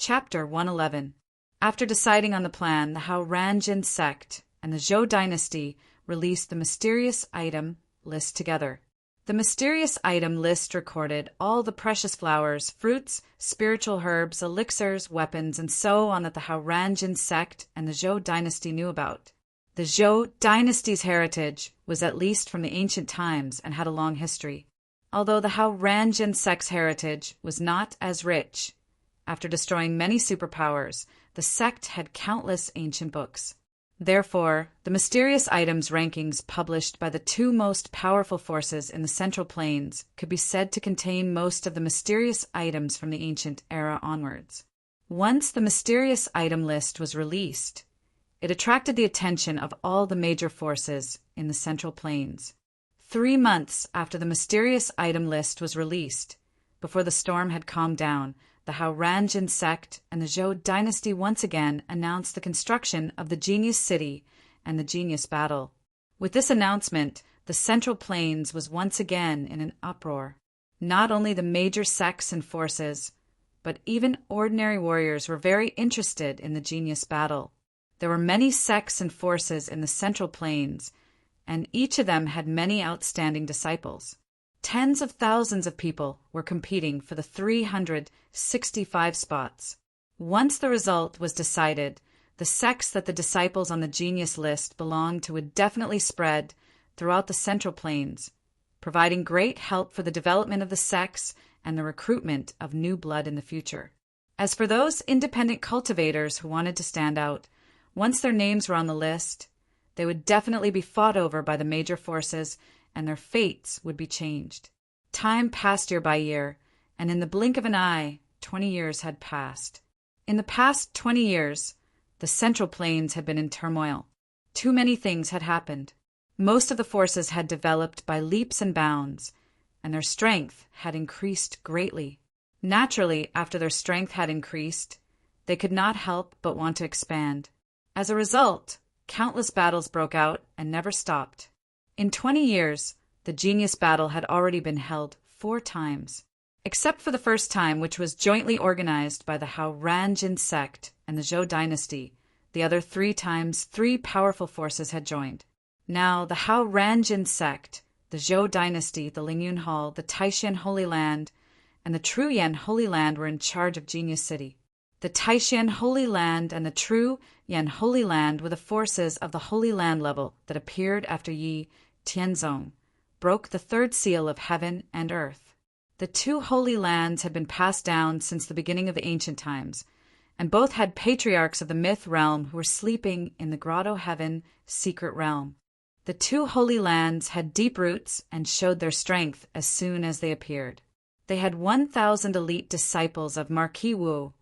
Chapter 111. After deciding on the plan, the Hao-Ranjin sect and the Zhou dynasty released the mysterious item list together. The mysterious item list recorded all the precious flowers, fruits, spiritual herbs, elixirs, weapons, and so on that the Hao-Ranjin sect and the Zhou dynasty knew about. The Zhou dynasty's heritage was at least from the ancient times and had a long history. Although the Hao-Ranjin sect's heritage was not as rich, after destroying many superpowers, the sect had countless ancient books. Therefore, the mysterious items rankings published by the two most powerful forces in the Central Plains could be said to contain most of the mysterious items from the ancient era onwards. Once the mysterious item list was released, it attracted the attention of all the major forces in the Central Plains. 3 months after the mysterious item list was released, before the storm had calmed down, the Hao-Ranjin sect and the Zhou dynasty once again announced the construction of the Genius City and the Genius Battle. With this announcement, the Central Plains was once again in an uproar. Not only the major sects and forces, but even ordinary warriors were very interested in the Genius Battle. There were many sects and forces in the Central Plains, and each of them had many outstanding disciples. Tens of thousands of people were competing for the 365 spots. Once the result was decided, the sects that the disciples on the genius list belonged to would definitely spread throughout the Central Plains, providing great help for the development of the sects and the recruitment of new blood in the future. As for those independent cultivators who wanted to stand out, once their names were on the list, they would definitely be fought over by the major forces and their fates would be changed. Time passed year by year, and in the blink of an eye, 20 years had passed. In the past 20 years, the Central Plains had been in turmoil. Too many things had happened. Most of the forces had developed by leaps and bounds, and their strength had increased greatly. Naturally, after their strength had increased, they could not help but want to expand. As a result, countless battles broke out and never stopped. In 20 years, the Genius Battle had already been held 4 times. Except for the first time, which was jointly organized by the Hao-Ranjin sect and the Zhou dynasty, the other 3 times 3 powerful forces had joined. Now, the Hao-Ranjin sect, the Zhou dynasty, the Lingyun Hall, the Taishan Holy Land, and the True Yan Holy Land were in charge of Genius City. The Taishan Holy Land and the True Yan Holy Land were the forces of the Holy Land level that appeared after Yi Tianzong broke the 3rd seal of heaven and earth. The 2 holy lands had been passed down since the beginning of the ancient times, and both had patriarchs of the myth realm who were sleeping in the Grotto Heaven secret realm. The 2 holy lands had deep roots and showed their strength as soon as they appeared. They had 1,000 elite disciples of Marquis Wu,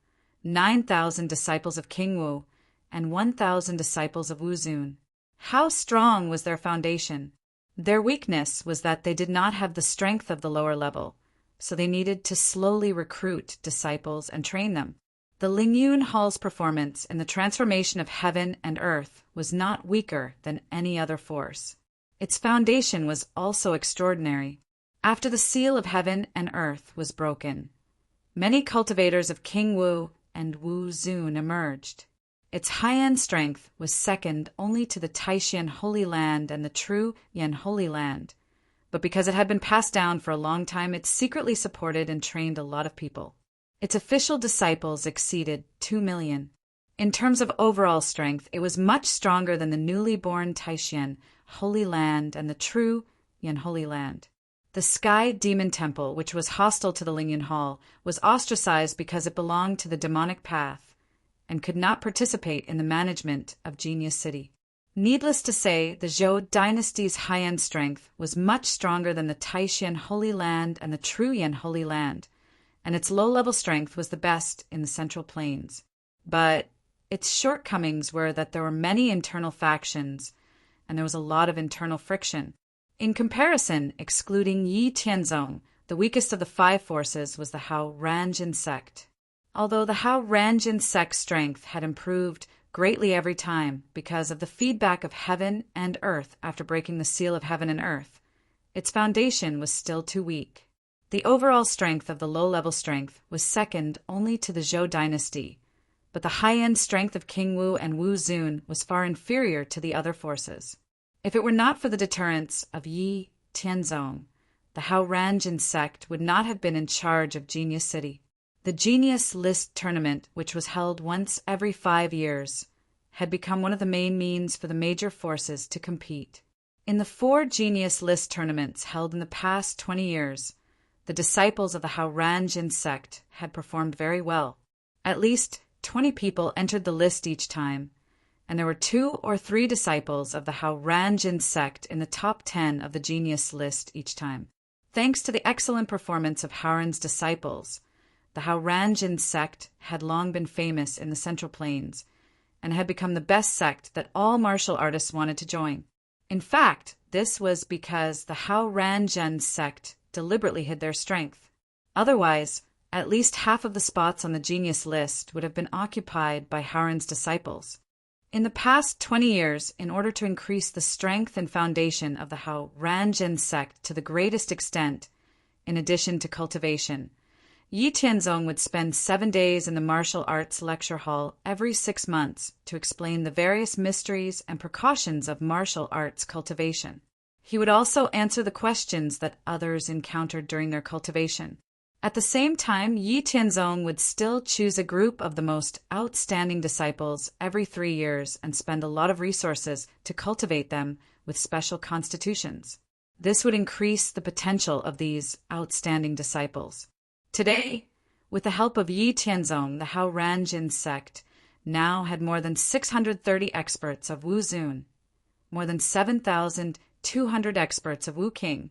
9,000 disciples of King Wu, and 1,000 disciples of Wu Zun. How strong was their foundation? Their weakness was that they did not have the strength of the lower level, so they needed to slowly recruit disciples and train them. The Lingyun Hall's performance in the transformation of heaven and earth was not weaker than any other force. Its foundation was also extraordinary. After the seal of heaven and earth was broken, many cultivators of King Wu and Wu Zun emerged. Its high-end strength was second only to the Taishan Holy Land and the True Yan Holy Land, but because it had been passed down for a long time, it secretly supported and trained a lot of people. Its official disciples exceeded 2 million. In terms of overall strength, it was much stronger than the newly born Taishan Holy Land and the True Yan Holy Land. The Sky Demon Temple, which was hostile to the Lingyun Hall, was ostracized because it belonged to the demonic path and could not participate in the management of Genius City. Needless to say, the Zhou dynasty's high-end strength was much stronger than the Taishan Holy Land and the True Yan Holy Land, and its low-level strength was the best in the Central Plains. But its shortcomings were that there were many internal factions, and there was a lot of internal friction. In comparison, excluding Yi Tianzong, the weakest of the 5 forces was the Hao-Ranjin sect. Although the Hao-Ranjin sect's strength had improved greatly every time because of the feedback of heaven and earth after breaking the seal of heaven and earth, its foundation was still too weak. The overall strength of the low-level strength was second only to the Zhou dynasty, but the high-end strength of King Wu and Wu Zun was far inferior to the other forces. If it were not for the deterrence of Yi Tianzong, the Hao Ranjin sect would not have been in charge of Genius City. The Genius List tournament, which was held once every 5 years, had become one of the main means for the major forces to compete. In the 4 Genius List tournaments held in the past 20 years, the disciples of the Hao Ranjin sect had performed very well. At least 20 people entered the list each time, and there were 2 or 3 disciples of the Hao Ranjin sect in the top 10 of the Genius List each time. Thanks to the excellent performance of Haoran's disciples, the Hao Ranjin sect had long been famous in the Central Plains and had become the best sect that all martial artists wanted to join. In fact, this was because the Hao Ranjin sect deliberately hid their strength. Otherwise, at least half of the spots on the Genius List would have been occupied by Haoran's disciples. In the past 20 years, in order to increase the strength and foundation of the Hao Ranjin sect to the greatest extent, in addition to cultivation, Yi Tianzong would spend 7 days in the martial arts lecture hall every 6 months to explain the various mysteries and precautions of martial arts cultivation. He would also answer the questions that others encountered during their cultivation. At the same time, Yi Tianzong would still choose a group of the most outstanding disciples every 3 years and spend a lot of resources to cultivate them with special constitutions. This would increase the potential of these outstanding disciples. Today, with the help of Yi Tianzong, the Hao Ranjin sect now had more than 630 experts of Wu Zun, more than 7,200 experts of Wu King,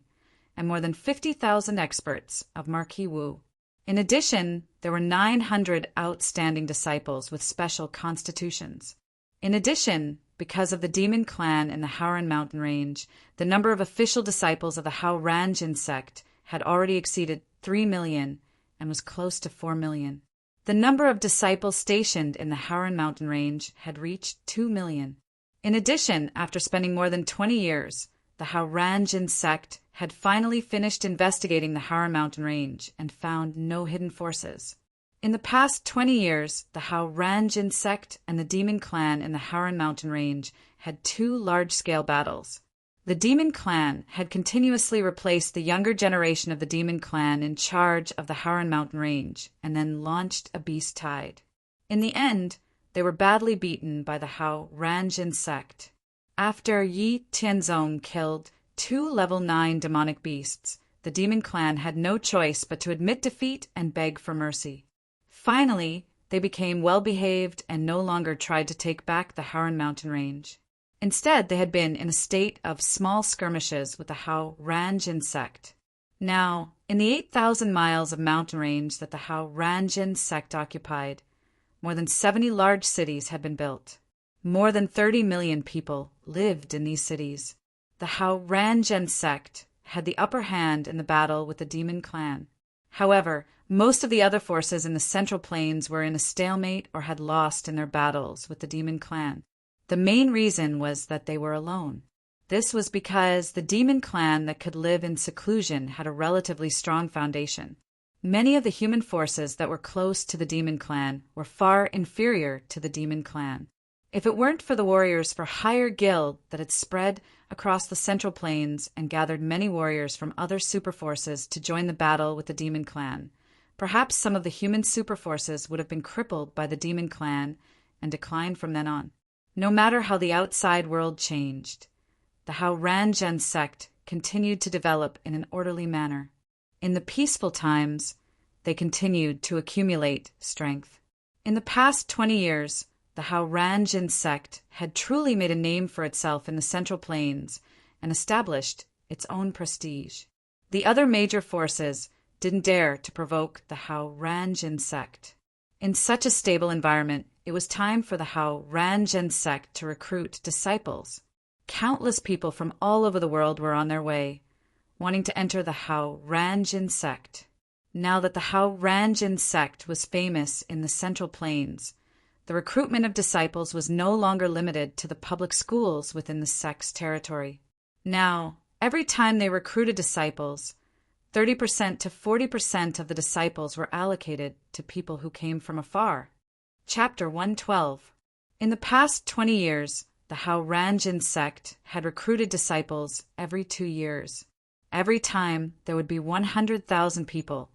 and more than 50,000 experts of Marquis Wu. In addition, there were 900 outstanding disciples with special constitutions. In addition, because of the demon clan in the Haoran mountain range, the number of official disciples of the Hao Ranjin sect had already exceeded 3 million and was close to 4 million. The number of disciples stationed in the Haoran mountain range had reached 2 million. In addition, after spending more than 20 years, the Hao Ranjin sect had finally finished investigating the Haoran mountain range and found no hidden forces. In the past 20 years, the Hao Ranjin sect and the demon clan in the Haoran mountain range had 2 large-scale battles. The demon clan had continuously replaced the younger generation of the demon clan in charge of the Haoran mountain range and then launched a beast tide. In the end, they were badly beaten by the Hao Ranjin sect. After Yi Tianzong killed 2 level 9 demonic beasts, the demon clan had no choice but to admit defeat and beg for mercy. Finally, they became well-behaved and no longer tried to take back the Haoran mountain range. Instead, they had been in a state of small skirmishes with the Hao Ranjin sect. Now, in the 8,000 miles of mountain range that the Hao Ranjin sect occupied, more than 70 large cities had been built. More than 30 million people lived in these cities. The Hao Ranjin sect had the upper hand in the battle with the demon clan. However, most of the other forces in the Central Plains were in a stalemate or had lost in their battles with the demon clan. The main reason was that they were alone. This was because the demon clan that could live in seclusion had a relatively strong foundation. Many of the human forces that were close to the demon clan were far inferior to the demon clan. If it weren't for the warriors for higher guild that had spread across the Central Plains and gathered many warriors from other superforces to join the battle with the demon clan, perhaps some of the human superforces would have been crippled by the demon clan and declined from then on. No matter how the outside world changed, the Hao Ranjin sect continued to develop in an orderly manner. In the peaceful times, they continued to accumulate strength. In the past 20 years, the Hao Ranjin sect had truly made a name for itself in the Central Plains and established its own prestige. The other major forces didn't dare to provoke the Hao Ranjin sect. In such a stable environment, it was time for the Hao Ranjin sect to recruit disciples. Countless people from all over the world were on their way, wanting to enter the Hao Ranjin sect. Now that the Hao Ranjin sect was famous in the Central Plains, the recruitment of disciples was no longer limited to the public schools within the sect's territory. Now, every time they recruited disciples, 30% to 40% of the disciples were allocated to people who came from afar. Chapter 112. In the past 20 years, the Hao Ranjin sect had recruited disciples every 2 years. Every time there would be 100,000 people,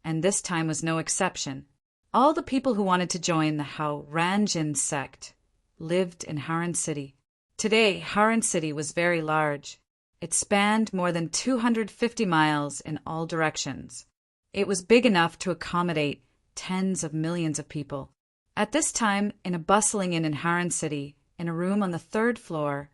and this time was no exception. All the people who wanted to join the Hao Ranjin sect lived in Haran City. Today, Haran City was very large. It spanned more than 250 miles in all directions. It was big enough to accommodate tens of millions of people. At this time, in a bustling inn in Haran City, in a room on the 3rd floor,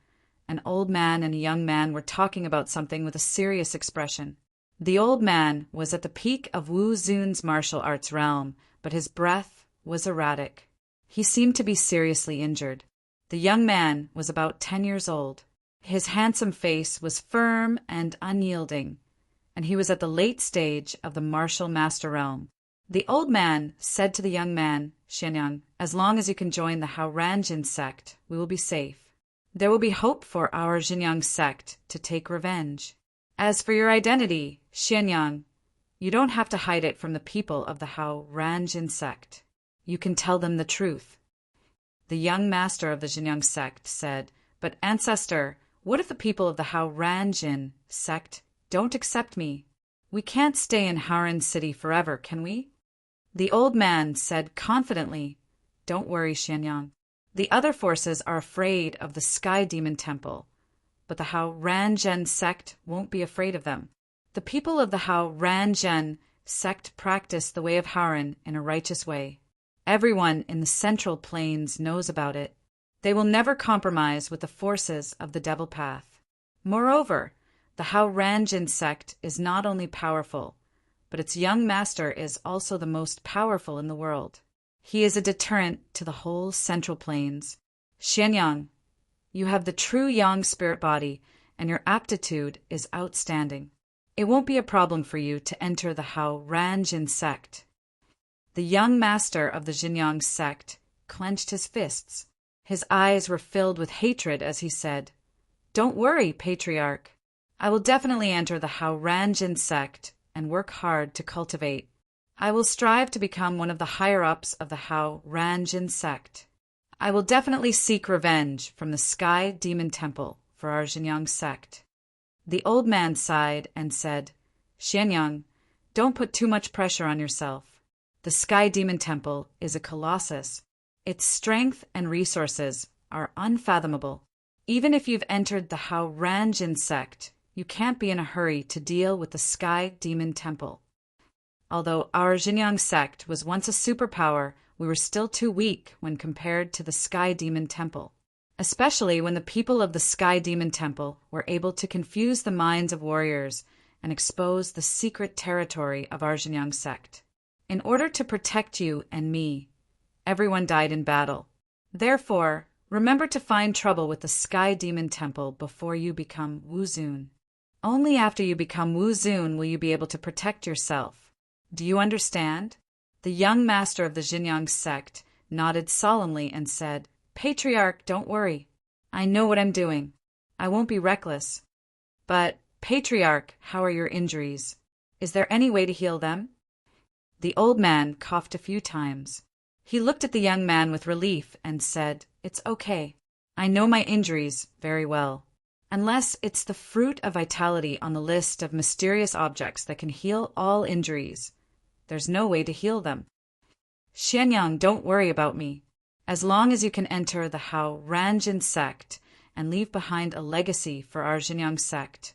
an old man and a young man were talking about something with a serious expression. The old man was at the peak of Wu Zun's martial arts realm, but his breath was erratic. He seemed to be seriously injured. The young man was about 10 years old. His handsome face was firm and unyielding, and he was at the late stage of the martial master realm. The old man said to the young man, Xianyang, as long as you can join the Hao Ranjin sect, we will be safe. There will be hope for our Xinjiang sect to take revenge. As for your identity, Xianyang, you don't have to hide it from the people of the Hao Ranjin sect. You can tell them the truth. The young master of the Xinjiang sect said, But ancestor, what if the people of the Hao Ranjin sect don't accept me? We can't stay in Haran City forever, can we? The old man said confidently, Don't worry, Xianyang. The other forces are afraid of the Sky Demon Temple, but the Hao Ranjin sect won't be afraid of them. The people of the Hao Ranjin sect practice the way of Haran in a righteous way. Everyone in the Central Plains knows about it. They will never compromise with the forces of the Devil Path. Moreover, the Hao Ranjin sect is not only powerful, but its young master is also the most powerful in the world. He is a deterrent to the whole Central Plains. Xianyang, you have the true Yang spirit body, and your aptitude is outstanding. It won't be a problem for you to enter the Hao Ranjin sect. The young master of the Xinjiang sect clenched his fists. His eyes were filled with hatred as he said, Don't worry, Patriarch. I will definitely enter the Hao Ranjin sect and work hard to cultivate. I will strive to become one of the higher-ups of the Hao Ranjin sect. I will definitely seek revenge from the Sky Demon Temple for our Xinjiang sect. The old man sighed and said, Xianyang, don't put too much pressure on yourself. The Sky Demon Temple is a colossus. Its strength and resources are unfathomable. Even if you've entered the Hao Ranjin sect, you can't be in a hurry to deal with the Sky Demon Temple. Although our Xinjiang sect was once a superpower, we were still too weak when compared to the Sky Demon Temple, especially when the people of the Sky Demon Temple were able to confuse the minds of warriors and expose the secret territory of our Xinjiang sect. In order to protect you and me, everyone died in battle. Therefore, remember to find trouble with the Sky Demon Temple before you become Wu Zun. Only after you become Wu Zun will you be able to protect yourself. Do you understand? The young master of the Xinjiang sect nodded solemnly and said, Patriarch, don't worry. I know what I'm doing. I won't be reckless. But, Patriarch, how are your injuries? Is there any way to heal them? The old man coughed a few times. He looked at the young man with relief and said, It's okay. I know my injuries very well. Unless it's the fruit of vitality on the list of mysterious objects that can heal all injuries, there's no way to heal them. Xianyang, don't worry about me. As long as you can enter the Hao Ranjin sect and leave behind a legacy for our Xinjiang sect,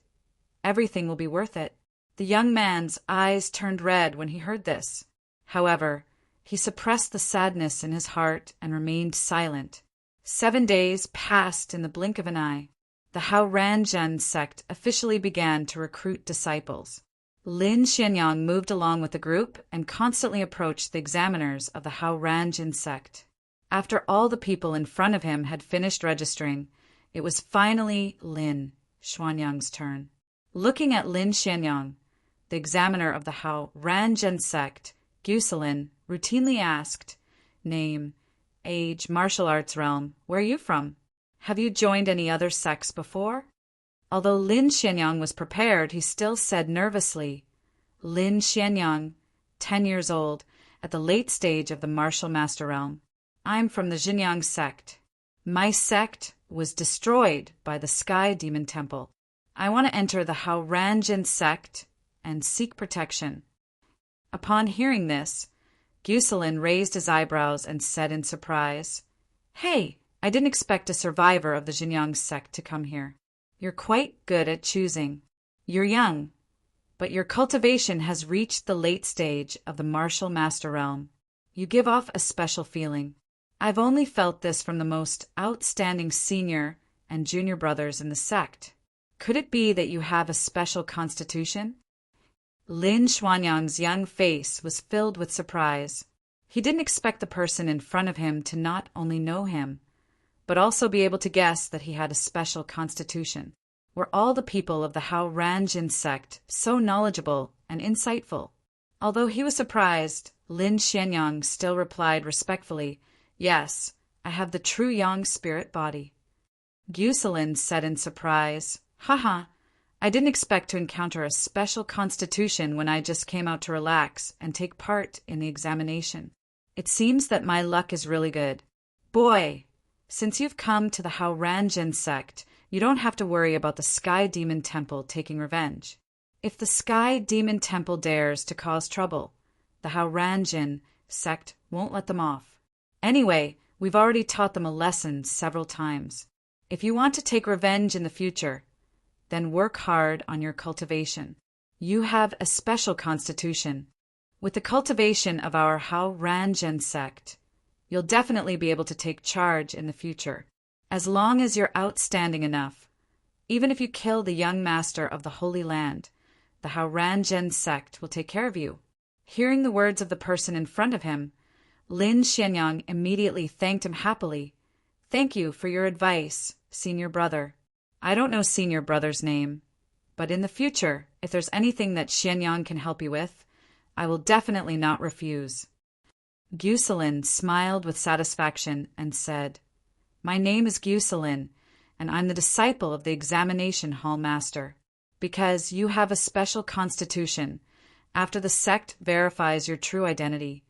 everything will be worth it. The young man's eyes turned red when he heard this. However, he suppressed the sadness in his heart and remained silent. 7 days passed in the blink of an eye. The Hao Ranjin sect officially began to recruit disciples. Lin Xianyang moved along with the group and constantly approached the examiners of the Hao Ranjin sect. After all the people in front of him had finished registering, it was finally Lin Xuanyang's turn. Looking at Lin Xianyang, the examiner of the Hao Ranjin sect, Guselin routinely asked, Name, age, martial arts realm, where are you from? Have you joined any other sects before? Although Lin Xianyang was prepared, he still said nervously, Lin Xianyang, 10 years old, at the late stage of the martial master realm. I'm from the Xinjiang sect. My sect was destroyed by the Sky Demon Temple. I want to enter the Hao Ranjin sect and seek protection. Upon hearing this, Guselin raised his eyebrows and said in surprise, "Hey, I didn't expect a survivor of the Xinjiang sect to come here. You're quite good at choosing. You're young, but your cultivation has reached the late stage of the martial master realm. You give off a special feeling. I've only felt this from the most outstanding senior and junior brothers in the sect. Could it be that you have a special constitution?" Lin Xuanyang's young face was filled with surprise. He didn't expect the person in front of him to not only know him, but also be able to guess that he had a special constitution. Were all the people of the Hao Ranjin sect so knowledgeable and insightful? Although he was surprised, Lin Xianyang still replied respectfully, "Yes, I have the true yang spirit body." Guselin said in surprise, "Haha, I didn't expect to encounter a special constitution when I just came out to relax and take part in the examination. It seems that my luck is really good. Boy, since you've come to the Hao Ranjin sect, you don't have to worry about the Sky Demon Temple taking revenge. If the Sky Demon Temple dares to cause trouble, the Hao Ranjin sect won't let them off. Anyway, we've already taught them a lesson several times. If you want to take revenge in the future, then work hard on your cultivation. You have a special constitution. With the cultivation of our Hao Ranjin sect, you'll definitely be able to take charge in the future. As long as you're outstanding enough, even if you kill the young master of the Holy Land, the Hao Ranjin sect will take care of you." Hearing the words of the person in front of him, Lin Xianyang immediately thanked him happily. "Thank you for your advice, senior brother. I don't know senior brother's name, but in the future, if there's anything that Xianyang can help you with, I will definitely not refuse." Guselin smiled with satisfaction and said, "My name is Guselin, and I'm the disciple of the examination hall master. Because you have a special constitution, after the sect verifies your true identity,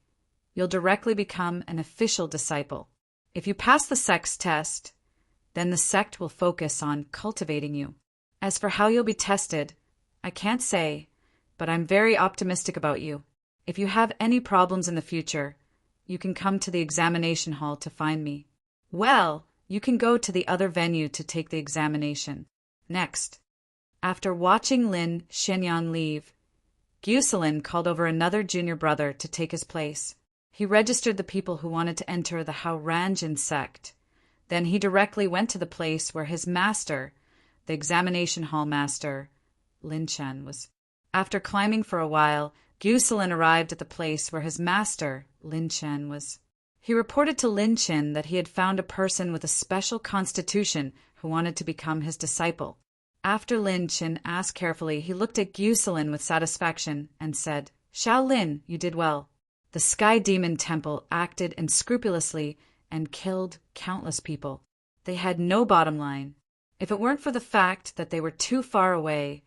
you'll directly become an official disciple. If you pass the sect's test, then the sect will focus on cultivating you. As for how you'll be tested, I can't say, but I'm very optimistic about you. If you have any problems in the future, you can come to the examination hall to find me. Well, you can go to the other venue to take the examination. Next." After watching Lin Xianyang leave, Guselin called over another junior brother to take his place. He registered the people who wanted to enter the Hao Ranjin sect. Then he directly went to the place where his master, the examination hall master, Lin Chen, was. After climbing for a while, Guselin arrived at the place where his master, Lin Chen, was. He reported to Lin Chen that he had found a person with a special constitution who wanted to become his disciple. After Lin Chen asked carefully, he looked at Guselin with satisfaction and said, "Xiao Lin, you did well. The Sky Demon Temple acted unscrupulously and killed countless people. They had no bottom line. If it weren't for the fact that they were too far away,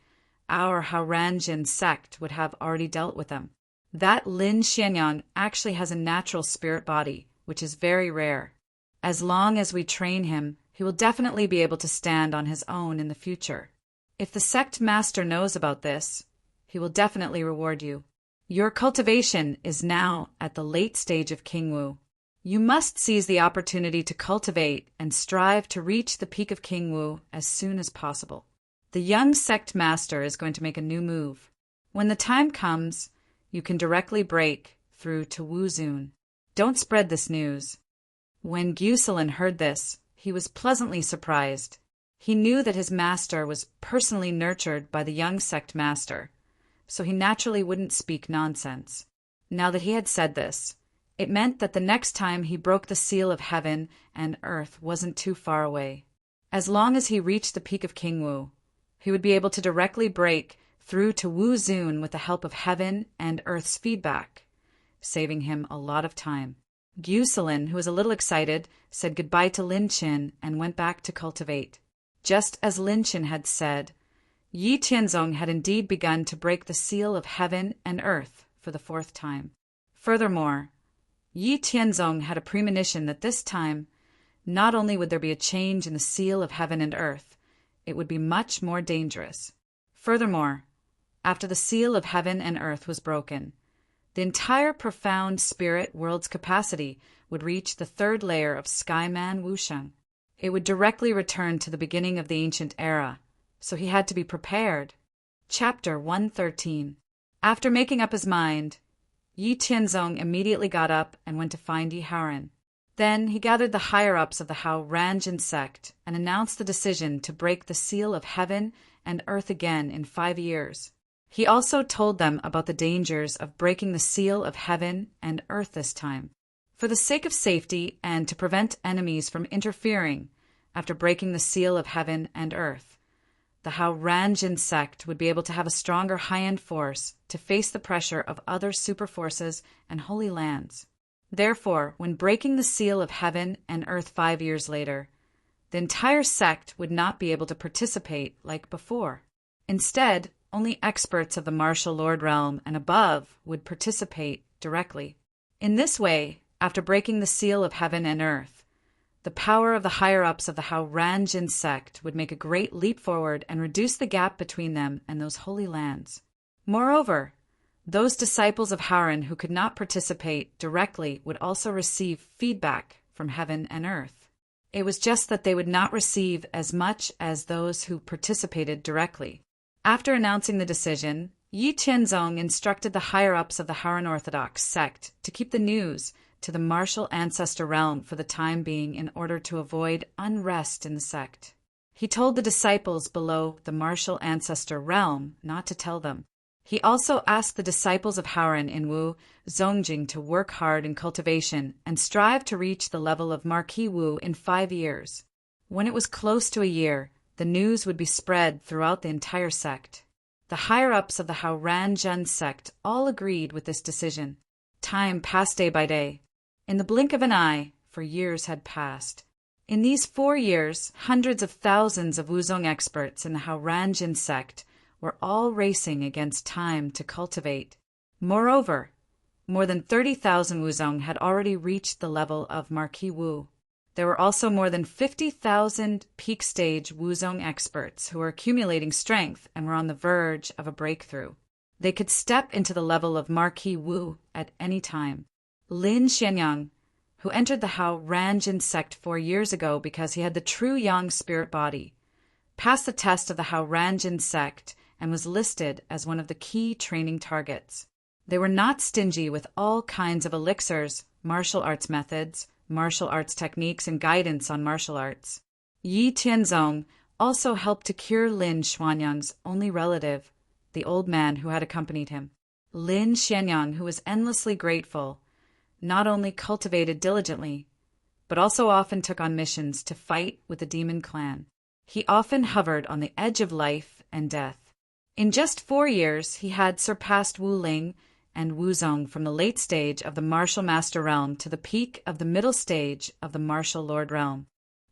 our Hao Ranjin sect would have already dealt with them. That Lin Xianyang actually has a natural spirit body, which is very rare. As long as we train him, he will definitely be able to stand on his own in the future. If the sect master knows about this, he will definitely reward you. Your cultivation is now at the late stage of Kingwu. You must seize the opportunity to cultivate and strive to reach the peak of Kingwu as soon as possible. The young sect master is going to make a new move. When the time comes, you can directly break through to Wuzun. Don't spread this news." When Guselin heard this, he was pleasantly surprised. He knew that his master was personally nurtured by the young sect master, so he naturally wouldn't speak nonsense. Now that he had said this, it meant that the next time he broke the seal of heaven and earth wasn't too far away. As long as he reached the peak of Kingwu, he would be able to directly break through to Wuzun with the help of heaven and earth's feedback, saving him a lot of time. Guselin, who was a little excited, said goodbye to Lin Chen and went back to cultivate. Just as Lin Chen had said, Yi Tianzong had indeed begun to break the seal of heaven and earth for the fourth time. Furthermore, Yi Tianzong had a premonition that this time, not only would there be a change in the seal of heaven and earth, it would be much more dangerous. Furthermore, after the seal of heaven and earth was broken, the entire profound spirit world's capacity would reach the third layer of Skyman Wusheng. It would directly return to the beginning of the ancient era, so he had to be prepared. Chapter 113. After making up his mind, Yi Tianzong immediately got up and went to find Yi Haoran. Then he gathered the higher-ups of the Hao Ranjin sect and announced the decision to break the seal of heaven and earth again in 5 years. He also told them about the dangers of breaking the seal of heaven and earth this time. For the sake of safety and to prevent enemies from interfering after breaking the seal of heaven and earth, the Hao Ranjin sect would be able to have a stronger high-end force to face the pressure of other superforces and holy lands. Therefore, when breaking the seal of heaven and earth 5 years later, the entire sect would not be able to participate like before. Instead, only experts of the martial lord realm and above would participate directly. In this way, after breaking the seal of heaven and earth, the power of the higher-ups of the Hao Ranjin sect would make a great leap forward and reduce the gap between them and those holy lands. Moreover, those disciples of Haoran who could not participate directly would also receive feedback from heaven and earth. It was just that they would not receive as much as those who participated directly. After announcing the decision, Yi Tianzong instructed the higher-ups of the Haoran Orthodox sect to keep the news to the martial ancestor realm for the time being in order to avoid unrest in the sect. He told the disciples below the martial ancestor realm not to tell them. He also asked the disciples of Haoran in Wu Zongjing to work hard in cultivation and strive to reach the level of Marquis Wu in 5 years. When it was close to a year, the news would be spread throughout the entire sect. The higher-ups of the Hao Ranjin sect all agreed with this decision. Time passed day by day. In the blink of an eye, for years had passed. In these 4 years, hundreds of thousands of Wuzong experts in the Hao Ranjin sect were all racing against time to cultivate. Moreover, more than 30,000 Wuzong had already reached the level of Marquis Wu. There were also more than 50,000 peak-stage Wuzong experts who were accumulating strength and were on the verge of a breakthrough. They could step into the level of Marquis Wu at any time. Lin Xianyang, who entered the Hao Ranjin sect 4 years ago because he had the true yang spirit body, passed the test of the Hao Ranjin sect and was listed as one of the key training targets. They were not stingy with all kinds of elixirs, martial arts methods, martial arts techniques, and guidance on martial arts. Yi Tianzong also helped to cure Lin Xuanyang's only relative, the old man who had accompanied him. Lin Xianyang, who was endlessly grateful, not only cultivated diligently, but also often took on missions to fight with the demon clan. He often hovered on the edge of life and death. In just 4 years, he had surpassed Wu Ling and Wu Zong from the late stage of the martial master realm to the peak of the middle stage of the martial lord realm.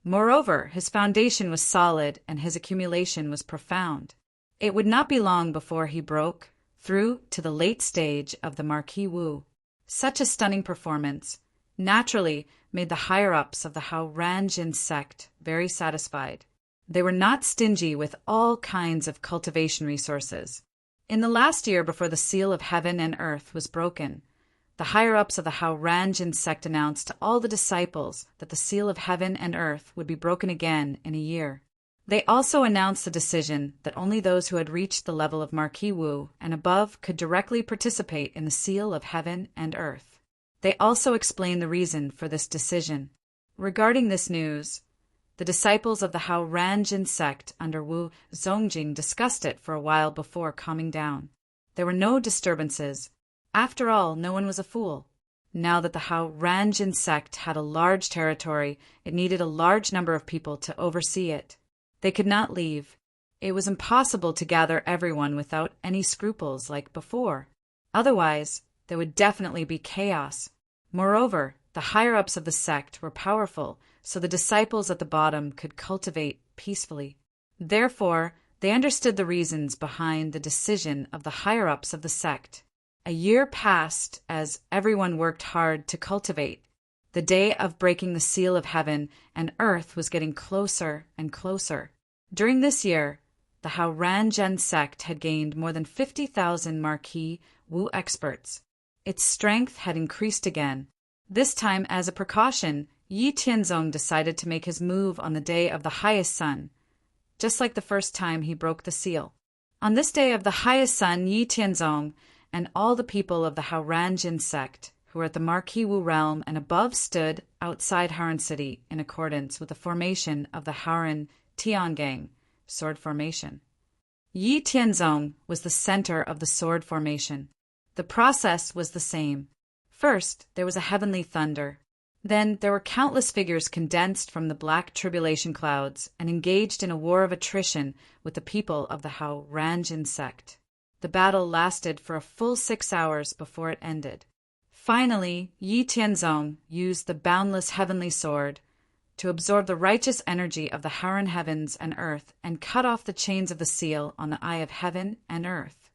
Moreover, his foundation was solid and his accumulation was profound. It would not be long before he broke through to the late stage of the Marquis Wu. Such a stunning performance naturally made the higher-ups of the Hao Ranjin sect very satisfied. They were not stingy with all kinds of cultivation resources. In the last year before the seal of heaven and earth was broken, the higher-ups of the Hao Ranjin sect announced to all the disciples that the seal of heaven and earth would be broken again in a year. They also announced the decision that only those who had reached the level of Marquis Wu and above could directly participate in the seal of heaven and earth. They also explained the reason for this decision. Regarding this news, the disciples of the Hao Ranjin sect under Wu Zongjing discussed it for a while before calming down. There were no disturbances. After all, no one was a fool. Now that the Hao Ranjin sect had a large territory, it needed a large number of people to oversee it. They could not leave. It was impossible to gather everyone without any scruples like before. Otherwise, there would definitely be chaos. Moreover, the higher-ups of the sect were powerful, so the disciples at the bottom could cultivate peacefully. Therefore, They understood the reasons behind the decision of the higher-ups of the sect. A year passed as everyone worked hard to cultivate. The day of breaking the seal of heaven and earth was getting closer and closer. During this year, the Hao-Ran-Jen sect had gained more than 50,000 Marquis Wu experts. Its strength had increased again. This time, as a precaution, Yi Tianzong decided to make his move on the day of the highest sun, just like the first time he broke the seal. On this day of the highest sun, Yi Tianzong and all the people of the Hao-Ran-Jin sect, who were at the Marquis Wu realm and above, stood outside Haran City in accordance with the formation of the Haran Tiangang sword formation. Yi Tianzong was the center of the sword formation. The process was the same. First, there was a heavenly thunder. Then there were countless figures condensed from the black tribulation clouds and engaged in a war of attrition with the people of the Hao-Ran-Jin sect. The battle lasted for a full 6 hours before it ended. Finally, Yi Tianzong used the boundless heavenly sword to absorb the righteous energy of the Haran heavens and earth and cut off the chains of the seal on the eye of heaven and earth.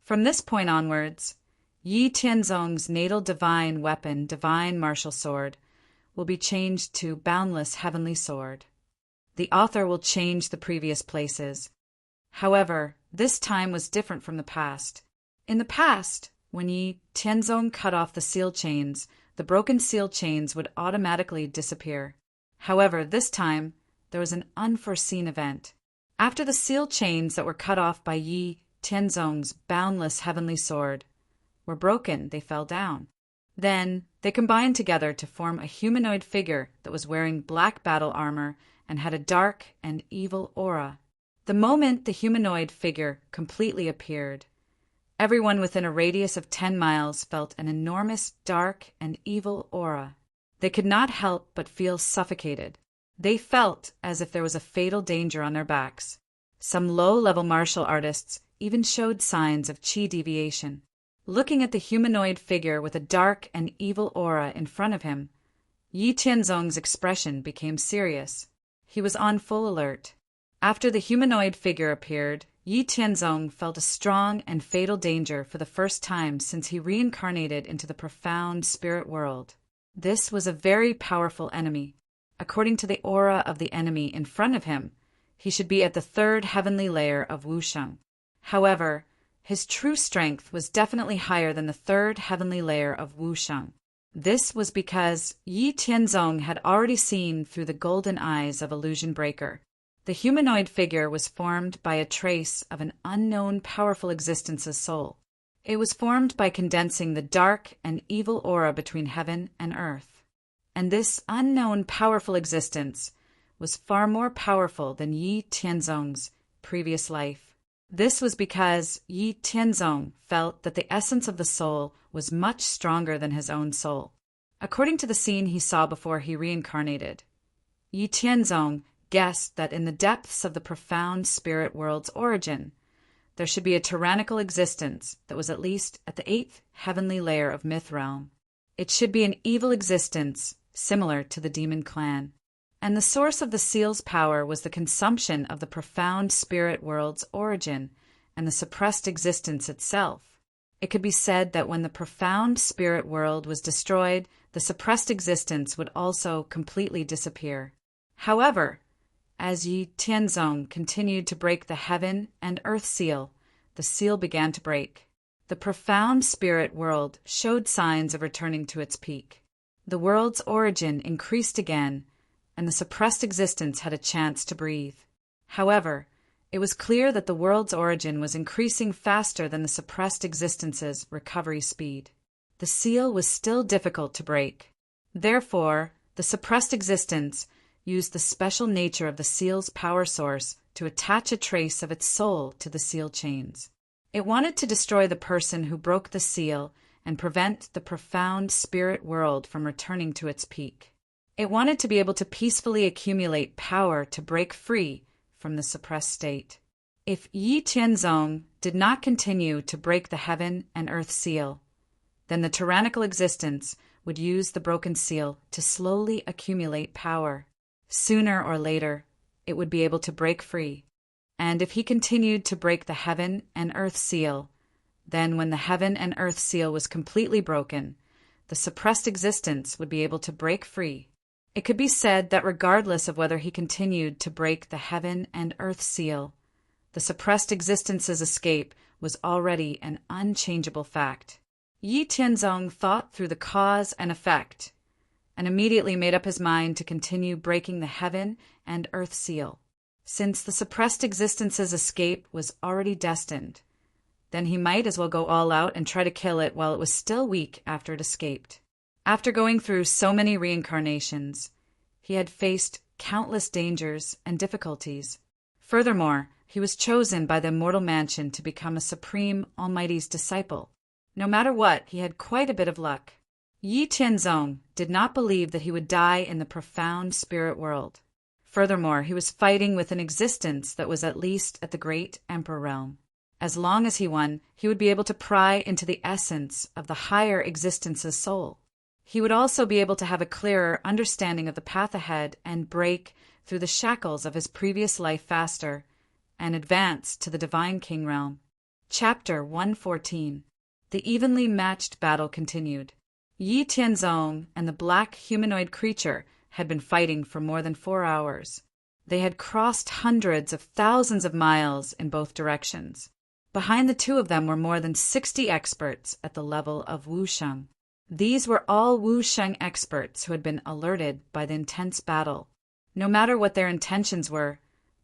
From this point onwards, Yi Tianzong's natal divine weapon, divine martial sword, will be changed to boundless heavenly sword. The author will change the previous places. However, this time was different from the past. In the past, when Yi Tianzong cut off the seal chains, the broken seal chains would automatically disappear. However, this time, there was an unforeseen event. After the seal chains that were cut off by Yi Tianzong's boundless heavenly sword were broken, they fell down. Then they combined together to form a humanoid figure that was wearing black battle armor and had a dark and evil aura. The moment the humanoid figure completely appeared, everyone within a radius of 10 miles felt an enormous dark and evil aura. They could not help but feel suffocated. They felt as if there was a fatal danger on their backs. Some low-level martial artists even showed signs of qi deviation. Looking at the humanoid figure with a dark and evil aura in front of him, Yi Tianzong's expression became serious. He was on full alert. After the humanoid figure appeared, Yi Tianzong felt a strong and fatal danger for the first time since he reincarnated into the profound spirit world. This was a very powerful enemy. According to the aura of the enemy in front of him, he should be at the 3rd heavenly layer of Wusheng. However, his true strength was definitely higher than the 3rd heavenly layer of Wusheng. This was because Yi Tianzong had already seen through the golden eyes of Illusion Breaker. The humanoid figure was formed by a trace of an unknown powerful existence's soul. It was formed by condensing the dark and evil aura between heaven and earth. And this unknown powerful existence was far more powerful than Yi Tianzong's previous life. This was because Yi Tianzong felt that the essence of the soul was much stronger than his own soul. According to the scene he saw before he reincarnated, Yi Tianzong guessed that in the depths of the profound spirit world's origin, there should be a tyrannical existence that was at least at the 8th heavenly layer of Myth Realm. It should be an evil existence similar to the demon clan. And the source of the seal's power was the consumption of the profound spirit world's origin and the suppressed existence itself. It could be said that when the profound spirit world was destroyed, the suppressed existence would also completely disappear. However, as Yi Tianzong continued to break the heaven and earth seal, the seal began to break. The profound spirit world showed signs of returning to its peak. The world's origin increased again, and the suppressed existence had a chance to breathe. However, it was clear that the world's origin was increasing faster than the suppressed existence's recovery speed. The seal was still difficult to break. Therefore, the suppressed existence used the special nature of the seal's power source to attach a trace of its soul to the seal chains. It wanted to destroy the person who broke the seal and prevent the profound spirit world from returning to its peak. It wanted to be able to peacefully accumulate power to break free from the suppressed state. If Yi Tianzong did not continue to break the heaven and earth seal, then the tyrannical existence would use the broken seal to slowly accumulate power. Sooner or later, it would be able to break free. And if he continued to break the heaven and earth seal, then when the heaven and earth seal was completely broken, the suppressed existence would be able to break free. It could be said that regardless of whether he continued to break the heaven and earth seal, the suppressed existence's escape was already an unchangeable fact. Yi Tianzong thought through the cause and effect, and immediately made up his mind to continue breaking the heaven and earth seal. Since the suppressed existence's escape was already destined, then he might as well go all out and try to kill it while it was still weak after it escaped. After going through so many reincarnations, he had faced countless dangers and difficulties. Furthermore, he was chosen by the immortal mansion to become a supreme Almighty's disciple. No matter what, he had quite a bit of luck. Yi Tianzong did not believe that he would die in the profound spirit world. Furthermore, he was fighting with an existence that was at least at the great emperor realm. As long as he won, he would be able to pry into the essence of the higher existence's soul. He would also be able to have a clearer understanding of the path ahead and break through the shackles of his previous life faster and advance to the Divine King realm. Chapter 114. The evenly matched battle continued. Yi Tianzong and the black humanoid creature had been fighting for more than 4 hours. They had crossed hundreds of thousands of miles in both directions. Behind the two of them were more than 60 experts at the level of Wusheng. These were all Wusheng experts who had been alerted by the intense battle. No matter what their intentions were,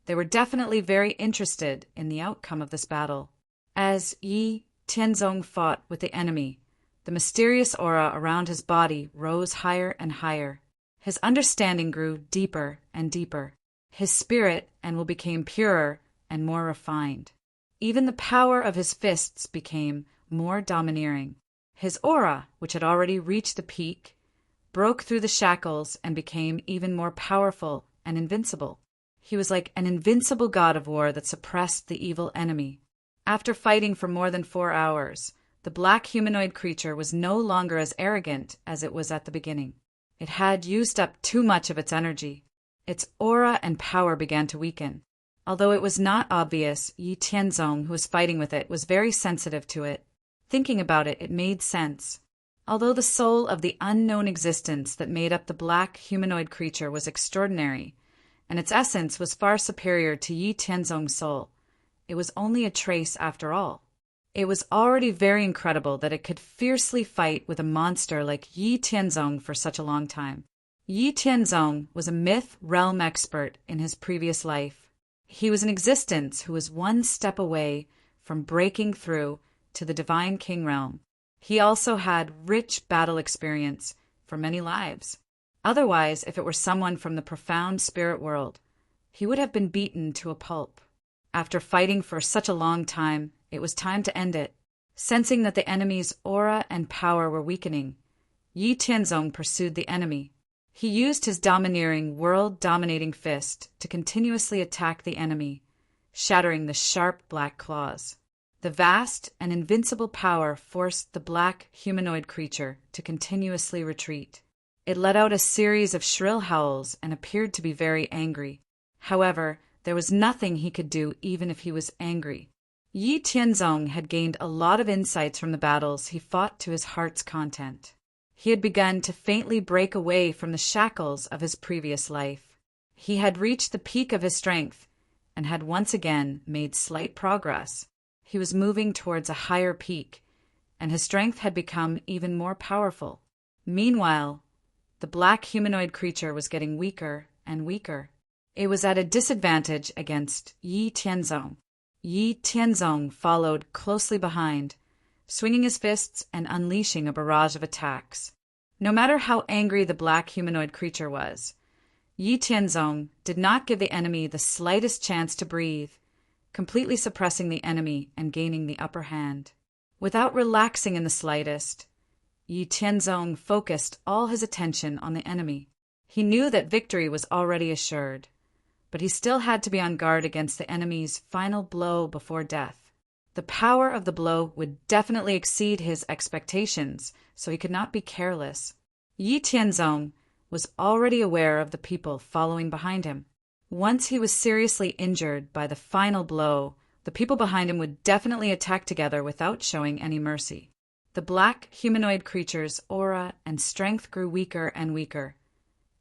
they were definitely very interested in the outcome of this battle. As Yi Tianzong fought with the enemy, the mysterious aura around his body rose higher and higher. His understanding grew deeper and deeper. His spirit became purer and more refined. Even the power of his fists became more domineering. His aura, which had already reached the peak, broke through the shackles and became even more powerful and invincible. He was like an invincible god of war that suppressed the evil enemy. After fighting for more than 4 hours, the black humanoid creature was no longer as arrogant as it was at the beginning. It had used up too much of its energy. Its aura and power began to weaken. Although it was not obvious, Yi Tianzong, who was fighting with it, was very sensitive to it. Thinking about it, it made sense. Although the soul of the unknown existence that made up the black humanoid creature was extraordinary, and its essence was far superior to Yi Tianzong's soul, it was only a trace after all. It was already very incredible that it could fiercely fight with a monster like Yi Tianzong for such a long time. Yi Tianzong was a myth realm expert in his previous life. He was an existence who was one step away from breaking through to the Divine King realm. He also had rich battle experience for many lives. Otherwise, if it were someone from the profound spirit world, he would have been beaten to a pulp. After fighting for such a long time, it was time to end it. Sensing that the enemy's aura and power were weakening, Yi Tianzong pursued the enemy. He used his domineering, world-dominating fist to continuously attack the enemy, shattering the sharp black claws. The vast and invincible power forced the black humanoid creature to continuously retreat. It let out a series of shrill howls and appeared to be very angry. However, there was nothing he could do even if he was angry. Yi Tianzong had gained a lot of insights from the battles he fought to his heart's content. He had begun to faintly break away from the shackles of his previous life. He had reached the peak of his strength and had once again made slight progress. He was moving towards a higher peak, and his strength had become even more powerful. Meanwhile, the black humanoid creature was getting weaker and weaker. It was at a disadvantage against Yi Tianzong. Yi Tianzong followed closely behind, swinging his fists and unleashing a barrage of attacks. No matter how angry the black humanoid creature was, Yi Tianzong did not give the enemy the slightest chance to breathe, completely suppressing the enemy and gaining the upper hand. Without relaxing in the slightest, Yi Tianzong focused all his attention on the enemy. He knew that victory was already assured, but he still had to be on guard against the enemy's final blow before death. The power of the blow would definitely exceed his expectations, so he could not be careless. Yi Tianzong was already aware of the people following behind him. Once he was seriously injured by the final blow, the people behind him would definitely attack together without showing any mercy. The black humanoid creature's aura and strength grew weaker and weaker,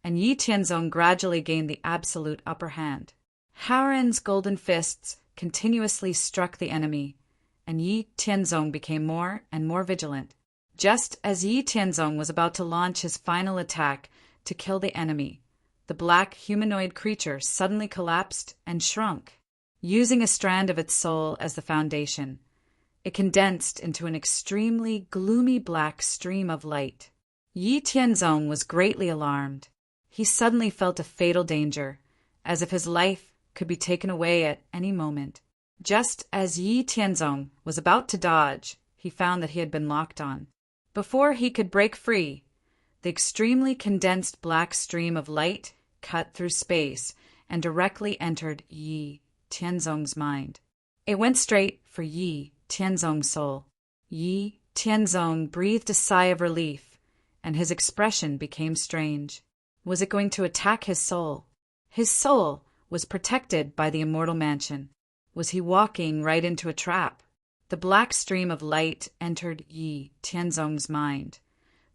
and Yi Tianzong gradually gained the absolute upper hand. Haoran's golden fists continuously struck the enemy, and Yi Tianzong became more and more vigilant. Just as Yi Tianzong was about to launch his final attack to kill the enemy, the black humanoid creature suddenly collapsed and shrunk. Using a strand of its soul as the foundation, it condensed into an extremely gloomy black stream of light. Yi Tianzong was greatly alarmed. He suddenly felt a fatal danger, as if his life could be taken away at any moment. Just as Yi Tianzong was about to dodge, he found that he had been locked on. Before he could break free, the extremely condensed black stream of light cut through space and directly entered Yi Tianzong's mind. It went straight for Yi Tianzong's soul. Yi Tianzong breathed a sigh of relief, and his expression became strange. Was it going to attack his soul? His soul was protected by the immortal mansion. Was he walking right into a trap? The black stream of light entered Yi Tianzong's mind.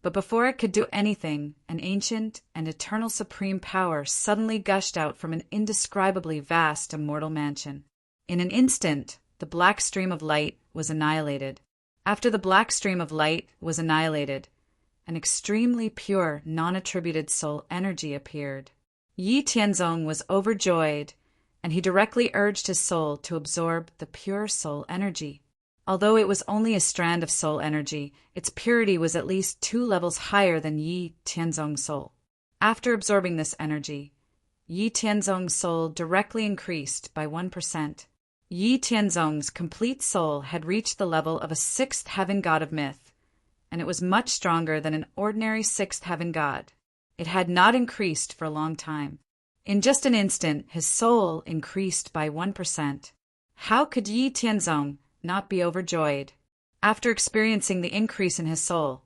But before it could do anything, an ancient and eternal supreme power suddenly gushed out from an indescribably vast immortal mansion. In an instant, the black stream of light was annihilated. After the black stream of light was annihilated, an extremely pure, non-attributed soul energy appeared. Yi Tianzong was overjoyed, and he directly urged his soul to absorb the pure soul energy. Although it was only a strand of soul energy, its purity was at least 2 levels higher than Yi Tianzong's soul. After absorbing this energy, Yi Tianzong's soul directly increased by 1%. Yi Tianzong's complete soul had reached the level of a 6th heaven god of myth, and it was much stronger than an ordinary 6th heaven god. It had not increased for a long time. In just an instant, his soul increased by 1%. How could Yi Tianzong not be overjoyed? After experiencing the increase in his soul,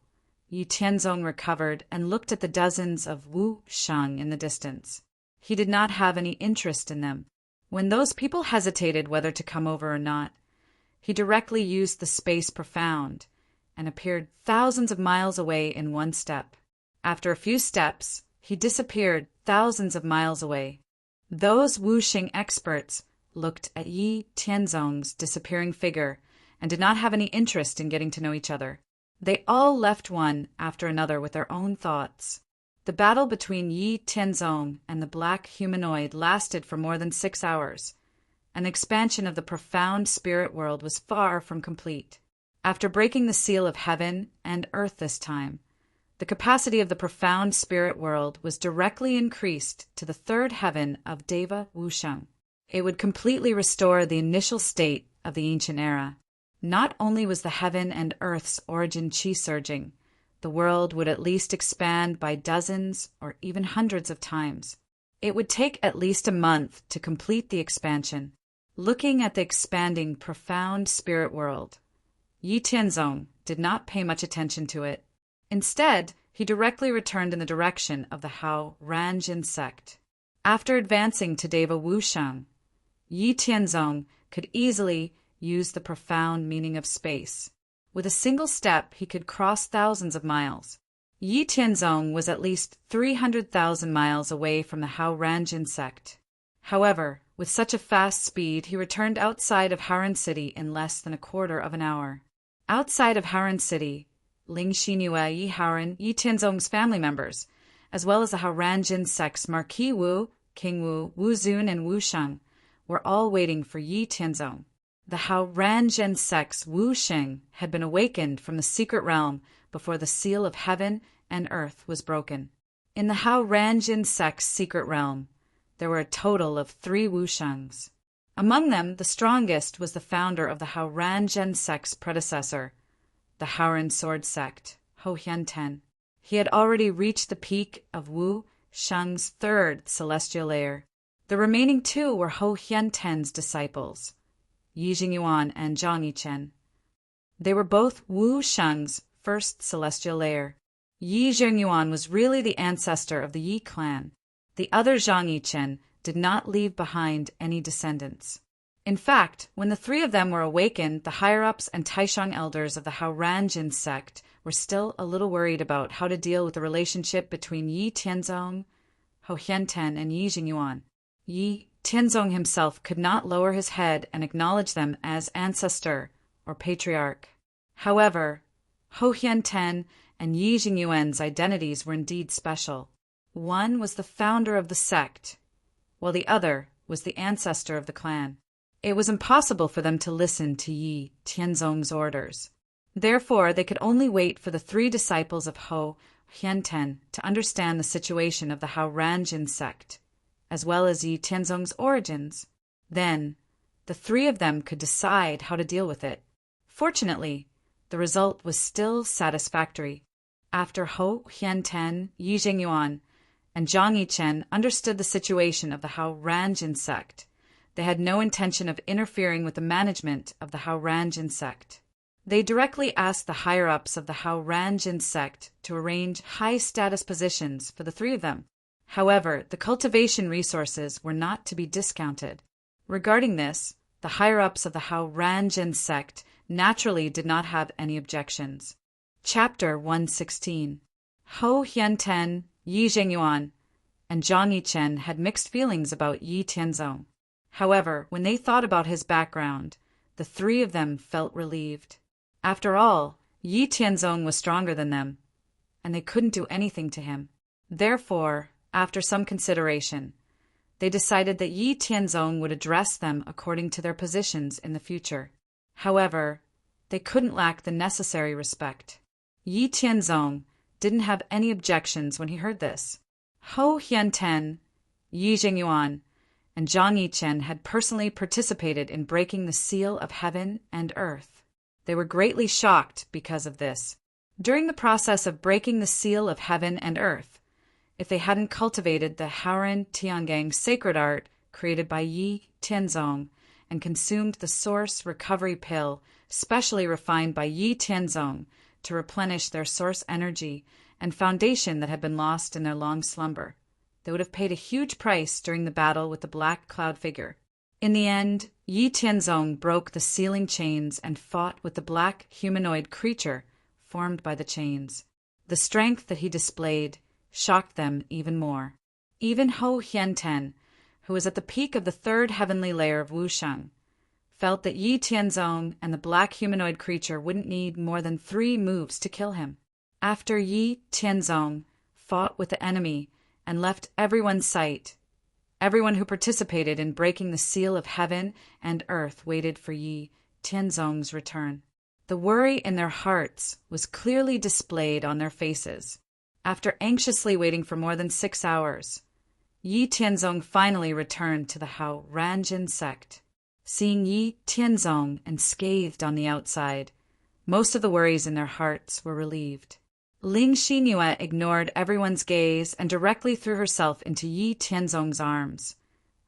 Yi Tianzong recovered and looked at the dozens of Wu Shang in the distance. He did not have any interest in them. When those people hesitated whether to come over or not, he directly used the space profound and appeared thousands of miles away in one step. After a few steps, he disappeared thousands of miles away. Those Wuxing experts looked at Yi Tianzong's disappearing figure and did not have any interest in getting to know each other. They all left one after another with their own thoughts. The battle between Yi Tianzong and the black humanoid lasted for more than 6 hours, and the expansion of the profound spirit world was far from complete. After breaking the seal of heaven and earth this time, the capacity of the profound spirit world was directly increased to the 3rd heaven of Deva Wushang. It would completely restore the initial state of the ancient era. Not only was the heaven and earth's origin chi surging, the world would at least expand by dozens or even hundreds of times. It would take at least a month to complete the expansion. Looking at the expanding profound spirit world, Yi Tianzong did not pay much attention to it. Instead, he directly returned in the direction of the Hao Ranjin sect. After advancing to Deva Wushang, Yi Tianzong could easily use the profound meaning of space. With a single step, he could cross thousands of miles. Yi Tianzong was at least 300,000 miles away from the Hao Ranjin sect. However, with such a fast speed, he returned outside of Haoran City in less than a quarter of an hour. Outside of Haoran City, Ling Xinhua, Yi Haoran, Yi Tianzong's family members, as well as the Hao Ranjin sect's Marquis Wu, King Wu, Wu Zun, and Wu Shang, were all waiting for Yi Tianzong. The Hao Ranjin sect's Wu Sheng had been awakened from the secret realm before the seal of heaven and earth was broken. In the Hao Ranjin sect's secret realm, there were a total of 3 Wu Shengs. Among them, the strongest was the founder of the Hao Ranjin sect's predecessor, the Haoran sword sect, Ho Hian-ten. He had already reached the peak of Wu Sheng's 3rd celestial layer. The remaining 2 were Ho Hian-ten's disciples, Yi Jingyuan and Zhang Yichen. They were both Wu Sheng's 1st celestial layer. Yi Jingyuan was really the ancestor of the Yi clan. The other Zhang Yichen did not leave behind any descendants. In fact, when the three of them were awakened, the higher-ups and Taishang elders of the Haoranjin sect were still a little worried about how to deal with the relationship between Yi Tianzong, Hou Hienten, and Yi Jingyuan. Yi Tianzong himself could not lower his head and acknowledge them as ancestor or patriarch. However, Hou Hienten and Yi Jingyuan's identities were indeed special. One was the founder of the sect, while the other was the ancestor of the clan. It was impossible for them to listen to Yi Tianzong's orders. Therefore, they could only wait for the three disciples of Hou Hienten to understand the situation of the Haoranjin sect, as well as Yi Tianzong's origins. Then, the three of them could decide how to deal with it. Fortunately, the result was still satisfactory. After Hou Hienten, Yi Jingyuan, and Zhang Yichen understood the situation of the Haoranjin sect, they had no intention of interfering with the management of the Haoranjin sect. They directly asked the higher-ups of the Haoranjin sect to arrange high-status positions for the three of them. However, the cultivation resources were not to be discounted. Regarding this, the higher-ups of the Haoranjin sect naturally did not have any objections. Chapter 116. Hou Hienten, Yi Jingyuan, and Zhang Yichen had mixed feelings about Yi Tianzong. However, when they thought about his background, the three of them felt relieved. After all, Yi Tianzong was stronger than them, and they couldn't do anything to him. Therefore, after some consideration, they decided that Yi Tianzong would address them according to their positions in the future. However, they couldn't lack the necessary respect. Yi Tianzong didn't have any objections when he heard this. Hou Hienten, Yi Jingyuan, and Zhang Yichen had personally participated in breaking the seal of heaven and earth. They were greatly shocked because of this. During the process of breaking the seal of heaven and earth, if they hadn't cultivated the Haoran Tiangang sacred art created by Yi Tianzong and consumed the source recovery pill specially refined by Yi Tianzong to replenish their source energy and foundation that had been lost in their long slumber, they would have paid a huge price during the battle with the black cloud figure. In the end, Yi Tianzong broke the sealing chains and fought with the black humanoid creature formed by the chains. The strength that he displayed shocked them even more. Even Hou Hienten, who was at the peak of the third heavenly layer of Wushang, felt that Yi Tianzong and the black humanoid creature wouldn't need more than 3 moves to kill him. After Yi Tianzong fought with the enemy and left everyone's sight, everyone who participated in breaking the seal of heaven and earth waited for Yi Tianzong's return. The worry in their hearts was clearly displayed on their faces. After anxiously waiting for more than 6 hours, Yi Tianzong finally returned to the Haoranjin sect. Seeing Yi Tianzong unscathed on the outside, most of the worries in their hearts were relieved. Ling Xinyue ignored everyone's gaze and directly threw herself into Yi Tianzong's arms,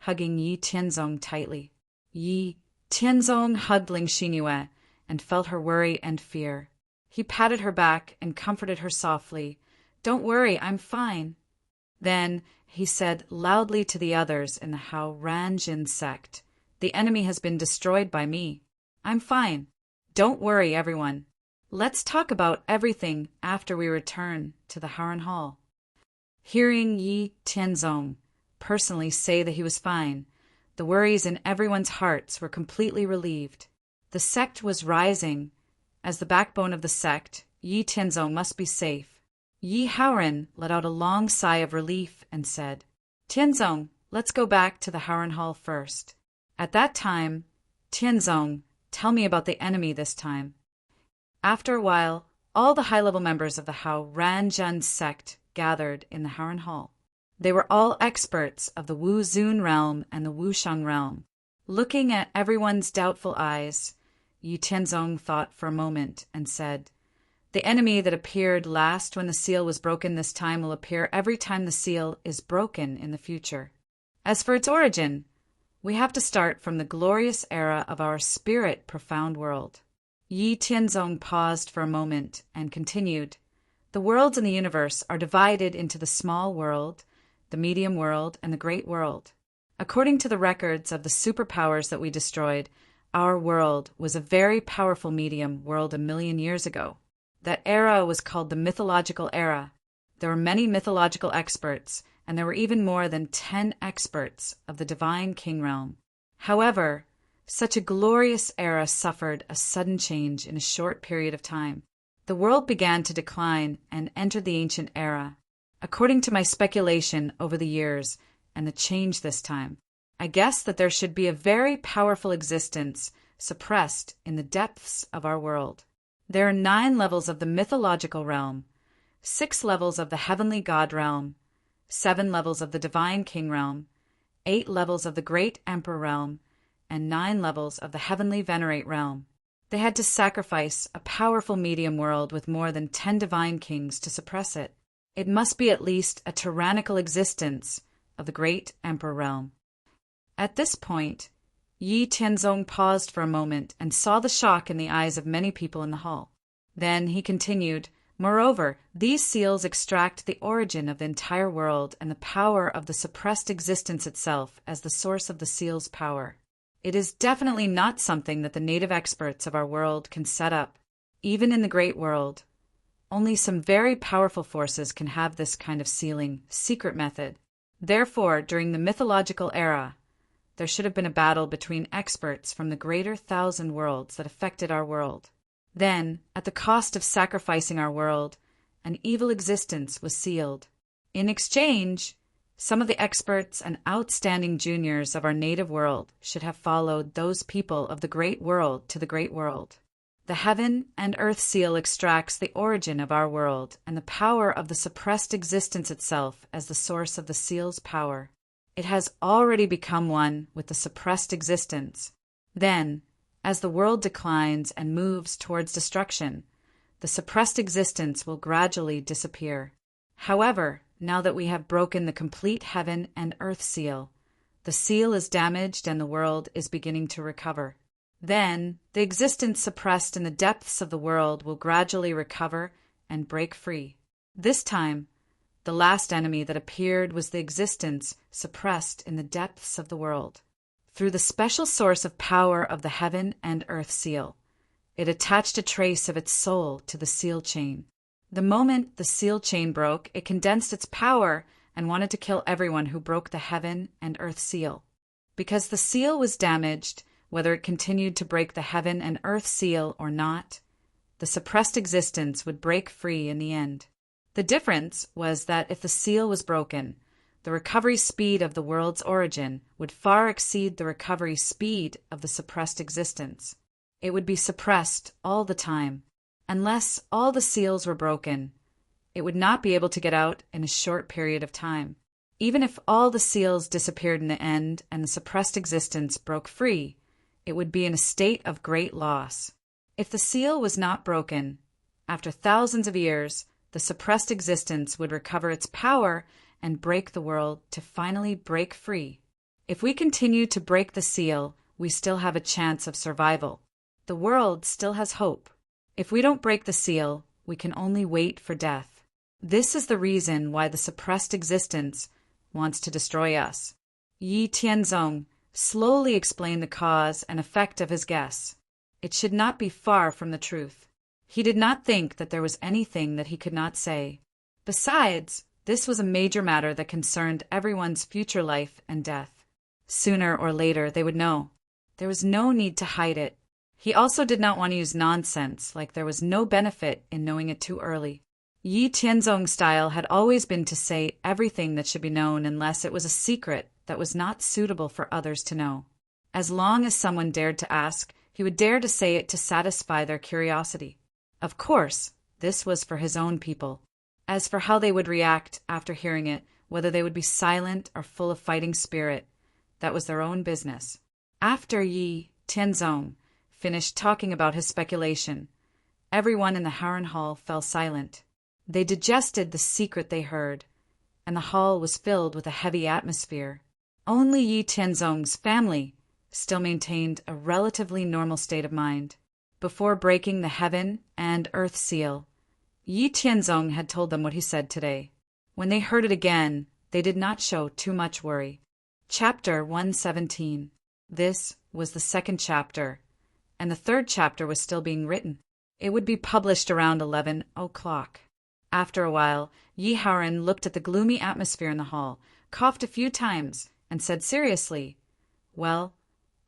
hugging Yi Tianzong tightly. Yi Tianzong hugged Ling Xinyue and felt her worry and fear. He patted her back and comforted her softly. "Don't worry, I'm fine." Then he said loudly to the others in the Haoranjin sect, "The enemy has been destroyed by me. I'm fine. Don't worry, everyone. Let's talk about everything after we return to the Haoran Hall." Hearing Yi Tianzong personally say that he was fine, the worries in everyone's hearts were completely relieved. The sect was rising. As the backbone of the sect, Yi Tianzong must be safe. Yi Haoran let out a long sigh of relief and said, "Tianzong, let's go back to the Haoran Hall first." At that time, "Tianzong, tell me about the enemy this time." After a while, all the high-level members of the Haoranjin sect gathered in the Haoran Hall. They were all experts of the Wuzun realm and the Wushang realm. Looking at everyone's doubtful eyes, Yi Tianzong thought for a moment and said, "The enemy that appeared last when the seal was broken this time will appear every time the seal is broken in the future. As for its origin, we have to start from the glorious era of our spirit profound world." Yi Tianzong paused for a moment and continued, "The worlds in the universe are divided into the small world, the medium world, and the great world. According to the records of the superpowers that we destroyed, our world was a very powerful medium world 1,000,000 years ago. That era was called the mythological era. There were many mythological experts, and there were even more than 10 experts of the divine king realm. However, such a glorious era suffered a sudden change in a short period of time. The world began to decline and entered the ancient era. According to my speculation over the years and the change this time, I guess that there should be a very powerful existence suppressed in the depths of our world. There are 9 levels of the mythological realm, 6 levels of the heavenly god realm, 7 levels of the divine king realm, 8 levels of the great emperor realm, and 9 levels of the heavenly venerate realm. They had to sacrifice a powerful medium world with more than 10 divine kings to suppress it. It must be at least a tyrannical existence of the great emperor realm. At this point, Yi Tianzong paused for a moment and saw the shock in the eyes of many people in the hall. Then he continued, "Moreover, these seals extract the origin of the entire world and the power of the suppressed existence itself as the source of the seal's power. It is definitely not something that the native experts of our world can set up. Even in the great world, only some very powerful forces can have this kind of sealing, secret method. Therefore, during the mythological era, there should have been a battle between experts from the greater 1,000 worlds that affected our world. Then, at the cost of sacrificing our world, an evil existence was sealed. In exchange, some of the experts and outstanding juniors of our native world should have followed those people of the great world to the great world. The heaven and earth seal extracts the origin of our world and the power of the suppressed existence itself as the source of the seal's power. It has already become one with the suppressed existence. Then, as the world declines and moves towards destruction, the suppressed existence will gradually disappear. However, now that we have broken the complete heaven and earth seal, the seal is damaged and the world is beginning to recover. Then, the existence suppressed in the depths of the world will gradually recover and break free. This time, the last enemy that appeared was the existence suppressed in the depths of the world. Through the special source of power of the heaven and earth seal, it attached a trace of its soul to the seal chain. The moment the seal chain broke, it condensed its power and wanted to kill everyone who broke the heaven and earth seal. Because the seal was damaged, whether it continued to break the heaven and earth seal or not, the suppressed existence would break free in the end. The difference was that if the seal was broken, the recovery speed of the world's origin would far exceed the recovery speed of the suppressed existence. It would be suppressed all the time. Unless all the seals were broken, it would not be able to get out in a short period of time. Even if all the seals disappeared in the end and the suppressed existence broke free, it would be in a state of great loss. If the seal was not broken, after thousands of years, the suppressed existence would recover its power and break the world to finally break free. If we continue to break the seal, we still have a chance of survival. The world still has hope. If we don't break the seal, we can only wait for death. This is the reason why the suppressed existence wants to destroy us. Yi Tianzong slowly explained the cause and effect of his guess. It should not be far from the truth. He did not think that there was anything that he could not say. Besides, this was a major matter that concerned everyone's future life and death. Sooner or later, they would know. There was no need to hide it. He also did not want to use nonsense, like there was no benefit in knowing it too early. Yi Tianzong's style had always been to say everything that should be known unless it was a secret that was not suitable for others to know. As long as someone dared to ask, he would dare to say it to satisfy their curiosity. Of course, this was for his own people. As for how they would react after hearing it, whether they would be silent or full of fighting spirit, that was their own business. After Yi Tianzong finished talking about his speculation, everyone in the Harren Hall fell silent. They digested the secret they heard, and the hall was filled with a heavy atmosphere. Only Yi Tianzong's family still maintained a relatively normal state of mind. Before breaking the heaven and earth seal, Yi Tianzong had told them what he said today. When they heard it again, they did not show too much worry. Chapter 117. This was the second chapter, and the third chapter was still being written. It would be published around 11 o'clock. After a while, Yi Haoran looked at the gloomy atmosphere in the hall, coughed a few times, and said seriously, "Well,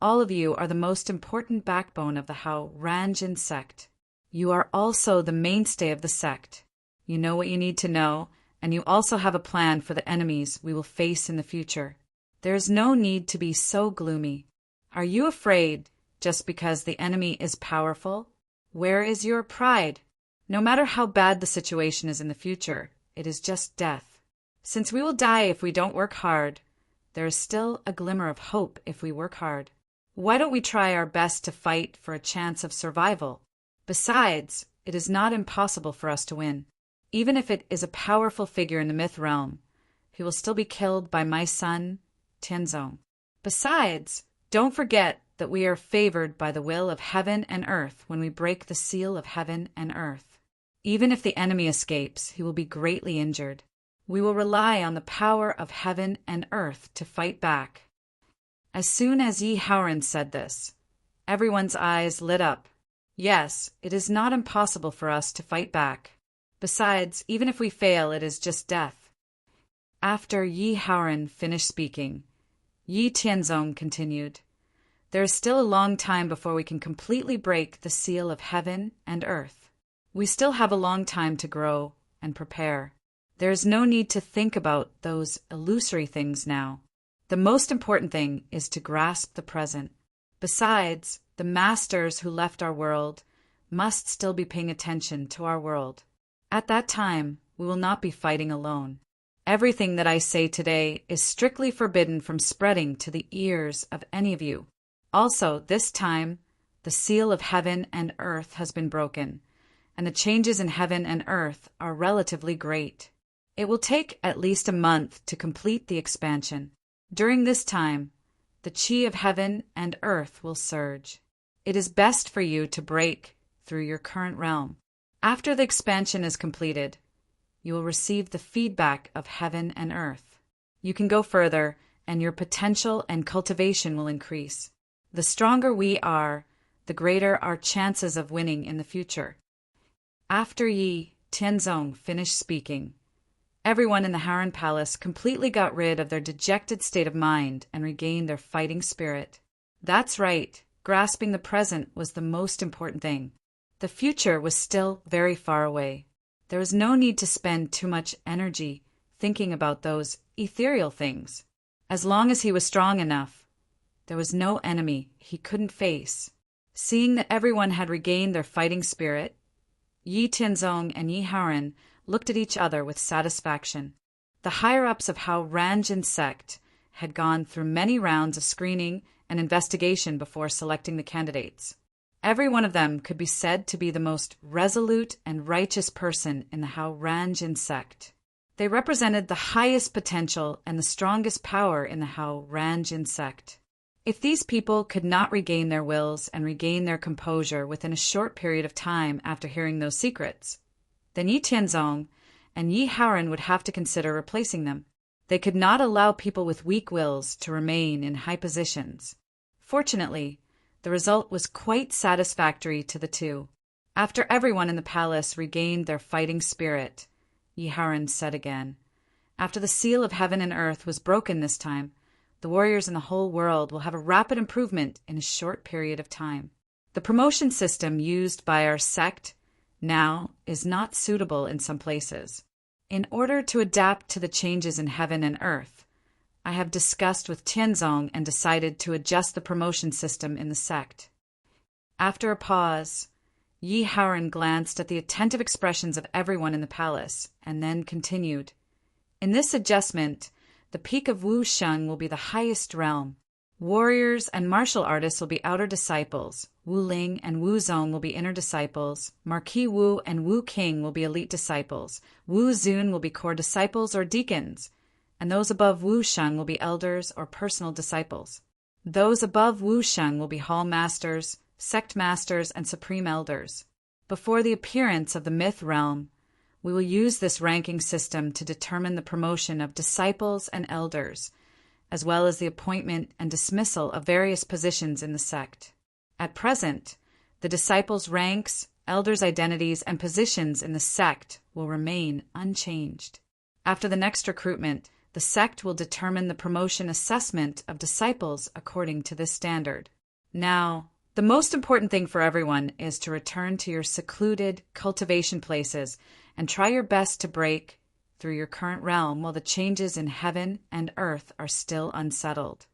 all of you are the most important backbone of the Hao Ranjin sect. You are also the mainstay of the sect. You know what you need to know, and you also have a plan for the enemies we will face in the future. There is no need to be so gloomy. Are you afraid just because the enemy is powerful? Where is your pride? No matter how bad the situation is in the future, it is just death. Since we will die if we don't work hard, there is still a glimmer of hope if we work hard. Why don't we try our best to fight for a chance of survival? Besides, it is not impossible for us to win. Even if it is a powerful figure in the myth realm, he will still be killed by my son, Tianzong. Besides, don't forget that we are favored by the will of heaven and earth when we break the seal of heaven and earth. Even if the enemy escapes, he will be greatly injured. We will rely on the power of heaven and earth to fight back." As soon as Yi Haoran said this, everyone's eyes lit up. Yes, it is not impossible for us to fight back. Besides, even if we fail, it is just death. After Yi Haoran finished speaking, Yi Tianzong continued, "There is still a long time before we can completely break the seal of heaven and earth. We still have a long time to grow and prepare. There is no need to think about those illusory things now. The most important thing is to grasp the present. Besides, the masters who left our world must still be paying attention to our world. At that time, we will not be fighting alone. Everything that I say today is strictly forbidden from spreading to the ears of any of you. Also, this time, the seal of heaven and earth has been broken, and the changes in heaven and earth are relatively great. It will take at least a month to complete the expansion. During this time, the qi of heaven and earth will surge. It is best for you to break through your current realm. After the expansion is completed, you will receive the feedback of heaven and earth. You can go further, and your potential and cultivation will increase. The stronger we are, the greater our chances of winning in the future." After Yi Tianzong finished speaking, everyone in the Haoran Palace completely got rid of their dejected state of mind and regained their fighting spirit. That's right, grasping the present was the most important thing. The future was still very far away. There was no need to spend too much energy thinking about those ethereal things. As long as he was strong enough, there was no enemy he couldn't face. Seeing that everyone had regained their fighting spirit, Yi Tianzong and Yi Haoran looked at each other with satisfaction. The higher-ups of Hao Ranjin sect had gone through many rounds of screening and investigation before selecting the candidates. Every one of them could be said to be the most resolute and righteous person in the Hao Ranjin sect. They represented the highest potential and the strongest power in the Hao Ranjin sect. If these people could not regain their wills and regain their composure within a short period of time after hearing those secrets, then Yi Tianzong and Yi Haoran would have to consider replacing them. They could not allow people with weak wills to remain in high positions. Fortunately, the result was quite satisfactory to the two. After everyone in the palace regained their fighting spirit, Yi Haoran said again, "After the seal of heaven and earth was broken this time, the warriors in the whole world will have a rapid improvement in a short period of time. The promotion system used by our sect now is not suitable in some places. In order to adapt to the changes in heaven and earth, I have discussed with Tianzong and decided to adjust the promotion system in the sect." After a pause, Yi Haoran glanced at the attentive expressions of everyone in the palace and then continued, "In this adjustment, the peak of Wu Sheng will be the highest realm. Warriors and martial artists will be outer disciples. Wu Ling and Wu Zong will be inner disciples. Marquis Wu and Wu King will be elite disciples. Wu Zun will be core disciples or deacons. And those above Wu Sheng will be elders or personal disciples. Those above Wu Sheng will be hall masters, sect masters, and supreme elders. Before the appearance of the myth realm, we will use this ranking system to determine the promotion of disciples and elders, as well as the appointment and dismissal of various positions in the sect. At present, the disciples' ranks, elders' identities, and positions in the sect will remain unchanged. After the next recruitment, the sect will determine the promotion assessment of disciples according to this standard. Now, the most important thing for everyone is to return to your secluded cultivation places and try your best to break through your current realm while the changes in heaven and earth are still unsettled.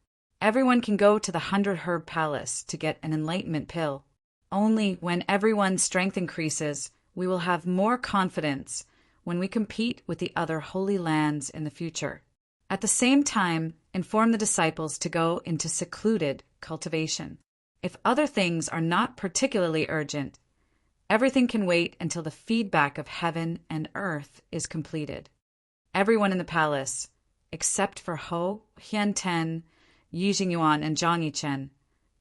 Everyone can go to the 100-herb palace to get an enlightenment pill. Only when everyone's strength increases, we will have more confidence when we compete with the other holy lands in the future. At the same time, inform the disciples to go into secluded cultivation. If other things are not particularly urgent, everything can wait until the feedback of heaven and earth is completed. Everyone in the palace, except for Ho, Hian-ten, Yi Jingyuan, and Zhang Yichen,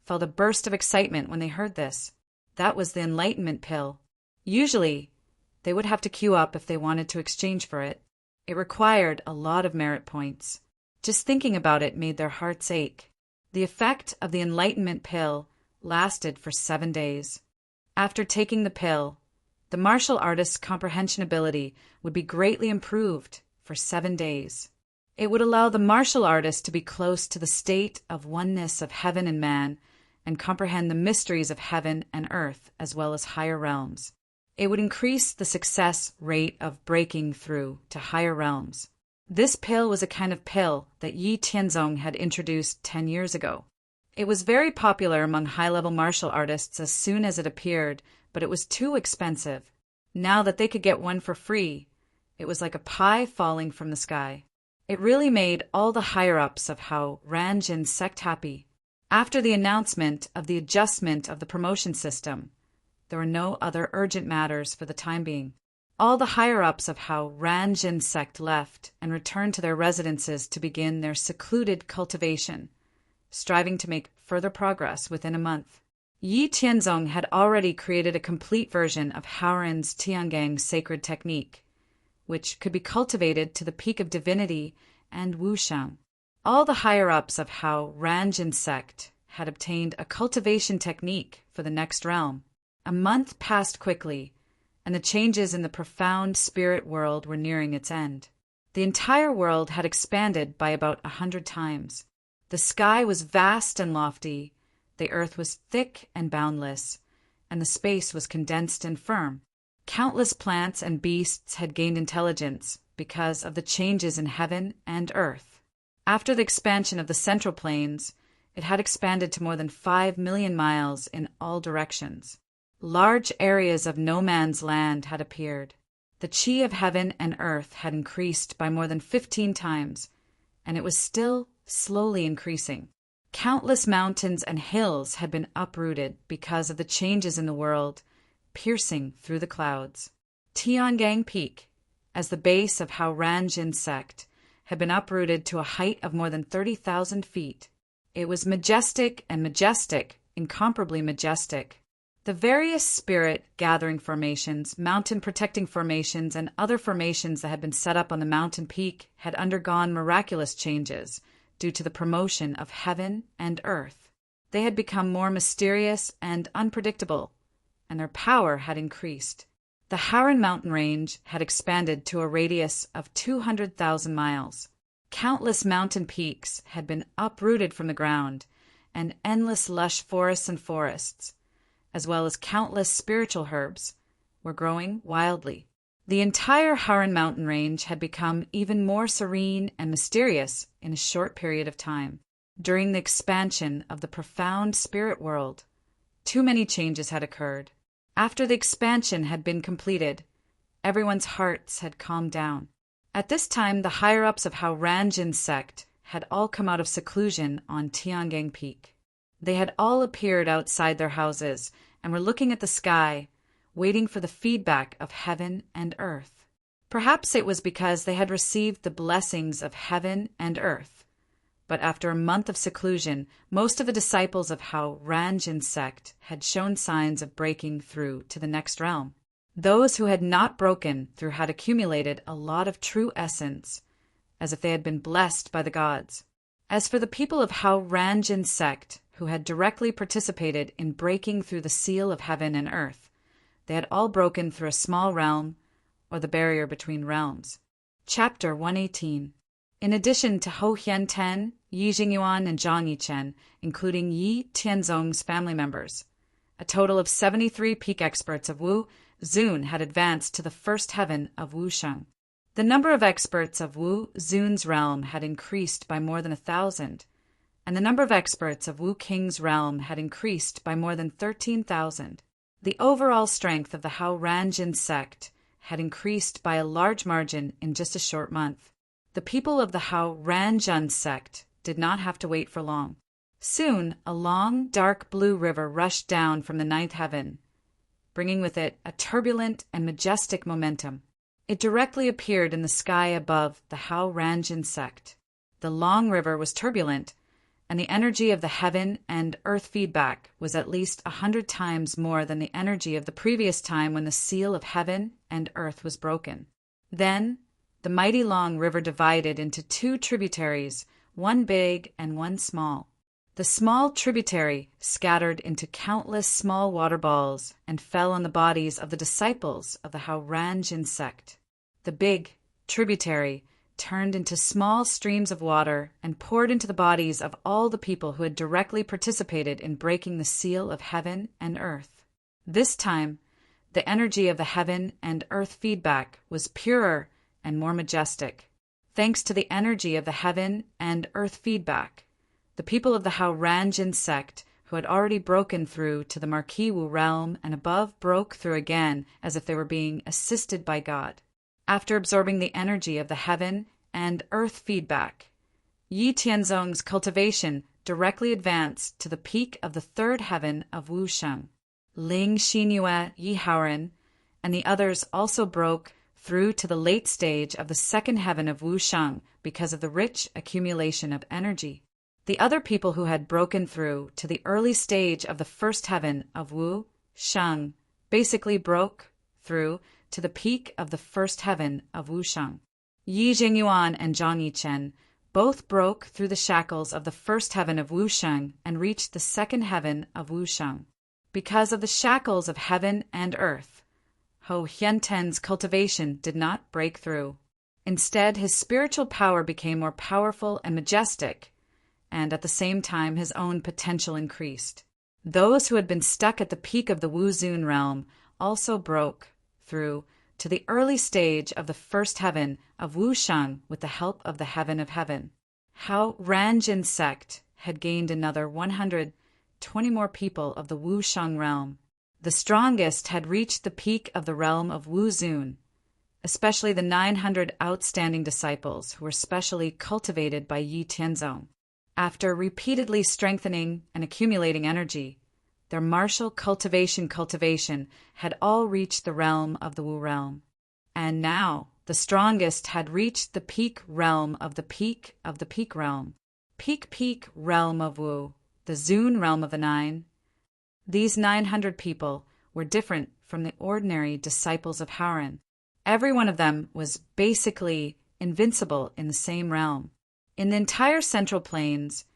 felt a burst of excitement when they heard this. That was the enlightenment pill. Usually, they would have to queue up if they wanted to exchange for it. It required a lot of merit points. Just thinking about it made their hearts ache. The effect of the enlightenment pill lasted for 7 days. After taking the pill, the martial artist's comprehension ability would be greatly improved for 7 days. It would allow the martial artist to be close to the state of oneness of heaven and man and comprehend the mysteries of heaven and earth as well as higher realms. It would increase the success rate of breaking through to higher realms. This pill was a kind of pill that Yi Tianzong had introduced 10 years ago. It was very popular among high-level martial artists as soon as it appeared, but it was too expensive. Now that they could get one for free, it was like a pie falling from the sky. It really made all the higher-ups of Hao Ranjin sect happy. After the announcement of the adjustment of the promotion system, there were no other urgent matters for the time being. All the higher-ups of Hao Ranjin sect left and returned to their residences to begin their secluded cultivation, striving to make further progress within a month. Yi Tianzong had already created a complete version of Haoran's Tiangang sacred technique, which could be cultivated to the peak of divinity and wushang. All the higher-ups of Hao Ranjin sect had obtained a cultivation technique for the next realm. A month passed quickly, and the changes in the profound spirit world were nearing its end. The entire world had expanded by about 100 times. The sky was vast and lofty, the earth was thick and boundless, and the space was condensed and firm. Countless plants and beasts had gained intelligence because of the changes in heaven and earth. After the expansion of the central plains, it had expanded to more than 5 million miles in all directions. Large areas of no man's land had appeared. The chi of heaven and earth had increased by more than 15 times, and it was still slowly increasing. Countless mountains and hills had been uprooted because of the changes in the world, piercing through the clouds. Tiangang Peak, as the base of Hao Ranjin sect, had been uprooted to a height of more than 30,000 feet. It was majestic, incomparably majestic. The various spirit-gathering formations, mountain-protecting formations, and other formations that had been set up on the mountain peak had undergone miraculous changes due to the promotion of heaven and earth. They had become more mysterious and unpredictable, and their power had increased. The Haran mountain range had expanded to a radius of 200,000 miles. Countless mountain peaks had been uprooted from the ground, and endless lush forests, as well as countless spiritual herbs, were growing wildly. The entire Haran mountain range had become even more serene and mysterious in a short period of time. During the expansion of the profound spirit world, too many changes had occurred. After the expansion had been completed, everyone's hearts had calmed down. At this time, the higher-ups of Hao Ranjin sect had all come out of seclusion on Tiangang Peak. They had all appeared outside their houses and were looking at the sky, waiting for the feedback of heaven and earth. Perhaps it was because they had received the blessings of heaven and earth. But after a month of seclusion, most of the disciples of Hao Ranjin sect had shown signs of breaking through to the next realm. Those who had not broken through had accumulated a lot of true essence, as if they had been blessed by the gods. As for the people of Hao Ranjin sect, who had directly participated in breaking through the seal of heaven and earth, they had all broken through a small realm, or the barrier between realms. Chapter 118. In addition to Hou Hienten, Yi Jingyuan, and Zhang Yichen, including Yi Tianzong's family members, a total of 73 peak experts of Wu Zun had advanced to the first heaven of Wu Sheng. The number of experts of Wu Zun's realm had increased by more than 1,000, and the number of experts of Wu Qing's realm had increased by more than 13,000. The overall strength of the Hao Ranjin sect had increased by a large margin in just a short month. The people of the Hao Ranjun sect did not have to wait for long. Soon, a long, dark blue river rushed down from the ninth heaven, bringing with it a turbulent and majestic momentum. It directly appeared in the sky above the Hao Ranjin sect. The long river was turbulent, and the energy of the heaven and earth feedback was at least 100 times more than the energy of the previous time when the seal of heaven and earth was broken. Then, the mighty long river divided into two tributaries, one big and one small. The small tributary scattered into countless small water balls and fell on the bodies of the disciples of the Hao Ranjin sect. The big tributary turned into small streams of water and poured into the bodies of all the people who had directly participated in breaking the seal of heaven and earth. This time, the energy of the heaven and earth feedback was purer and more majestic. Thanks to the energy of the heaven and earth feedback, the people of the Hao Ranjin sect, who had already broken through to the Marquis Wu realm and above, broke through again as if they were being assisted by God. After absorbing the energy of the heaven and earth feedback, Yi Tianzong's cultivation directly advanced to the peak of the third heaven of Wu Sheng. Ling Xinyue, Yi Haoren, and the others also broke through to the late stage of the second heaven of Wu Sheng because of the rich accumulation of energy. The other people who had broken through to the early stage of the first heaven of Wu Sheng basically broke through to the peak of the first heaven of Wu Sheng. Yi Jingyuan and Zhang Yichen both broke through the shackles of the first heaven of Wu Sheng and reached the second heaven of Wu Sheng. Because of the shackles of heaven and earth, Hou Hienten's cultivation did not break through. Instead, his spiritual power became more powerful and majestic, and at the same time his own potential increased. Those who had been stuck at the peak of the Wu Zun realm also broke through to the early stage of the first heaven of Wu Sheng with the help of the heaven of heaven. Hao Ranjin sect had gained another 120 more people of the Wu Sheng realm. The strongest had reached the peak of the realm of Wu Zun, especially the 900 outstanding disciples who were specially cultivated by Yi Tianzong. After repeatedly strengthening and accumulating energy, their martial cultivation had all reached the realm of the Wu realm. And now, the strongest had reached the peak realm of the peak realm. Peak realm of Wu, the Zun realm of the nine. These 900 people were different from the ordinary disciples of Haoren. Every one of them was basically invincible in the same realm. In the entire Central Plains,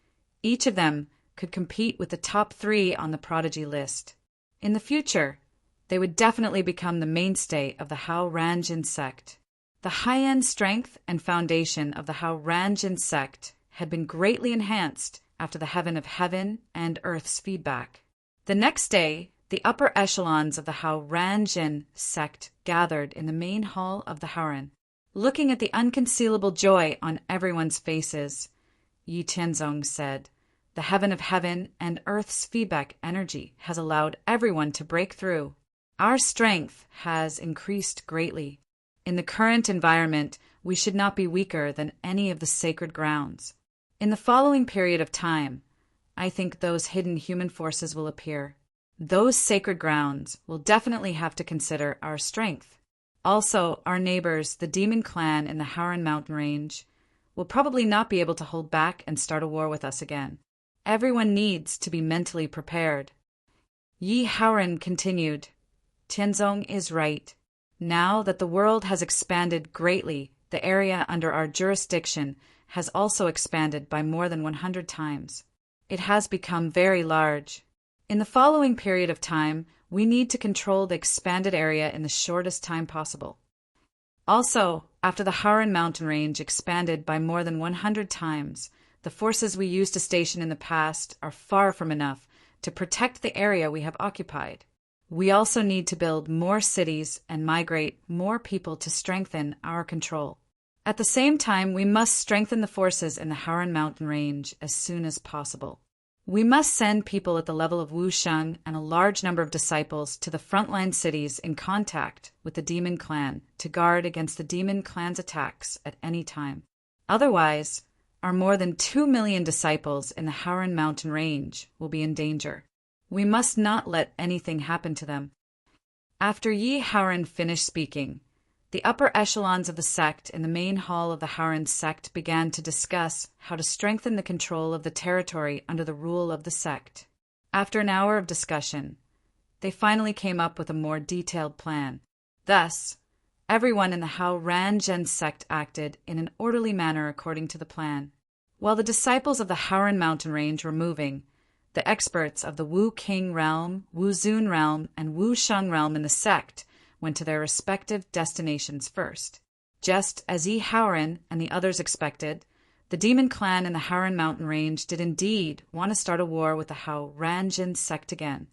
each of them could compete with the top 3 on the prodigy list. In the future, they would definitely become the mainstay of the Hao Ranjin sect. The high-end strength and foundation of the Hao Ranjin sect had been greatly enhanced after the heaven of heaven and earth's feedback. The next day, the upper echelons of the Hao Ranjin sect gathered in the main hall of the Haoren. Looking at the unconcealable joy on everyone's faces, Yi Tianzong said, "The heaven of heaven and earth's feedback energy has allowed everyone to break through. Our strength has increased greatly. In the current environment, we should not be weaker than any of the sacred grounds. In the following period of time, I think those hidden human forces will appear. Those sacred grounds will definitely have to consider our strength. Also, our neighbors, the demon clan in the Haoren mountain range, will probably not be able to hold back and start a war with us again. Everyone needs to be mentally prepared." Yi Haoren continued, "Tianzong is right. Now that the world has expanded greatly, the area under our jurisdiction has also expanded by more than 100 times. It has become very large. In the following period of time, we need to control the expanded area in the shortest time possible. Also, after the Howran mountain range expanded by more than 100 times, the forces we used to station in the past are far from enough to protect the area we have occupied. We also need to build more cities and migrate more people to strengthen our control. At the same time, we must strengthen the forces in the Howran mountain range as soon as possible. We must send people at the level of Wusheng and a large number of disciples to the frontline cities in contact with the Demon Clan to guard against the Demon Clan's attacks at any time. Otherwise, our more than 2 million disciples in the Howran mountain range will be in danger. We must not let anything happen to them. After Yi Howran finished speaking, the upper echelons of the sect in the main hall of the Howran sect began to discuss how to strengthen the control of the territory under the rule of the sect. After an hour of discussion, they finally came up with a more detailed plan. Thus, everyone in the Howran sect acted in an orderly manner according to the plan. While the disciples of the Howran mountain range were moving, the experts of the Wu King realm, Wu Zun realm, and Wu Sheng realm in the sect went to their respective destinations first. Just as Yi Howran and the others expected, the Demon Clan in the Howran mountain range did indeed want to start a war with the Howran sect again.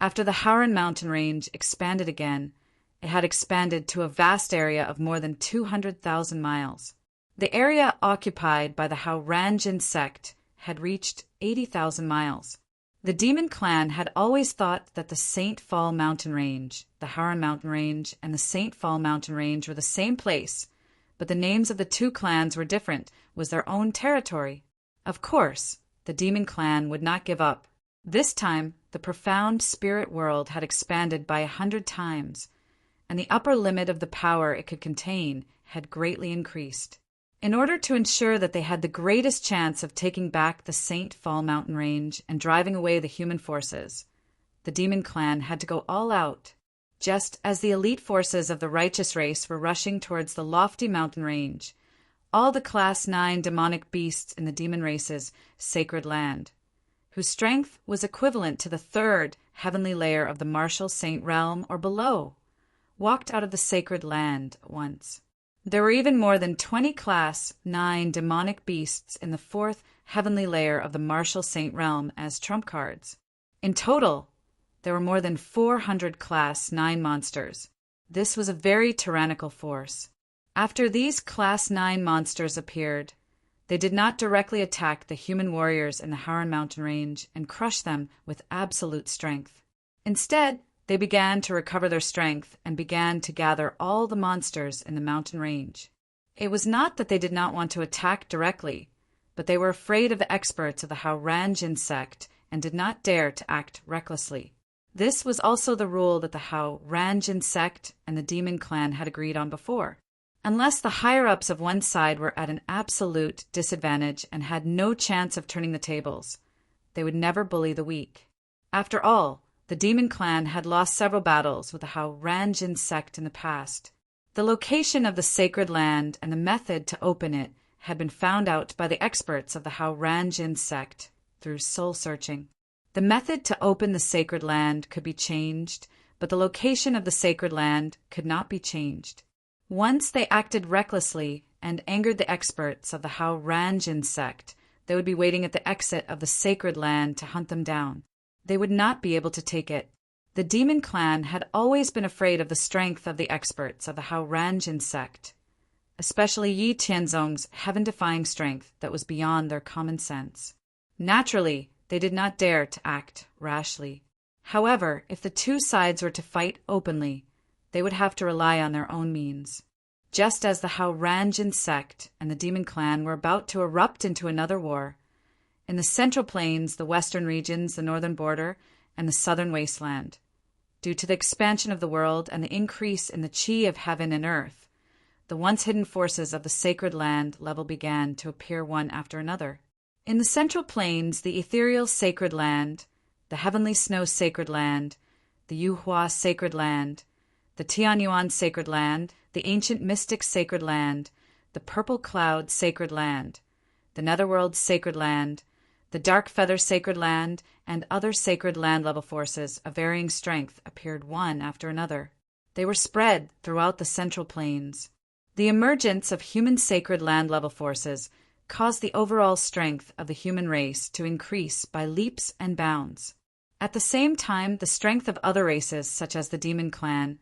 After the Howran mountain range expanded again, it had expanded to a vast area of more than 200,000 miles. The area occupied by the Howran sect had reached 80,000 miles. The Demon Clan had always thought that the St. Fall mountain range, the Howran mountain range, and the St. Fall mountain range were the same place, but the names of the two clans were different, was their own territory. Of course, the Demon Clan would not give up. This time, the profound spirit world had expanded by 100 times, and the upper limit of the power it could contain had greatly increased. In order to ensure that they had the greatest chance of taking back the St. Fall mountain range and driving away the human forces, the Demon Clan had to go all out. Just as the elite forces of the righteous race were rushing towards the lofty mountain range, all the Class 9 demonic beasts in the demon race's sacred land, whose strength was equivalent to the third heavenly layer of the martial saint realm or below, walked out of the sacred land at once. There were even more than 20 Class 9 demonic beasts in the fourth heavenly layer of the martial saint realm as trump cards. In total, there were more than 400 Class 9 monsters. This was a very tyrannical force. After these Class 9 monsters appeared, they did not directly attack the human warriors in the Howran mountain range and crush them with absolute strength. Instead, they began to recover their strength and began to gather all the monsters in the mountain range. It was not that they did not want to attack directly, but they were afraid of the experts of the Howran sect and did not dare to act recklessly. This was also the rule that the Howran sect and the Demon Clan had agreed on before. Unless the higher-ups of one side were at an absolute disadvantage and had no chance of turning the tables, they would never bully the weak. After all, the Demon Clan had lost several battles with the Howran sect in the past. The location of the sacred land and the method to open it had been found out by the experts of the Howran sect through soul-searching. The method to open the sacred land could be changed, but the location of the sacred land could not be changed. Once they acted recklessly and angered the experts of the Howran sect, they would be waiting at the exit of the sacred land to hunt them down. They would not be able to take it. The Demon Clan had always been afraid of the strength of the experts of the Howran sect, especially Yi Tianzong's heaven-defying strength that was beyond their common sense. Naturally, they did not dare to act rashly. However, if the two sides were to fight openly, they would have to rely on their own means. Just as the Howran sect and the Demon Clan were about to erupt into another war, in the Central Plains, the western regions, the northern border, and the southern wasteland, due to the expansion of the world and the increase in the chi of heaven and earth, the once hidden forces of the sacred land level began to appear one after another. In the Central Plains, the ethereal sacred land, the heavenly snow sacred land, the Yuhua sacred land, the Tianyuan sacred land, the ancient mystic sacred land, the purple cloud sacred land, the Netherworld's sacred land, the Dark Feather sacred land, and other sacred land-level forces of varying strength appeared one after another. They were spread throughout the Central Plains. The emergence of human sacred land-level forces caused the overall strength of the human race to increase by leaps and bounds. At the same time, the strength of other races, such as the Demon Clan,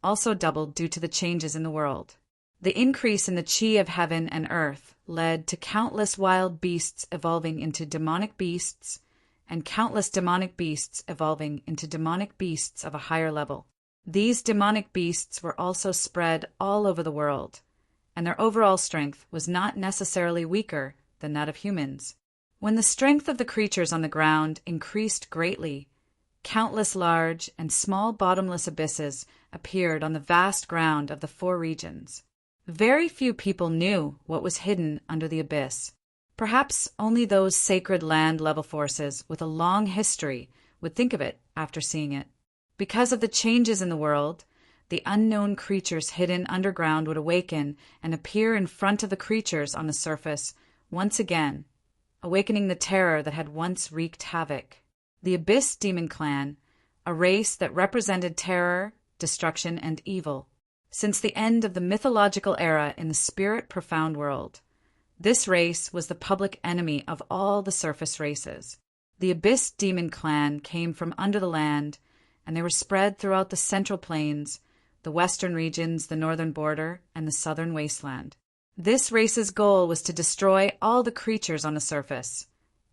also doubled due to the changes in the world. The increase in the chi of heaven and earth led to countless wild beasts evolving into demonic beasts, and countless demonic beasts evolving into demonic beasts of a higher level. These demonic beasts were also spread all over the world, and their overall strength was not necessarily weaker than that of humans. When the strength of the creatures on the ground increased greatly, countless large and small bottomless abysses appeared on the vast ground of the 4 regions. Very few people knew what was hidden under the abyss. Perhaps only those sacred land-level forces with a long history would think of it after seeing it. Because of the changes in the world, the unknown creatures hidden underground would awaken and appear in front of the creatures on the surface once again, awakening the terror that had once wreaked havoc. The Abyss Demon Clan, a race that represented terror, destruction, and evil, since the end of the mythological era in the spirit profound world. This race was the public enemy of all the surface races. The Abyss Demon Clan came from under the land, and they were spread throughout the Central Plains, the western regions, the northern border, and the southern wasteland. This race's goal was to destroy all the creatures on the surface,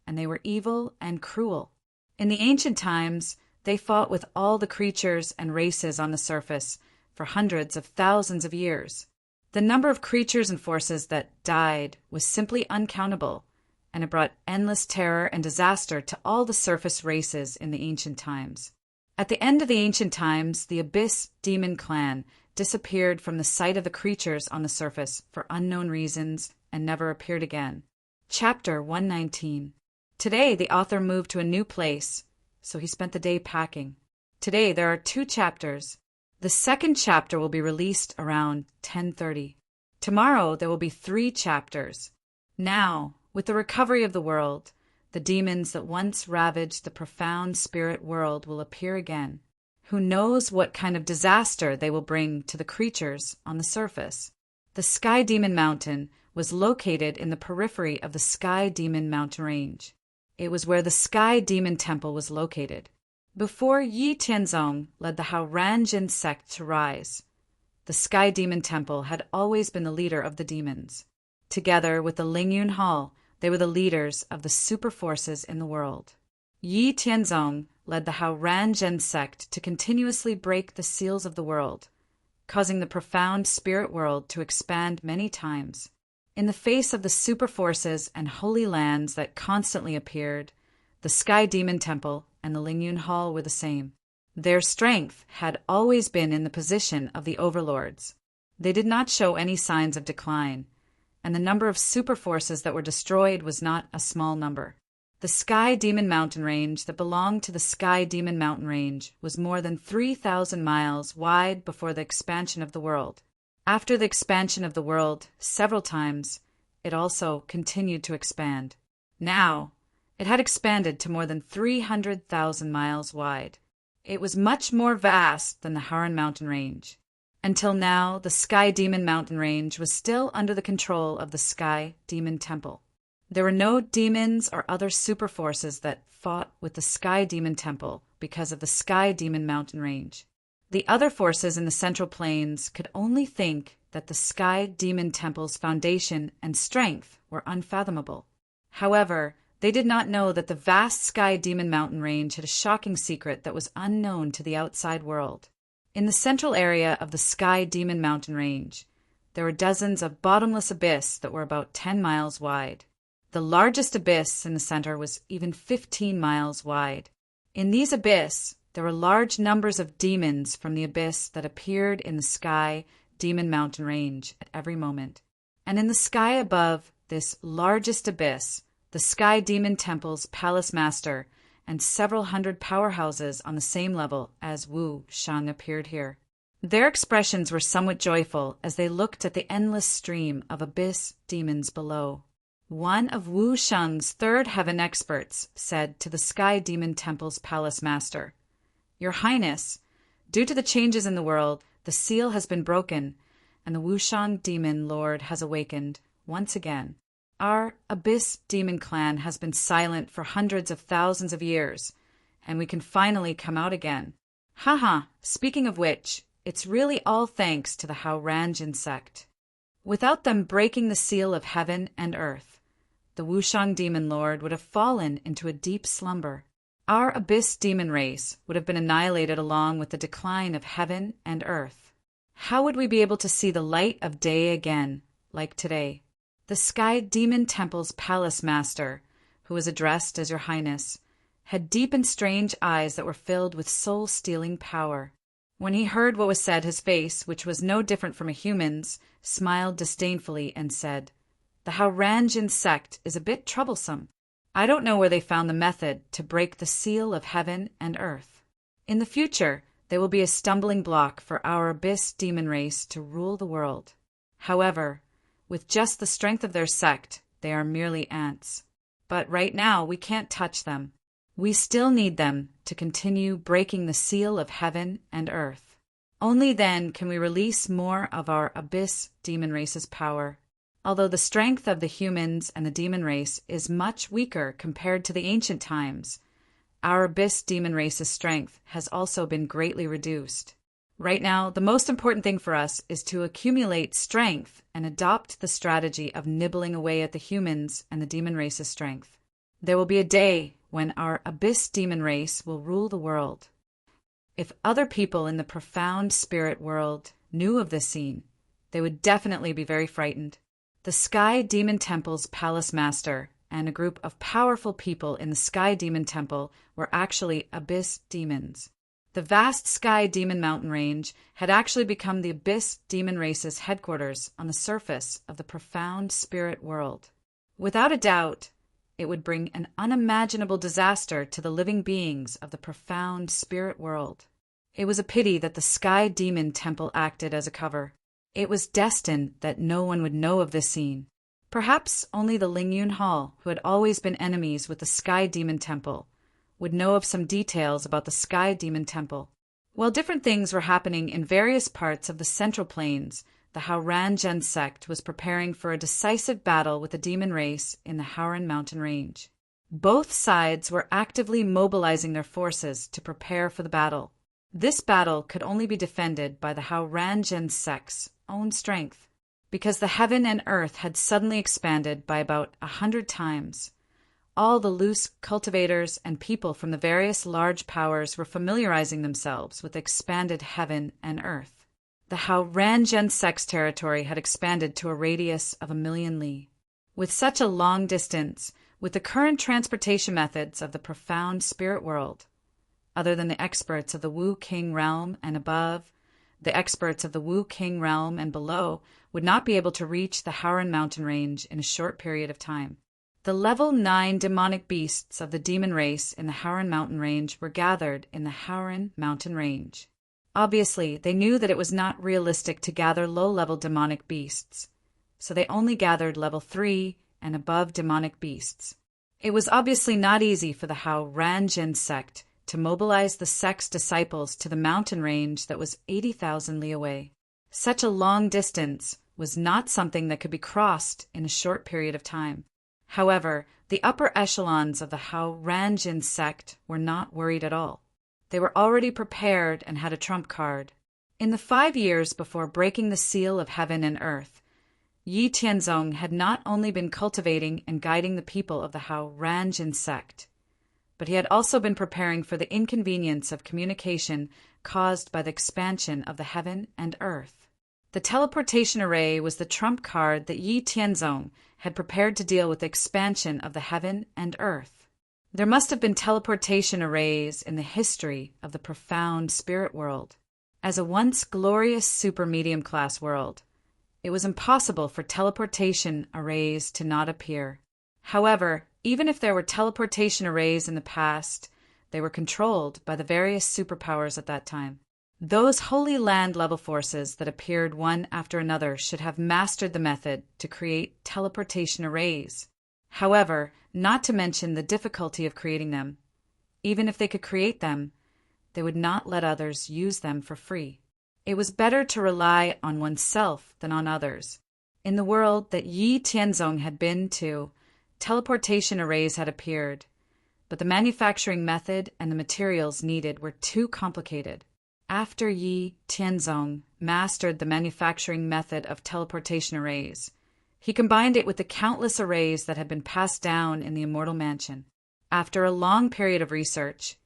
and they were evil and cruel. In the ancient times, they fought with all the creatures and races on the surface for hundreds of thousands of years. The number of creatures and forces that died was simply uncountable, and it brought endless terror and disaster to all the surface races in the ancient times. At the end of the ancient times, the Abyss Demon Clan disappeared from the sight of the creatures on the surface for unknown reasons and never appeared again. Chapter 119. Today, the author moved to a new place, so he spent the day packing. Today, there are 2 chapters. The second chapter will be released around 10:30. Tomorrow, there will be 3 chapters. Now, with the recovery of the world, the demons that once ravaged the profound spirit world will appear again. Who knows what kind of disaster they will bring to the creatures on the surface? The Sky Demon Mountain was located in the periphery of the Sky Demon Mountain Range. It was where the Sky Demon Temple was located. Before Yi Tianzong led the Hao Ranjin sect to rise, the Sky Demon Temple had always been the leader of the demons. Together with the Lingyun Hall, they were the leaders of the super forces in the world. Yi Tianzong led the Hao Ranjin sect to continuously break the seals of the world, causing the profound spirit world to expand many times. In the face of the super forces and holy lands that constantly appeared, the Sky Demon Temple and the Lingyun Hall were the same. Their strength had always been in the position of the overlords. They did not show any signs of decline, and the number of super forces that were destroyed was not a small number. The Sky Demon Mountain Range that belonged to the Sky Demon Mountain Range was more than 3,000 miles wide before the expansion of the world. After the expansion of the world several times, it also continued to expand. Now, it had expanded to more than 300,000 miles wide. It was much more vast than the Haran Mountain Range. Until now, the Sky Demon Mountain Range was still under the control of the Sky Demon Temple. There were no demons or other super forces that fought with the Sky Demon Temple because of the Sky Demon Mountain Range. The other forces in the Central Plains could only think that the Sky Demon Temple's foundation and strength were unfathomable. However, they did not know that the vast Sky Demon Mountain Range had a shocking secret that was unknown to the outside world. In the central area of the Sky Demon Mountain Range, there were dozens of bottomless abyss that were about 10 miles wide. The largest abyss in the center was even 15 miles wide. In these abyss, there were large numbers of demons from the abyss that appeared in the Sky Demon Mountain Range at every moment. And in the sky above this largest abyss, the Sky Demon Temple's palace master and several hundred powerhouses on the same level as Wu Shang appeared here. Their expressions were somewhat joyful as they looked at the endless stream of abyss demons below. One of Wu Sheng's third heaven experts said to the Sky Demon Temple's palace master, "Your Highness, due to the changes in the world, the seal has been broken, and the Wushang demon lord has awakened once again. Our Abyss Demon clan has been silent for hundreds of thousands of years, and we can finally come out again. Haha, speaking of which, it's really all thanks to the Hao-Ranjin sect. Without them breaking the seal of heaven and earth, the Wushang demon lord would have fallen into a deep slumber. Our Abyss demon race would have been annihilated along with the decline of heaven and earth. How would we be able to see the light of day again, like today?" The Sky Demon Temple's palace master, who was addressed as Your Highness, had deep and strange eyes that were filled with soul-stealing power. When he heard what was said, his face, which was no different from a human's, smiled disdainfully and said, "The Hao-Ranjin sect is a bit troublesome. I don't know where they found the method to break the seal of heaven and earth. In the future, they will be a stumbling block for our Abyss demon race to rule the world. However, with just the strength of their sect, they are merely ants. But right now, we can't touch them. We still need them to continue breaking the seal of heaven and earth. Only then can we release more of our Abyss demon race's power. Although the strength of the humans and the demon race is much weaker compared to the ancient times, our Abyss demon race's strength has also been greatly reduced. Right now, the most important thing for us is to accumulate strength and adopt the strategy of nibbling away at the humans and the demon race's strength. There will be a day when our Abyss demon race will rule the world. If other people in the profound spirit world knew of this scene, they would definitely be very frightened. The Sky Demon Temple's palace master and a group of powerful people in the Sky Demon Temple were actually Abyss demons. The vast Sky Demon mountain range had actually become the Abyss demon race's headquarters on the surface of the profound spirit world. Without a doubt, it would bring an unimaginable disaster to the living beings of the profound spirit world. It was a pity that the Sky Demon Temple acted as a cover. It was destined that no one would know of this scene. Perhaps only the Lingyun Hall, who had always been enemies with the Sky Demon Temple, would know of some details about the Sky Demon Temple. While different things were happening in various parts of the Central Plains, the Hao-Ranjin sect was preparing for a decisive battle with the demon race in the Howran mountain range. Both sides were actively mobilizing their forces to prepare for the battle. This battle could only be defended by the Hao-Ranjin sect's own strength, because the heaven and earth had suddenly expanded by about 100 times. All the loose cultivators and people from the various large powers were familiarizing themselves with expanded heaven and earth. The Hao-Ranjin sect's territory had expanded to a radius of 1,000,000 li. With such a long distance, with the current transportation methods of the profound spirit world, other than the experts of the Wu King realm and above, the experts of the Wu King realm and below would not be able to reach the Howran mountain range in a short period of time. The level 9 demonic beasts of the demon race in the Howran mountain range were gathered in the Howran mountain range. Obviously, they knew that it was not realistic to gather low-level demonic beasts, so they only gathered level 3 and above demonic beasts. It was obviously not easy for the Hao-Ranjin sect to mobilize the sect's disciples to the mountain range that was 80,000 li away. Such a long distance was not something that could be crossed in a short period of time. However, the upper echelons of the Hao-Ranjin sect were not worried at all. They were already prepared and had a trump card. In the 5 years before breaking the seal of heaven and earth, Yi Tianzong had not only been cultivating and guiding the people of the Hao-Ranjin sect, but he had also been preparing for the inconvenience of communication caused by the expansion of the heaven and earth. The teleportation array was the trump card that Yi Tianzong had prepared to deal with the expansion of the heaven and earth. There must have been teleportation arrays in the history of the profound spirit world. As a once glorious super medium class world, it was impossible for teleportation arrays to not appear. However, even if there were teleportation arrays in the past, they were controlled by the various superpowers at that time. Those Holy Land level forces that appeared one after another should have mastered the method to create teleportation arrays. However, not to mention the difficulty of creating them. Even if they could create them, they would not let others use them for free. It was better to rely on oneself than on others. In the world that Yi Tianzong had been to, teleportation arrays had appeared, but the manufacturing method and the materials needed were too complicated. After Yi Tianzong mastered the manufacturing method of teleportation arrays, he combined it with the countless arrays that had been passed down in the Immortal Mansion. After a long period of research,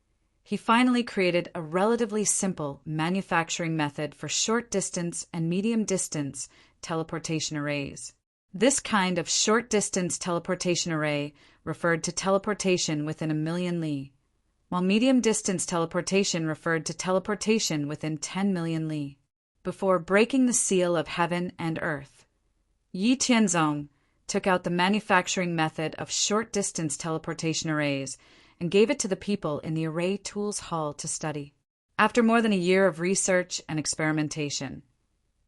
he finally created a relatively simple manufacturing method for short-distance and medium-distance teleportation arrays. This kind of short-distance teleportation array referred to teleportation within 1,000,000 li, while medium-distance teleportation referred to teleportation within 10,000,000 li. Before breaking the seal of heaven and earth, Yi Tianzong took out the manufacturing method of short-distance teleportation arrays and gave it to the people in the Array Tools Hall to study. After more than a year of research and experimentation,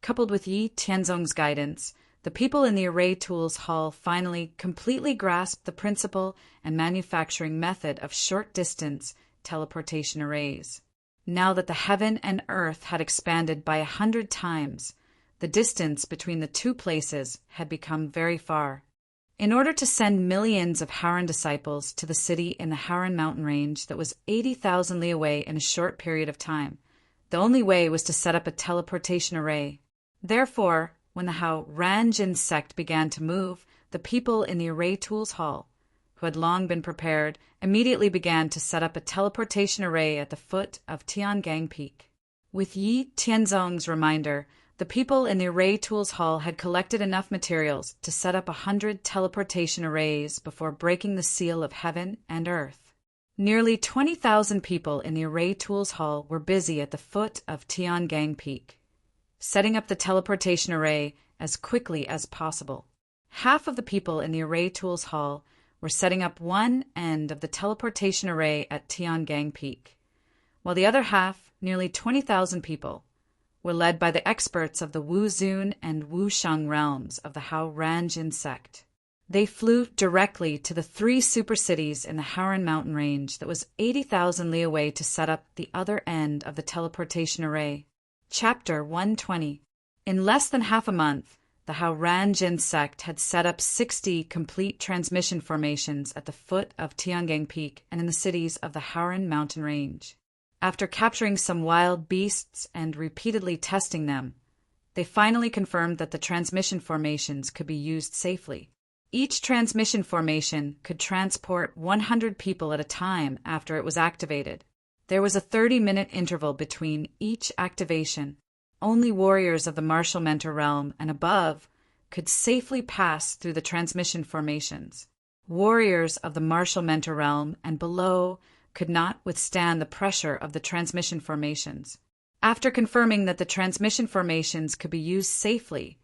coupled with Yi Tianzong's guidance, the people in the Array Tools Hall finally completely grasped the principle and manufacturing method of short-distance teleportation arrays. Now that the heaven and earth had expanded by 100 times, the distance between the two places had become very far. In order to send millions of Howran disciples to the city in the Howran mountain range that was 80,000 li away in a short period of time, the only way was to set up a teleportation array. Therefore, when the Howran sect began to move, the people in the Array Tools Hall, who had long been prepared, immediately began to set up a teleportation array at the foot of Tiangang Peak. With Yi Tianzong's reminder, the people in the Array Tools Hall had collected enough materials to set up 100 teleportation arrays before breaking the seal of heaven and earth. Nearly 20,000 people in the Array Tools Hall were busy at the foot of Tiangang Peak, setting up the teleportation array as quickly as possible. Half of the people in the Array Tools Hall were setting up one end of the teleportation array at Tiangang Peak, while the other half, nearly 20,000 people, were led by the experts of the Wuzun and Wushang realms of the Howran sect. They flew directly to the 3 super cities in the Howran mountain range that was 80,000 li away to set up the other end of the teleportation array. Chapter 120. In less than half a month, the Howran sect had set up 60 complete transmission formations at the foot of Tiangang Peak and in the cities of the Howran mountain range. After capturing some wild beasts and repeatedly testing them, they finally confirmed that the transmission formations could be used safely. Each transmission formation could transport 100 people at a time after it was activated. There was a 30-minute interval between each activation. Only warriors of the martial mentor realm and above could safely pass through the transmission formations. Warriors of the martial mentor realm and below could not withstand the pressure of the transmission formations. After confirming that the transmission formations could be used safely,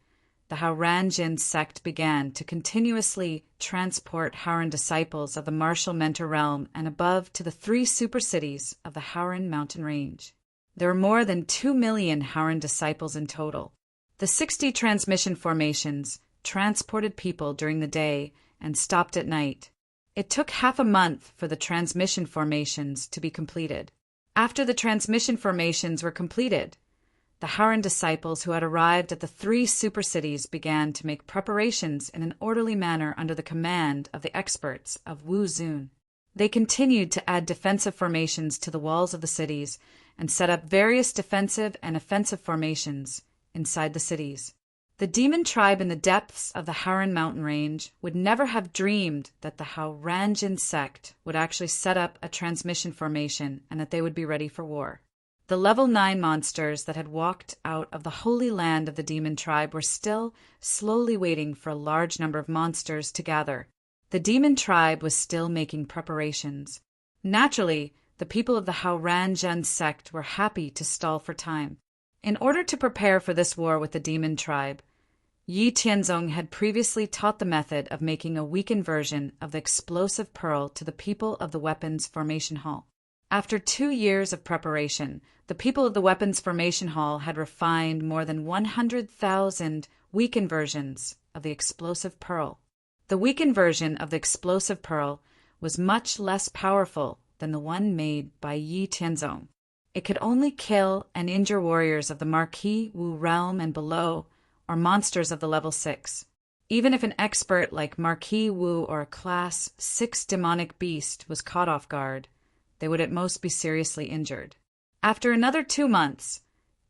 the Howran sect began to continuously transport Howran disciples of the martial mentor realm and above to the 3 super cities of the Howran mountain range. There were more than 2 million Howran disciples in total. The 60 transmission formations transported people during the day and stopped at night. It took half a month for the transmission formations to be completed. After the transmission formations were completed, the Howran disciples who had arrived at the 3 super cities began to make preparations in an orderly manner under the command of the experts of Wuzun. They continued to add defensive formations to the walls of the cities and set up various defensive and offensive formations inside the cities. The demon tribe in the depths of the Howran mountain range would never have dreamed that the Howran sect would actually set up a transmission formation and that they would be ready for war. The level 9 monsters that had walked out of the holy land of the demon tribe were still slowly waiting for a large number of monsters to gather. The demon tribe was still making preparations. Naturally, the people of the Howran sect were happy to stall for time. In order to prepare for this war with the demon tribe, Yi Tianzong had previously taught the method of making a weakened version of the explosive pearl to the people of the Weapons Formation Hall. After 2 years of preparation, the people of the Weapons Formation Hall had refined more than 100,000 weakened versions of the explosive pearl. The weakened version of the explosive pearl was much less powerful than the one made by Yi Tianzong. It could only kill and injure warriors of the Marquis Wu realm and below, or monsters of the level 6. Even if an expert like Marquis Wu or a class 6 demonic beast was caught off guard, they would at most be seriously injured. After another 2 months,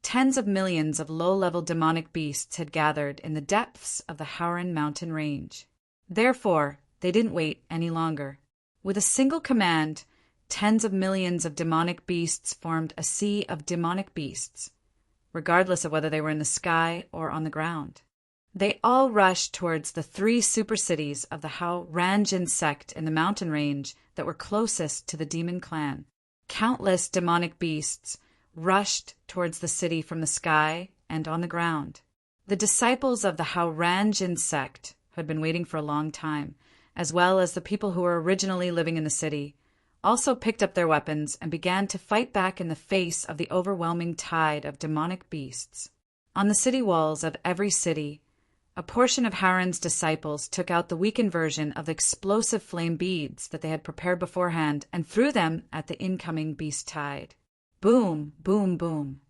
tens of millions of low-level demonic beasts had gathered in the depths of the Howran mountain range. Therefore, they didn't wait any longer. With a single command, tens of millions of demonic beasts formed a sea of demonic beasts, regardless of whether they were in the sky or on the ground. They all rushed towards the 3 super cities of the Howranjin sect in the mountain range that were closest to the demon clan. Countless demonic beasts rushed towards the city from the sky and on the ground. The disciples of the Howranjin sect, who had been waiting for a long time, as well as the people who were originally living in the city, also picked up their weapons and began to fight back in the face of the overwhelming tide of demonic beasts. On the city walls of every city, a portion of Howran's disciples took out the weakened version of the explosive flame beads that they had prepared beforehand and threw them at the incoming beast tide. Boom, boom, boom.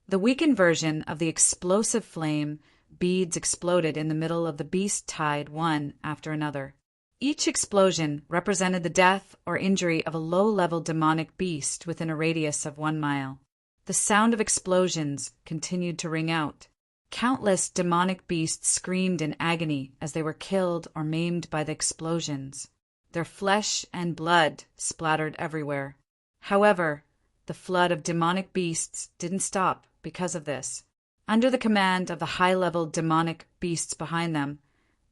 The weakened version of the explosive flame beads exploded in the middle of the beast tide one after another. Each explosion represented the death or injury of a low-level demonic beast within a radius of 1 mile. The sound of explosions continued to ring out. Countless demonic beasts screamed in agony as they were killed or maimed by the explosions. Their flesh and blood splattered everywhere. However, the flood of demonic beasts didn't stop because of this. Under the command of the high-level demonic beasts behind them,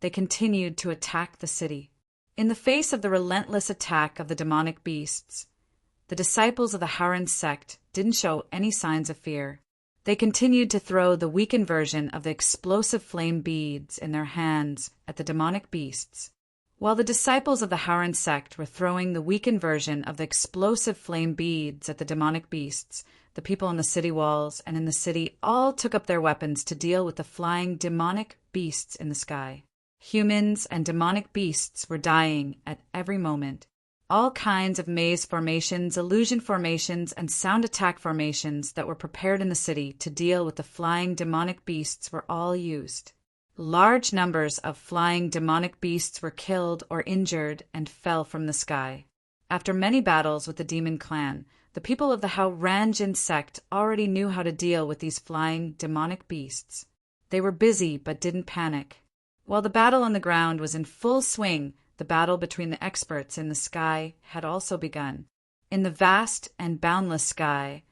they continued to attack the city. In the face of the relentless attack of the demonic beasts, the disciples of the Howran sect didn't show any signs of fear. They continued to throw the weakened version of the explosive flame beads in their hands at the demonic beasts. While the disciples of the Howran sect were throwing the weakened version of the explosive flame beads at the demonic beasts, the people on the city walls and in the city all took up their weapons to deal with the flying demonic beasts in the sky. Humans and demonic beasts were dying at every moment. All kinds of maze formations, illusion formations, and sound attack formations that were prepared in the city to deal with the flying demonic beasts were all used. Large numbers of flying demonic beasts were killed or injured and fell from the sky. After many battles with the demon clan, the people of the Howranjin sect already knew how to deal with these flying demonic beasts. They were busy but didn't panic. While the battle on the ground was in full swing, the battle between the experts in the sky had also begun. In the vast and boundless sky,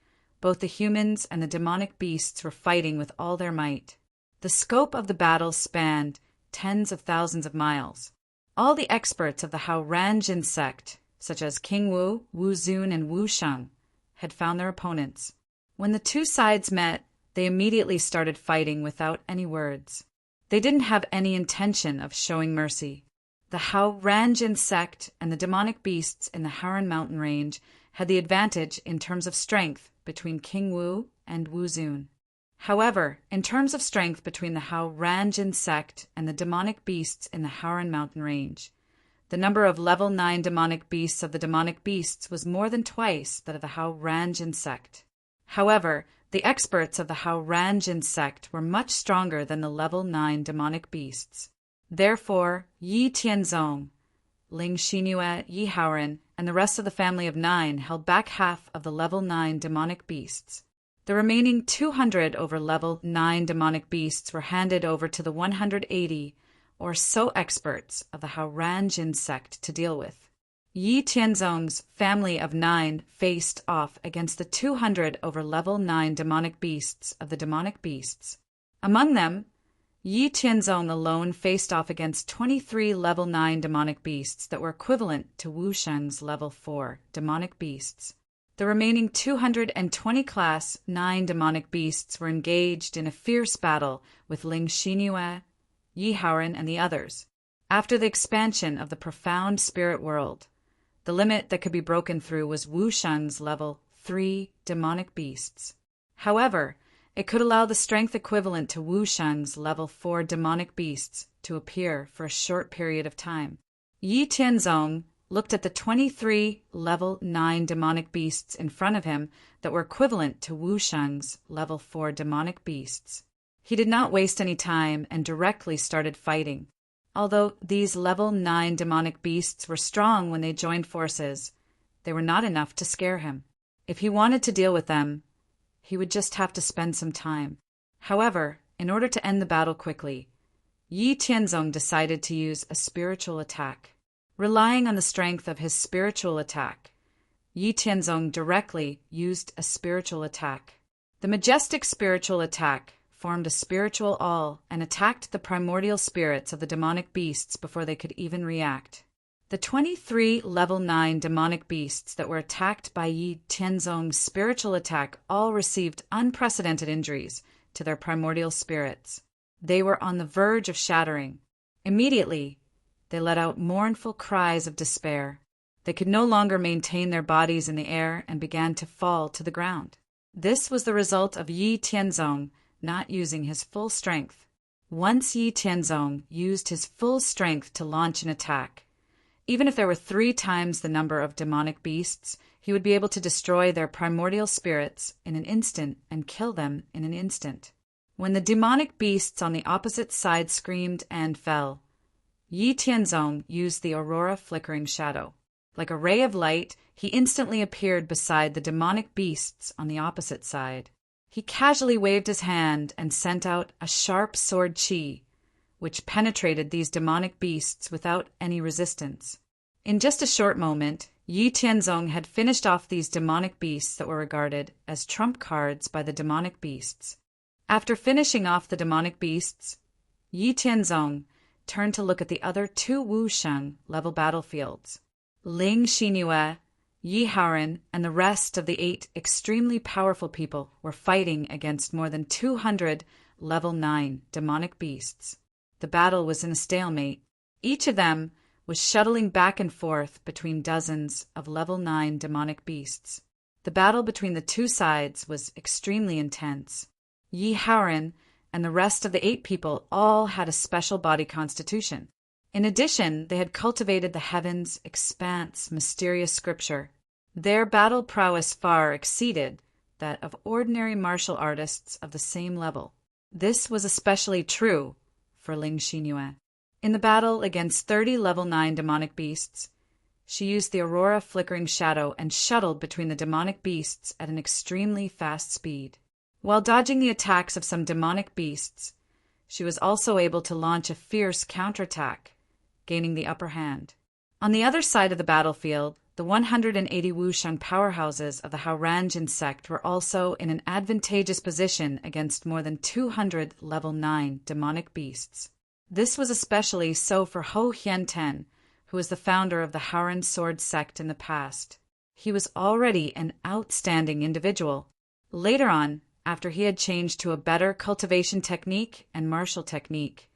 both the humans and the demonic beasts were fighting with all their might. The scope of the battle spanned tens of thousands of miles. All the experts of the Howranjin sect, such as King Wu, Wu Zun, and Wu Sheng, had found their opponents. When the two sides met, they immediately started fighting without any words. They didn't have any intention of showing mercy. The Howranjin sect and the demonic beasts in the Howran mountain range had the advantage in terms of strength between King Wu and Wu Zun. However, in terms of strength between the Howranjin sect and the demonic beasts in the Howran mountain range, the number of level 9 demonic beasts of the demonic beasts was more than twice that of the Howranjin sect. However, the experts of the Howranjin sect were much stronger than the level 9 demonic beasts. Therefore, Yi Tianzong, Ling Xinyue, Yi Howran, and the rest of the family of 9 held back half of the level 9 demonic beasts. The remaining 200 over level 9 demonic beasts were handed over to the 180 or so experts of the Howranjin sect to deal with. Yi Tianzong's family of 9 faced off against the 200 over level 9 demonic beasts of the demonic beasts. Among them, Yi Tianzong alone faced off against 23 level 9 demonic beasts that were equivalent to Wu Sheng's level 4 demonic beasts. The remaining 220 class 9 demonic beasts were engaged in a fierce battle with Ling Xinyue, Yi Howran, and the others. After the expansion of the profound spirit world, the limit that could be broken through was Wu Sheng's level 3 demonic beasts. However, it could allow the strength equivalent to Wu Sheng's level 4 demonic beasts to appear for a short period of time. Yi Tianzong looked at the 23 level 9 demonic beasts in front of him that were equivalent to Wu Sheng's level 4 demonic beasts. He did not waste any time and directly started fighting. Although these level 9 demonic beasts were strong when they joined forces, they were not enough to scare him. If he wanted to deal with them, he would just have to spend some time. However, in order to end the battle quickly, Yi Tianzong decided to use a spiritual attack. Relying on the strength of his spiritual attack, Yi Tianzong directly used a spiritual attack. The majestic spiritual attack formed a spiritual awl and attacked the primordial spirits of the demonic beasts before they could even react. The 23 level 9 demonic beasts that were attacked by Yi Tianzong's spiritual attack all received unprecedented injuries to their primordial spirits. They were on the verge of shattering. Immediately, they let out mournful cries of despair. They could no longer maintain their bodies in the air and began to fall to the ground. This was the result of Yi Tianzong not using his full strength. Once Yi Tianzong used his full strength to launch an attack, even if there were 3 times the number of demonic beasts, he would be able to destroy their primordial spirits in an instant and kill them in an instant. When the demonic beasts on the opposite side screamed and fell, Yi Tianzong used the aurora flickering shadow. Like a ray of light, he instantly appeared beside the demonic beasts on the opposite side. He casually waved his hand and sent out a sharp sword qi, which penetrated these demonic beasts without any resistance. In just a short moment, Yi Tianzong had finished off these demonic beasts that were regarded as trump cards by the demonic beasts. After finishing off the demonic beasts, Yi Tianzong turned to look at the other 2 Wu Sheng level battlefields. Ling Xinyue, Yi Haoren, and the rest of the 8 extremely powerful people were fighting against more than 200 level 9 demonic beasts. The battle was in a stalemate. Each of them was shuttling back and forth between dozens of level 9 demonic beasts. The battle between the 2 sides was extremely intense. Yi Haoren and the rest of the 8 people all had a special body constitution. In addition, they had cultivated the heavens' expanse mysterious scripture. Their battle prowess far exceeded that of ordinary martial artists of the same level. This was especially true for Ling Xinyue. In the battle against 30 level 9 demonic beasts, she used the aurora flickering shadow and shuttled between the demonic beasts at an extremely fast speed. While dodging the attacks of some demonic beasts, she was also able to launch a fierce counterattack, gaining the upper hand. On the other side of the battlefield, the 180 Wusheng powerhouses of the Haoranjin sect were also in an advantageous position against more than 200 level 9 demonic beasts. This was especially so for Hou Hianten, who was the founder of the Haoran sword sect in the past. He was already an outstanding individual. Later on, after he had changed to a better cultivation technique and martial technique,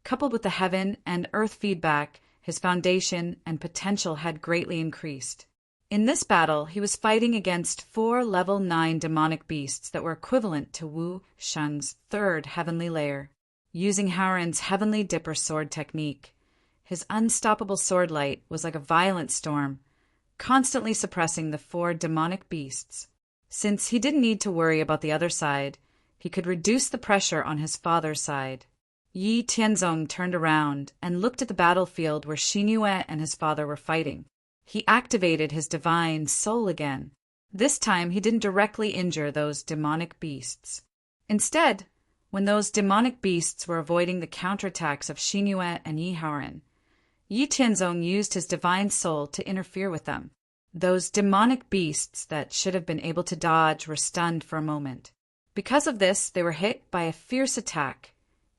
coupled with the heaven and earth feedback, his foundation and potential had greatly increased. In this battle, he was fighting against 4 level 9 demonic beasts that were equivalent to Wu Sheng's 3rd heavenly layer. Using Haoran's heavenly dipper sword technique, his unstoppable sword light was like a violent storm, constantly suppressing the 4 demonic beasts. Since he didn't need to worry about the other side, he could reduce the pressure on his father's side. Yi Tianzong turned around and looked at the battlefield where Xinyue and his father were fighting. He activated his divine soul again. This time he didn't directly injure those demonic beasts. Instead, when those demonic beasts were avoiding the counterattacks of Xinyue and Yi Haoren, Yi Tianzong used his divine soul to interfere with them. Those demonic beasts that should have been able to dodge were stunned for a moment. Because of this, they were hit by a fierce attack,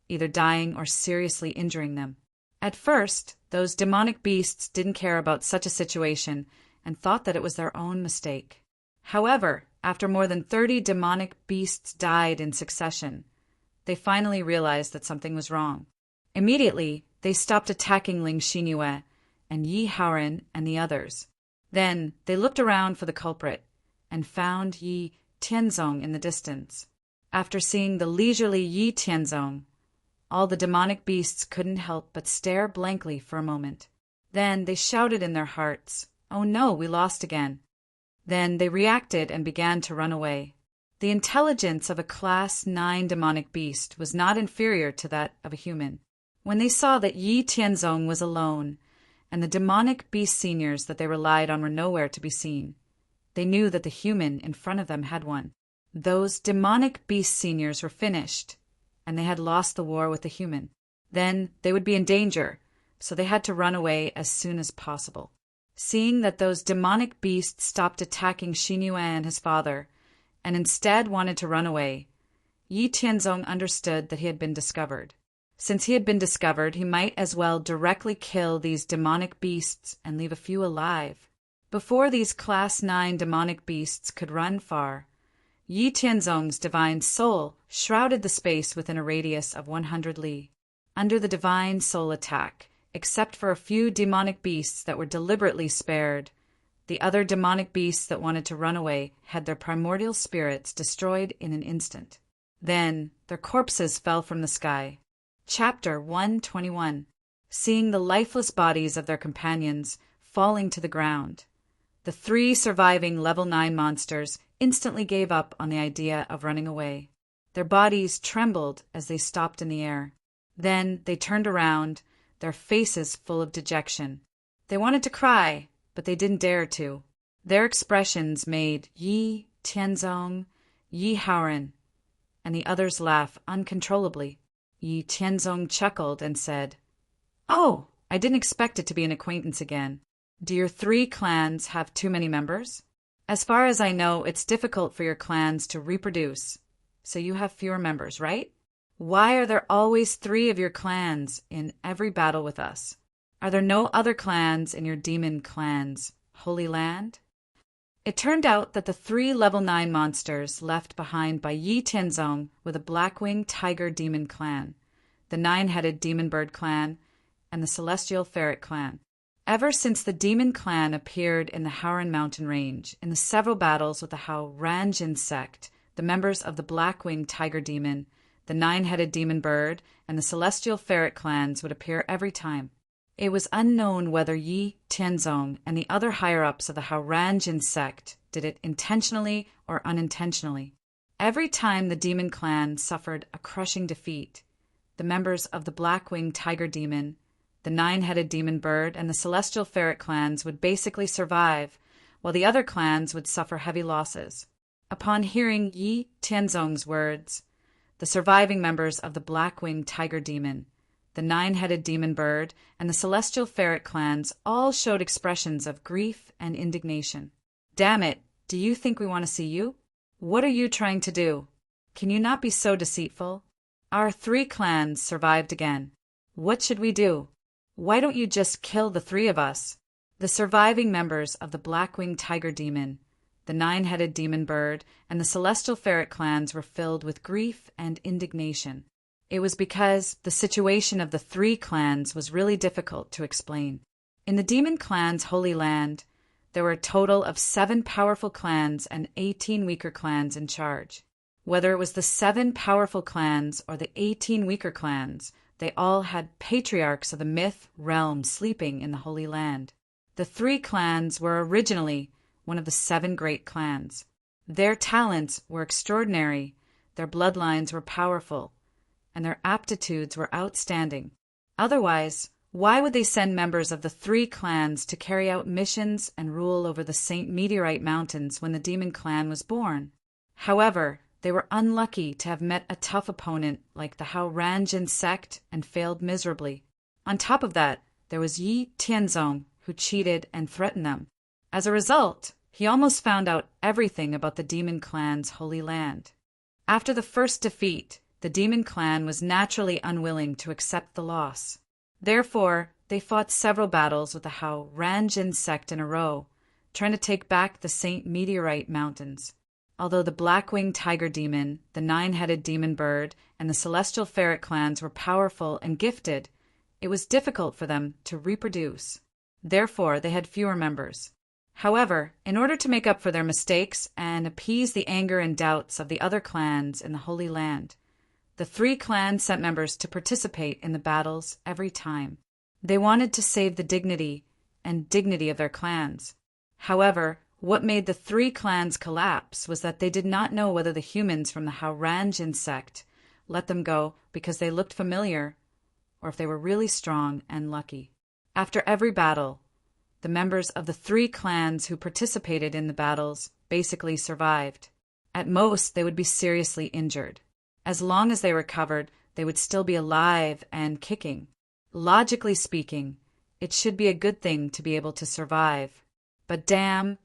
either dying or seriously injuring them. At first, those demonic beasts didn't care about such a situation and thought that it was their own mistake. However, after more than 30 demonic beasts died in succession, they finally realized that something was wrong. Immediately, they stopped attacking Ling Xinyue and Yi Haoren and the others. Then they looked around for the culprit and found Yi Tianzong in the distance. After seeing the leisurely Yi Tianzong, All the demonic beasts couldn't help but stare blankly for a moment. Then they shouted in their hearts, "Oh no, we lost again." Then they reacted and began to run away. The intelligence of a Class 9 demonic beast was not inferior to that of a human. When they saw that Yi Tianzong was alone, and the demonic beast seniors that they relied on were nowhere to be seen, they knew that the human in front of them had won. Those demonic beast seniors were finished, and they had lost the war with the human. Then they would be in danger, so they had to run away as soon as possible. Seeing that those demonic beasts stopped attacking Xinyue and his father, and instead wanted to run away, Yi Tianzong understood that he had been discovered. Since he had been discovered, he might as well directly kill these demonic beasts and leave a few alive. Before these Class 9 demonic beasts could run far, Yi Tianzong's divine soul shrouded the space within a radius of 100 li. Under the divine soul attack, except for a few demonic beasts that were deliberately spared, the other demonic beasts that wanted to run away had their primordial spirits destroyed in an instant. Then their corpses fell from the sky. Chapter 121. Seeing the lifeless bodies of their companions falling to the ground, the 3 surviving level 9 monsters instantly gave up on the idea of running away. Their bodies trembled as they stopped in the air. Then they turned around, their faces full of dejection. They wanted to cry, but they didn't dare to. Their expressions made Yi Tianzong, Yi Haoren, and the others laugh uncontrollably. Yi Tianzong chuckled and said, "Oh, I didn't expect it to be an acquaintance again. Do your 3 clans have too many members? As far as I know, it's difficult for your clans to reproduce, so you have fewer members, right? Why are there always 3 of your clans in every battle with us? Are there no other clans in your demon clan's Holy Land?" It turned out that the 3 level 9 monsters left behind by Yi Tianzong were the Blackwing Tiger Demon Clan, the 9-headed Demon Bird Clan, and the Celestial Ferret Clan. Ever since the Demon Clan appeared in the Haoren Mountain Range, in the several battles with the Ranjin sect, the members of the Blackwing Tiger Demon, the 9-headed Demon Bird, and the Celestial Ferret clans would appear every time. It was unknown whether Yi Tianzong and the other higher-ups of the Ranjin sect did it intentionally or unintentionally. Every time the Demon Clan suffered a crushing defeat, the members of the Blackwing Tiger Demon, the 9-headed Demon Bird, and the Celestial Ferret clans would basically survive, while the other clans would suffer heavy losses. Upon hearing Yi Tianzong's words, the surviving members of the Blackwing Tiger Demon, the 9-headed Demon Bird, and the Celestial Ferret clans all showed expressions of grief and indignation. "Damn it, do you think we want to see you? What are you trying to do? Can you not be so deceitful? Our 3 clans survived again. What should we do? Why don't you just kill the 3 of us?" The surviving members of the Blackwing Tiger Demon, the 9-headed Demon Bird, and the Celestial Ferret clans were filled with grief and indignation. It was because the situation of the 3 clans was really difficult to explain. In the Demon Clan's Holy Land, there were a total of 7 powerful clans and 18 weaker clans in charge. Whether it was the 7 powerful clans or the 18 weaker clans, they all had patriarchs of the myth realm sleeping in the Holy Land. The 3 clans were originally one of the 7 great clans. Their talents were extraordinary, their bloodlines were powerful, and their aptitudes were outstanding. Otherwise, why would they send members of the 3 clans to carry out missions and rule over the Saint Meteorite Mountains when the Demon Clan was born? However, they were unlucky to have met a tough opponent like the Ranjin sect and failed miserably. On top of that, there was Yi Tianzong, who cheated and threatened them. As a result, he almost found out everything about the Demon Clan's Holy Land. After the first defeat, the Demon Clan was naturally unwilling to accept the loss. Therefore, they fought several battles with the Ranjin sect in a row, trying to take back the Saint Meteorite Mountains. Although the Blackwing Tiger Demon, the 9-headed Demon Bird, and the Celestial Ferret clans were powerful and gifted, it was difficult for them to reproduce. Therefore, they had fewer members. However, in order to make up for their mistakes and appease the anger and doubts of the other clans in the Holy Land, The three clans sent members to participate in the battles every time. They wanted to save the dignity of their clans. However, what made the three clans collapse was that they did not know whether the humans from the Haurangian sect let them go because they looked familiar or if they were really strong and lucky. After every battle, the members of the three clans who participated in the battles basically survived. At most, they would be seriously injured. As long as they recovered, they would still be alive and kicking. Logically speaking, it should be a good thing to be able to survive. But damn,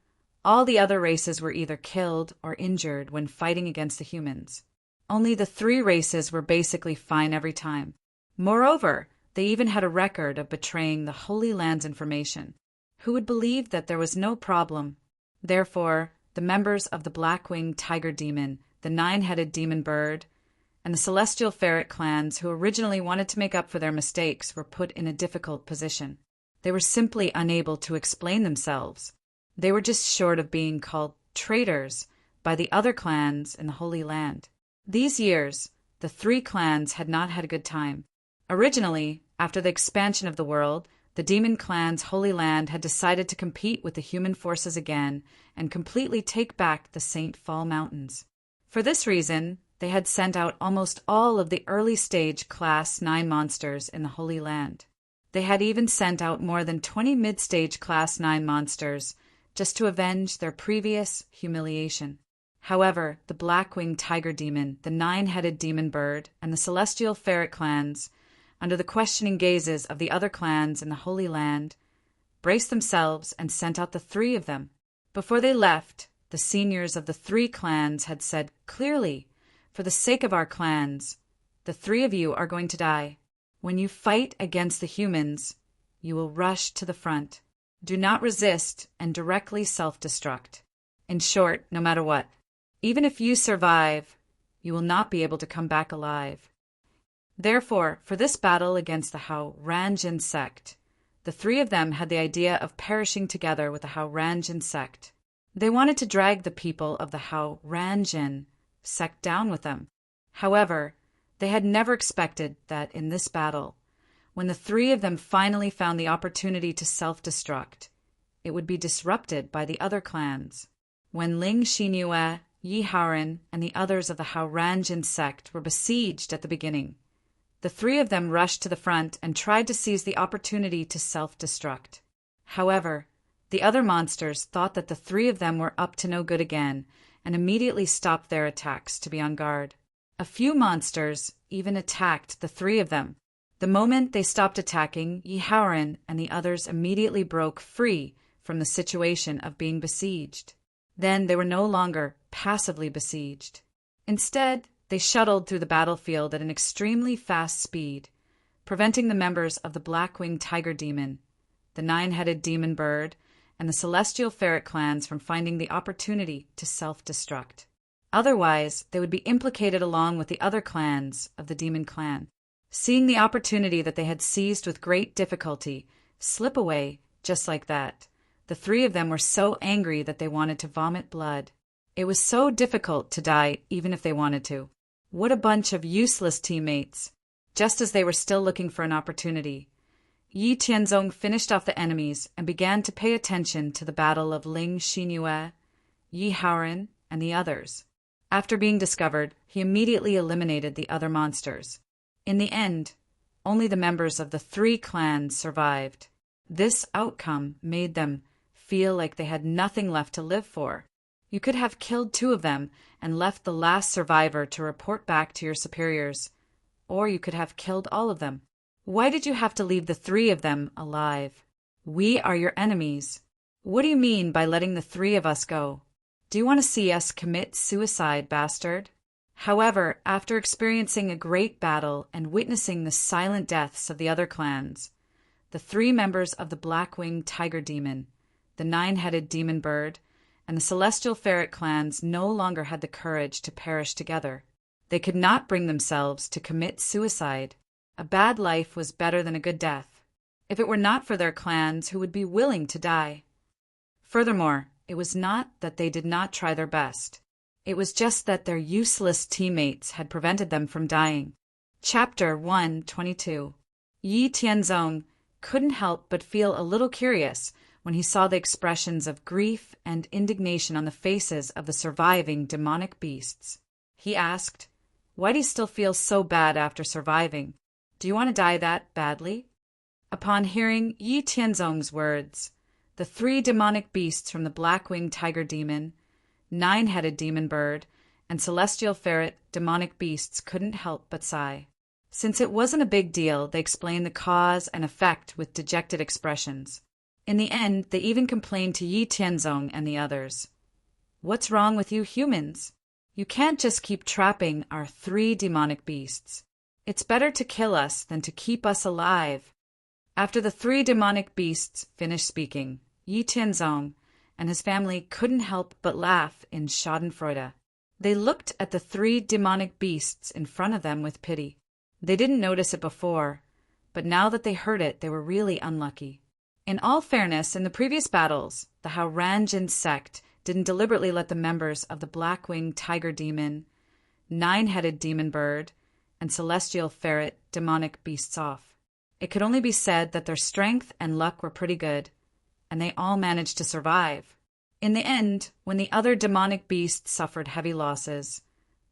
all the other races were either killed or injured when fighting against the humans. Only the three races were basically fine every time. Moreover, they even had a record of betraying the Holy Land's information. Who would believe that there was no problem? Therefore, the members of the Black-Winged Tiger Demon, the Nine-Headed Demon Bird, and the Celestial Ferret clans who originally wanted to make up for their mistakes were put in a difficult position. They were simply unable to explain themselves. They were just short of being called traitors by the other clans in the Holy Land. These years, the three clans had not had a good time. Originally, after the expansion of the world, the Demon Clan's Holy Land had decided to compete with the human forces again and completely take back the St. Fall Mountains. For this reason, they had sent out almost all of the early-stage Class 9 monsters in the Holy Land. They had even sent out more than 20 mid-stage Class 9 monsters just to avenge their previous humiliation. However, the Black-Winged Tiger Demon, the Nine-Headed Demon Bird, and the Celestial Ferret clans, under the questioning gazes of the other clans in the Holy Land, braced themselves and sent out the three of them. Before they left, the seniors of the three clans had said clearly, "For the sake of our clans, the three of you are going to die. When you fight against the humans, you will rush to the front. Do not resist and directly self-destruct. In short, no matter what. Even if you survive, you will not be able to come back alive." Therefore, for this battle against the Haurangian sect, the three of them had the idea of perishing together with the Haurangian sect. They wanted to drag the people of the Haurangian sect down with them. However, they had never expected that in this battle, when the three of them finally found the opportunity to self-destruct, it would be disrupted by the other clans. When Ling Xingyue, Yi Haoren, and the others of the Haurangian sect were besieged at the beginning, the three of them rushed to the front and tried to seize the opportunity to self-destruct. However, the other monsters thought that the three of them were up to no good again and immediately stopped their attacks to be on guard. A few monsters even attacked the three of them. The moment they stopped attacking, Yi Haoren and the others immediately broke free from the situation of being besieged. Then they were no longer passively besieged. Instead, they shuttled through the battlefield at an extremely fast speed, preventing the members of the Black-Winged Tiger Demon, the Nine-Headed Demon Bird, and the Celestial Ferret clans from finding the opportunity to self-destruct. Otherwise, they would be implicated along with the other clans of the Demon Clan. Seeing the opportunity that they had seized with great difficulty slip away just like that, the three of them were so angry that they wanted to vomit blood. It was so difficult to die even if they wanted to. What a bunch of useless teammates! Just as they were still looking for an opportunity, Yi Tianzong finished off the enemies and began to pay attention to the battle of Ling Xingyue, Yi Haoren, and the others. After being discovered, he immediately eliminated the other monsters. In the end, only the members of the three clans survived. This outcome made them feel like they had nothing left to live for. You could have killed two of them and left the last survivor to report back to your superiors, or you could have killed all of them. Why did you have to leave the three of them alive? We are your enemies. What do you mean by letting the three of us go? Do you want to see us commit suicide, bastard? However, after experiencing a great battle and witnessing the silent deaths of the other clans, the three members of the Black-Winged Tiger Demon, the Nine-Headed Demon Bird, and the Celestial Ferret clans no longer had the courage to perish together. They could not bring themselves to commit suicide. A bad life was better than a good death, if it were not for their clans who would be willing to die. Furthermore, it was not that they did not try their best. It was just that their useless teammates had prevented them from dying. Chapter 122. Yi Tianzong couldn't help but feel a little curious when he saw the expressions of grief and indignation on the faces of the surviving demonic beasts. He asked, "Why do you still feel so bad after surviving? Do you want to die that badly?" Upon hearing Yi Tianzong's words, the 3 demonic beasts from the black-winged tiger demon, 9-headed demon bird, and celestial ferret demonic beasts couldn't help but sigh. Since it wasn't a big deal, they explained the cause and effect with dejected expressions. In the end, they even complained to Yi Tianzong and the others. "What's wrong with you humans? You can't just keep trapping our 3 demonic beasts. It's better to kill us than to keep us alive." After the 3 demonic beasts finished speaking, Yi Tianzong and his family couldn't help but laugh in schadenfreude. They looked at the 3 demonic beasts in front of them with pity. They didn't notice it before, but now that they heard it, they were really unlucky. In all fairness, in the previous battles, the Ranjin sect didn't deliberately let the members of the black-winged tiger demon, 9-headed demon bird, and celestial ferret demonic beasts off. It could only be said that their strength and luck were pretty good, and they all managed to survive. In the end, when the other demonic beasts suffered heavy losses,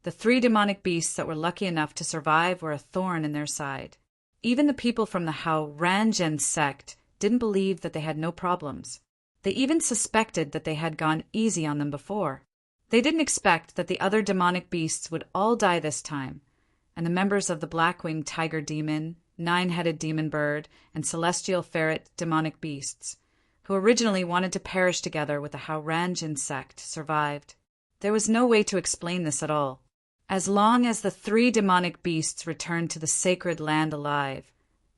the 3 demonic beasts that were lucky enough to survive were a thorn in their side. Even the people from the Ranjin sect didn't believe that they had no problems. They even suspected that they had gone easy on them before. They didn't expect that the other demonic beasts would all die this time, and the members of the black-winged tiger demon, 9-headed demon bird, and celestial ferret demonic beasts, who originally wanted to perish together with the Ranjin sect, survived. There was no way to explain this at all. As long as the 3 demonic beasts returned to the sacred land alive,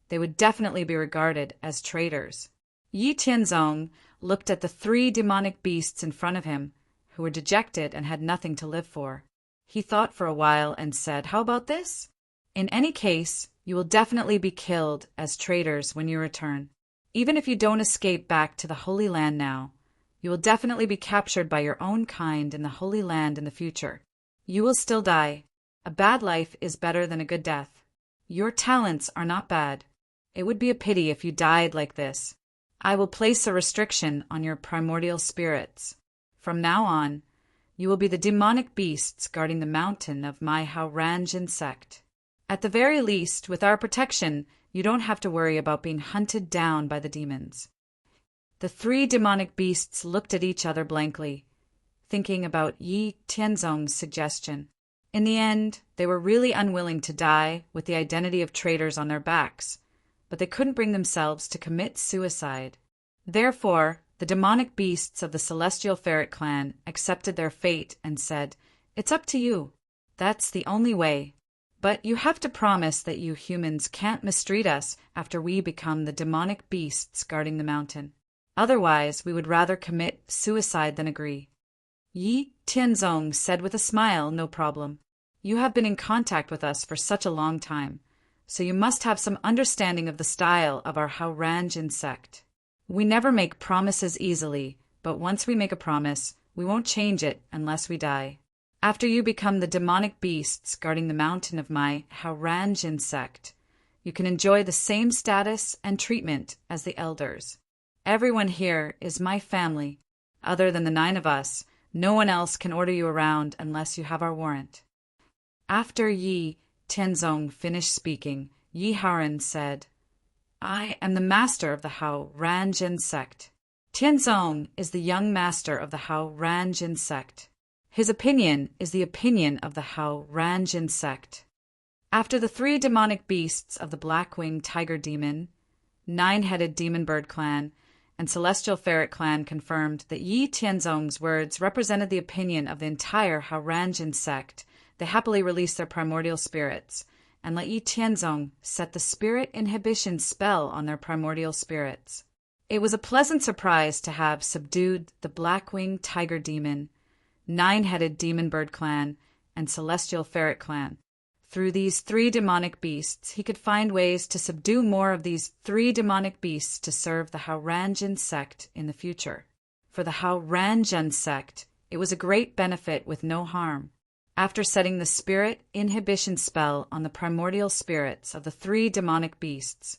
they would definitely be regarded as traitors. Yi Tianzong looked at the 3 demonic beasts in front of him, who were dejected and had nothing to live for. He thought for a while and said, "How about this? In any case, you will definitely be killed as traitors when you return. Even if you don't escape back to the Holy Land now, you will definitely be captured by your own kind in the Holy Land in the future. You will still die. A bad life is better than a good death. Your talents are not bad. It would be a pity if you died like this. I will place a restriction on your primordial spirits. From now on, you will be the demonic beasts guarding the mountain of my Ranjin sect. At the very least, with our protection, you don't have to worry about being hunted down by the demons." The 3 demonic beasts looked at each other blankly, thinking about Yi Tianzong's suggestion. In the end, they were really unwilling to die with the identity of traitors on their backs, but they couldn't bring themselves to commit suicide. Therefore, the demonic beasts of the Celestial Ferret clan accepted their fate and said, "It's up to you. That's the only way. But you have to promise that you humans can't mistreat us after we become the demonic beasts guarding the mountain. Otherwise, we would rather commit suicide than agree." Yi Tianzong said with a smile, "No problem. You have been in contact with us for such a long time, so you must have some understanding of the style of our Ranjin sect. We never make promises easily, but once we make a promise, we won't change it unless we die. After you become the demonic beasts guarding the mountain of my Ranjin sect, you can enjoy the same status and treatment as the elders. Everyone here is my family. Other than the 9 of us, no one else can order you around unless you have our warrant." After Yi Tianzong finished speaking, Yi Haran said, "I am the master of the Ranjin sect. Tianzong is the young master of the Ranjin sect. His opinion is the opinion of the Ranjin sect." After the 3 demonic beasts of the black-winged tiger demon, 9-headed demon bird clan, and celestial ferret clan confirmed that Yi Tianzong's words represented the opinion of the entire Ranjin sect, they happily released their primordial spirits and let Yi Tianzong set the spirit inhibition spell on their primordial spirits. It was a pleasant surprise to have subdued the black-winged tiger demon, 9-headed demon bird clan, and celestial ferret clan. Through these 3 demonic beasts, he could find ways to subdue more of these 3 demonic beasts to serve the Ranjin sect in the future. For the Ranjin sect It was a great benefit with no harm. After setting the spirit inhibition spell on the primordial spirits of the 3 demonic beasts,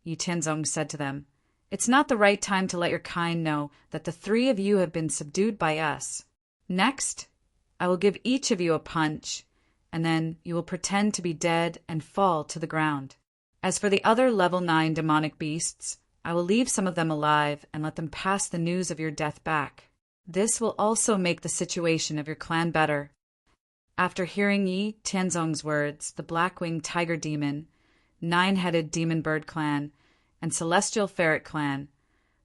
Yi Tianzong said to them, "It's not the right time to let your kind know that the 3 of you have been subdued by us. Next, I will give each of you a punch, and then you will pretend to be dead and fall to the ground. As for the other level 9 demonic beasts, I will leave some of them alive and let them pass the news of your death back. This will also make the situation of your clan better." After hearing Yi Tianzong's words, the Black-Winged Tiger Demon, 9-Headed Demon Bird Clan, and Celestial Ferret Clan,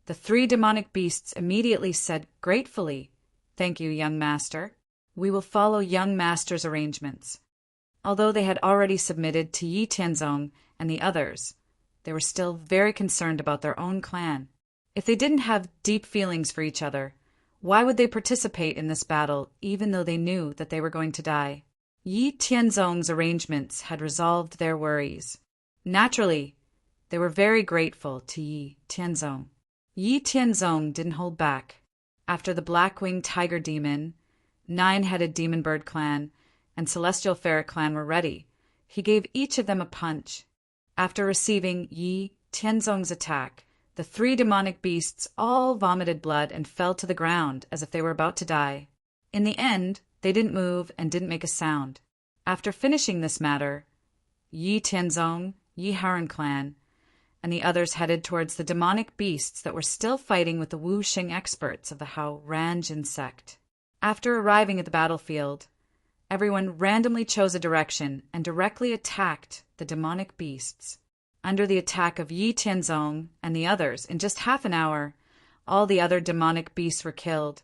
the 3 demonic beasts immediately said gratefully, "Thank you, young master. We will follow young master's arrangements." Although they had already submitted to Yi Tianzong and the others, they were still very concerned about their own clan. If they didn't have deep feelings for each other, why would they participate in this battle even though they knew that they were going to die? Yi Tianzong's arrangements had resolved their worries. Naturally, they were very grateful to Yi Tianzong. Yi Tianzong didn't hold back. After the Black-Winged Tiger Demon, 9-Headed Demon Bird Clan, and Celestial Ferret Clan were ready, he gave each of them a punch. After receiving Yi Tianzong's attack, the 3 demonic beasts all vomited blood and fell to the ground as if they were about to die. In the end, they didn't move and didn't make a sound. After finishing this matter, Yi Tianzong, Yi Haran Clan, and the others headed towards the demonic beasts that were still fighting with the Wu Xing experts of the Hao Ranjin sect. After arriving at the battlefield, everyone randomly chose a direction and directly attacked the demonic beasts. Under the attack of Yi Tianzong and the others, in just half an hour, all the other demonic beasts were killed,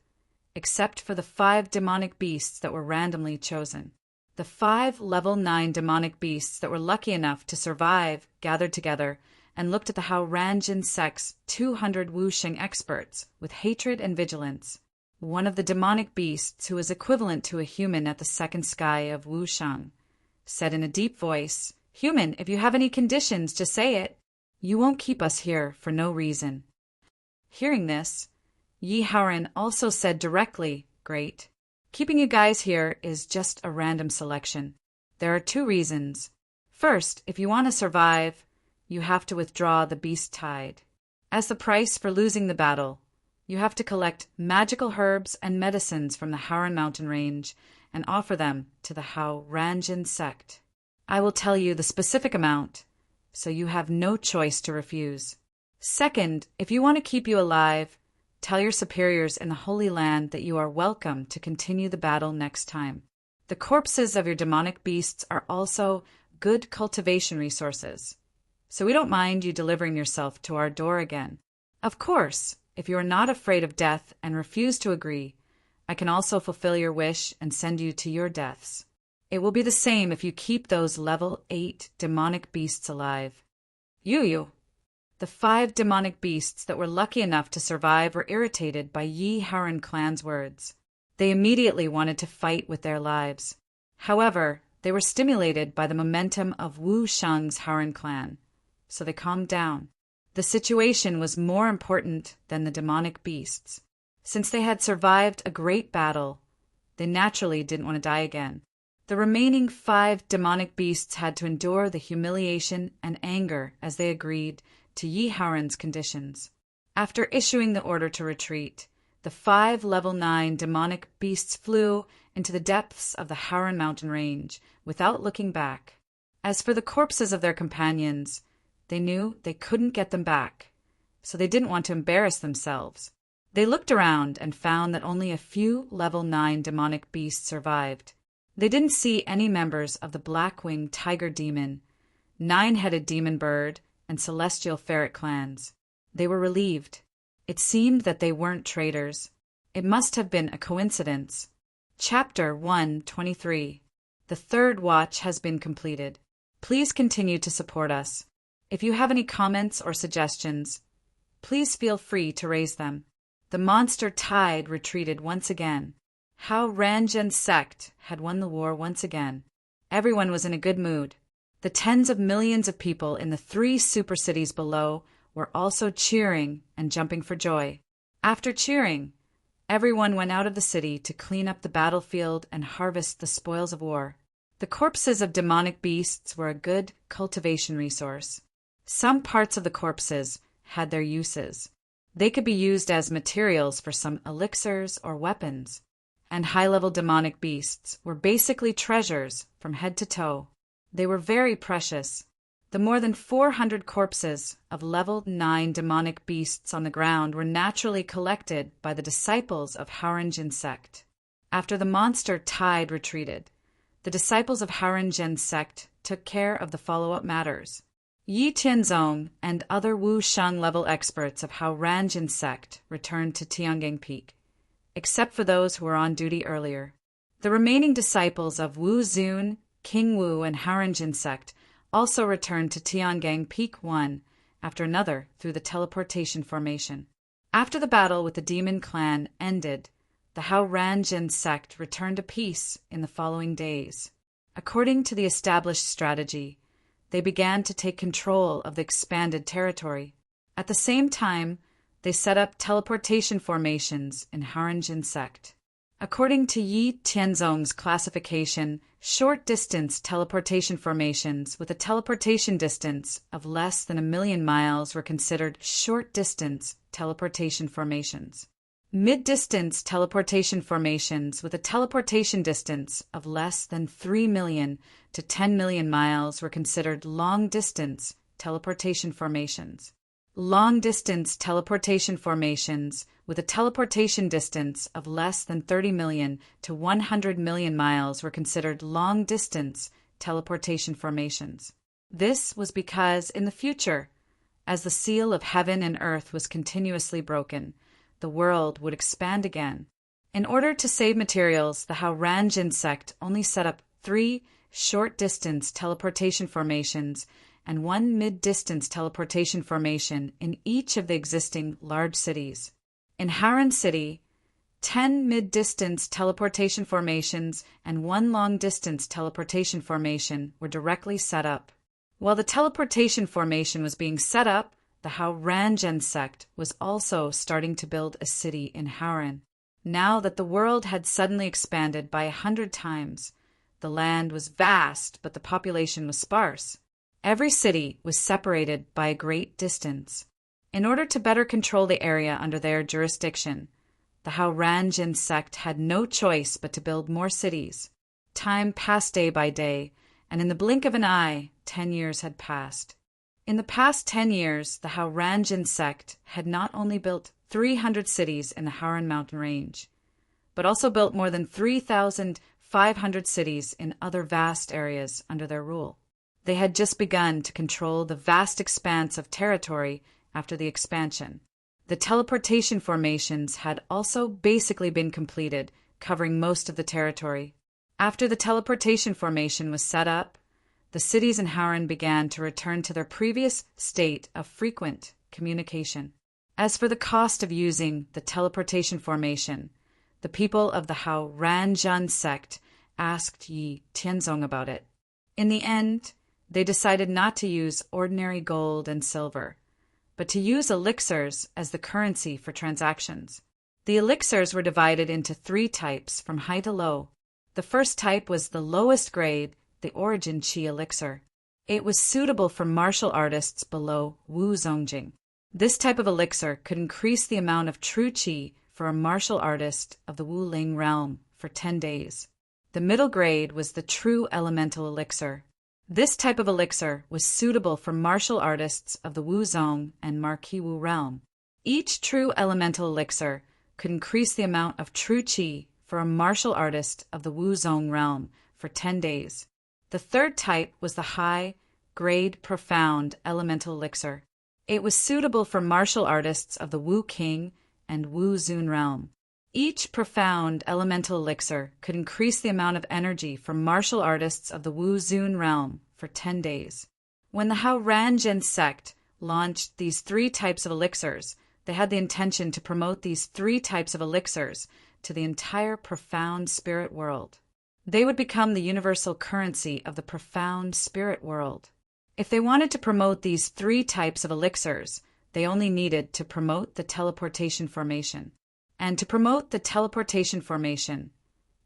except for the 5 demonic beasts that were randomly chosen. The 5 level 9 demonic beasts that were lucky enough to survive gathered together and looked at the Hao Ranjin sect's 200 Wu Xing experts with hatred and vigilance. One of the demonic beasts, who was equivalent to a human at the second sky of Wu Shang, said in a deep voice, "Human, if you have any conditions, just say it. You won't keep us here for no reason." Hearing this, Yi Haran also said directly, "Great. Keeping you guys here is just a random selection. There are 2 reasons. First, if you want to survive, you have to withdraw the beast tide. As the price for losing the battle, you have to collect magical herbs and medicines from the Haran mountain range and offer them to the Hao Ranjin sect. I will tell you the specific amount, so you have no choice to refuse. Second, if you want to keep you alive, tell your superiors in the Holy Land that you are welcome to continue the battle next time. The corpses of your demonic beasts are also good cultivation resources, so we don't mind you delivering yourself to our door again. Of course, if you are not afraid of death and refuse to agree, I can also fulfill your wish and send you to your deaths. It will be the same if you keep those level 8 demonic beasts alive." You. The 5 demonic beasts that were lucky enough to survive were irritated by Yi Haran Clan's words. They immediately wanted to fight with their lives. However, they were stimulated by the momentum of Wu Shang's Haran Clan, so they calmed down. The situation was more important than the demonic beasts. Since they had survived a great battle, they naturally didn't want to die again. The remaining 5 demonic beasts had to endure the humiliation and anger as they agreed to Yi Haran's conditions. After issuing the order to retreat, the 5 level 9 demonic beasts flew into the depths of the Haran mountain range without looking back. As for the corpses of their companions, they knew they couldn't get them back, so they didn't want to embarrass themselves. They looked around and found that only a few level 9 demonic beasts survived. They didn't see any members of the Black-Winged Tiger Demon, 9-Headed Demon Bird, and Celestial Ferret clans. They were relieved. It seemed that they weren't traitors. It must have been a coincidence. Chapter 123. The 3rd watch has been completed. Please continue to support us. If you have any comments or suggestions, please feel free to raise them. The monster tide retreated once again. Hao Ranjin sect had won the war once again. Everyone was in a good mood. The tens of millions of people in the 3 super cities below were also cheering and jumping for joy. After cheering, Everyone went out of the city to clean up the battlefield and harvest the spoils of war. The corpses of demonic beasts were a good cultivation resource. Some parts of the corpses had their uses. They could be used as materials for some elixirs or weapons. And high-level demonic beasts were basically treasures from head to toe. They were very precious. The more than 400 corpses of level 9 demonic beasts on the ground were naturally collected by the disciples of Haranjin's sect. After the monster tide retreated, the disciples of Haranjin's sect took care of the follow-up matters. Yi Tianzong and other Wu Shang level experts of Haranjin's sect returned to Tiangang Peak, except for those who were on duty earlier. The remaining disciples of Wu Zun, King Wu, and Haranjin sect also returned to Tiangang Peak 1 after another through the teleportation formation. After the battle with the demon clan ended, the Haranjin sect returned to peace in the following days. According to the established strategy, they began to take control of the expanded territory. At the same time, they set up teleportation formations in Haranjin sect. According to Yi Tianzong's classification, short-distance teleportation formations with a teleportation distance of less than 1,000,000 miles were considered short-distance teleportation formations. Mid-distance teleportation formations with a teleportation distance of less than 3 million to 10 million miles were considered long-distance teleportation formations. Long-distance teleportation formations with a teleportation distance of less than 30 million to 100 million miles were considered long-distance teleportation formations. This was because in the future, as the seal of heaven and earth was continuously broken, the world would expand again. In order to save materials, the Haranjin sect only set up 3 short-distance teleportation formations and 1 mid-distance teleportation formation in each of the existing large cities. In Haran City, 10 mid-distance teleportation formations and 1 long-distance teleportation formation were directly set up. While the teleportation formation was being set up, the Haranjin sect was also starting to build a city in Haran. Now that the world had suddenly expanded by 100 times, the land was vast, but the population was sparse. Every city was separated by a great distance. In order to better control the area under their jurisdiction, the Haranjin sect had no choice but to build more cities. Time passed day by day, and in the blink of an eye, 10 years had passed. In the past 10 years, the Haranjin sect had not only built 300 cities in the Haran mountain range, but also built more than 3,500 cities in other vast areas under their rule. They had just begun to control the vast expanse of territory after the expansion. The teleportation formations had also basically been completed, covering most of the territory. After the teleportation formation was set up, the cities in Haran began to return to their previous state of frequent communication. As for the cost of using the teleportation formation, the people of the Haranjin sect asked Yi Tianzong about it. In the end, they decided not to use ordinary gold and silver, but to use elixirs as the currency for transactions. The elixirs were divided into 3 types from high to low. The first type was the lowest grade, the Origin Qi elixir. It was suitable for martial artists below Wu Zongjing. This type of elixir could increase the amount of true qi for a martial artist of the Wu Ling realm for 10 days. The middle grade was the true elemental elixir. This type of elixir was suitable for martial artists of the Wu Zong and Marquis Wu realm. Each true elemental elixir could increase the amount of true qi for a martial artist of the Wu Zong realm for 10 days. The third type was the high-grade profound elemental elixir. It was suitable for martial artists of the Wu King and Wu Zun realm. Each profound elemental elixir could increase the amount of energy for martial artists of the Wu Zun realm for 10 days. When the Haranjin sect launched these 3 types of elixirs, they had the intention to promote these 3 types of elixirs to the entire profound spirit world. They would become the universal currency of the profound spirit world. If they wanted to promote these 3 types of elixirs, they only needed to promote the teleportation formation. And to promote the teleportation formation,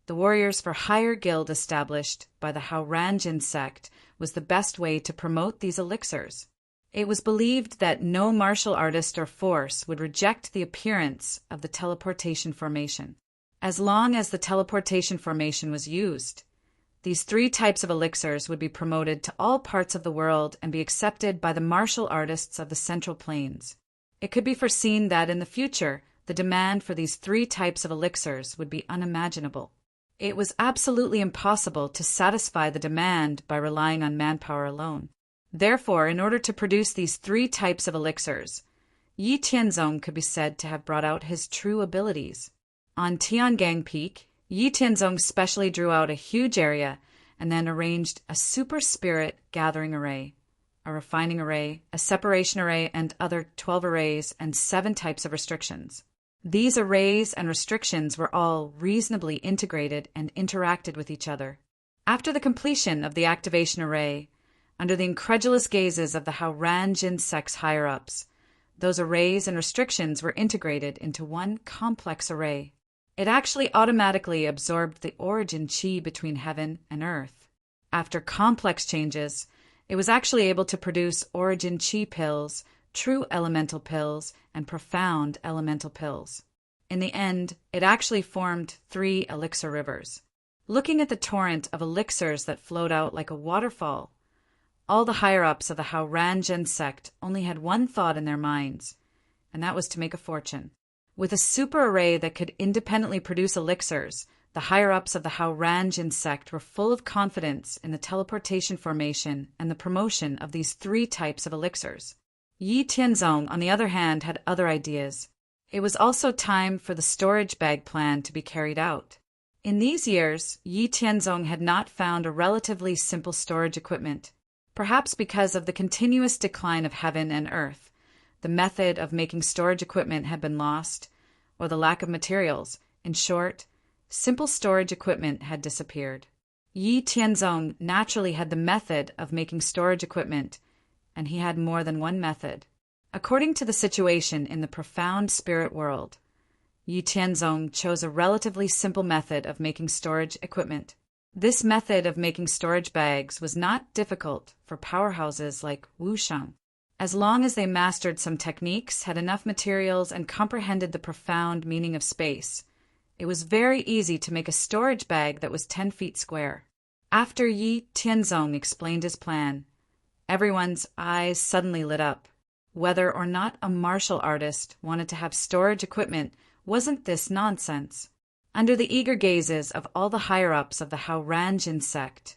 the warriors for hire guild established by the Haurangian sect was the best way to promote these elixirs. It was believed that no martial artist or force would reject the appearance of the teleportation formation. As long as the teleportation formation was used, these 3 types of elixirs would be promoted to all parts of the world and be accepted by the martial artists of the Central Plains. It could be foreseen that in the future, the demand for these 3 types of elixirs would be unimaginable. It was absolutely impossible to satisfy the demand by relying on manpower alone. Therefore, in order to produce these 3 types of elixirs, Yi Tianzong could be said to have brought out his true abilities. On Tiangang Peak, Yi Tianzong specially drew out a huge area and then arranged a super spirit gathering array, a refining array, a separation array, and other 12 arrays and 7 types of restrictions. These arrays and restrictions were all reasonably integrated and interacted with each other. After the completion of the activation array, under the incredulous gazes of the Haurangian sect's higher-ups, those arrays and restrictions were integrated into one complex array. It actually automatically absorbed the origin chi between heaven and earth. After complex changes, it was actually able to produce origin chi pills, true elemental pills, and profound elemental pills. In the end, it actually formed 3 elixir rivers. Looking at the torrent of elixirs that flowed out like a waterfall, all the higher-ups of the Haurangian sect only had one thought in their minds, and that was to make a fortune. With a super array that could independently produce elixirs, the higher-ups of the Haurangian sect were full of confidence in the teleportation formation and the promotion of these 3 types of elixirs. Yi Tianzong, on the other hand, had other ideas. It was also time for the storage bag plan to be carried out. In these years, Yi Tianzong had not found a relatively simple storage equipment. Perhaps because of the continuous decline of heaven and earth, the method of making storage equipment had been lost, or the lack of materials. In short, simple storage equipment had disappeared. Yi Tianzong naturally had the method of making storage equipment, and he had more than one method. According to the situation in the profound spirit world, Yi Tianzong chose a relatively simple method of making storage equipment. This method of making storage bags was not difficult for powerhouses like Wushang. As long as they mastered some techniques, had enough materials, and comprehended the profound meaning of space, it was very easy to make a storage bag that was 10 feet square. After Yi Tianzong explained his plan, everyone's eyes suddenly lit up. Whether or not a martial artist wanted to have storage equipment wasn't this nonsense. Under the eager gazes of all the higher-ups of the Haurangian sect,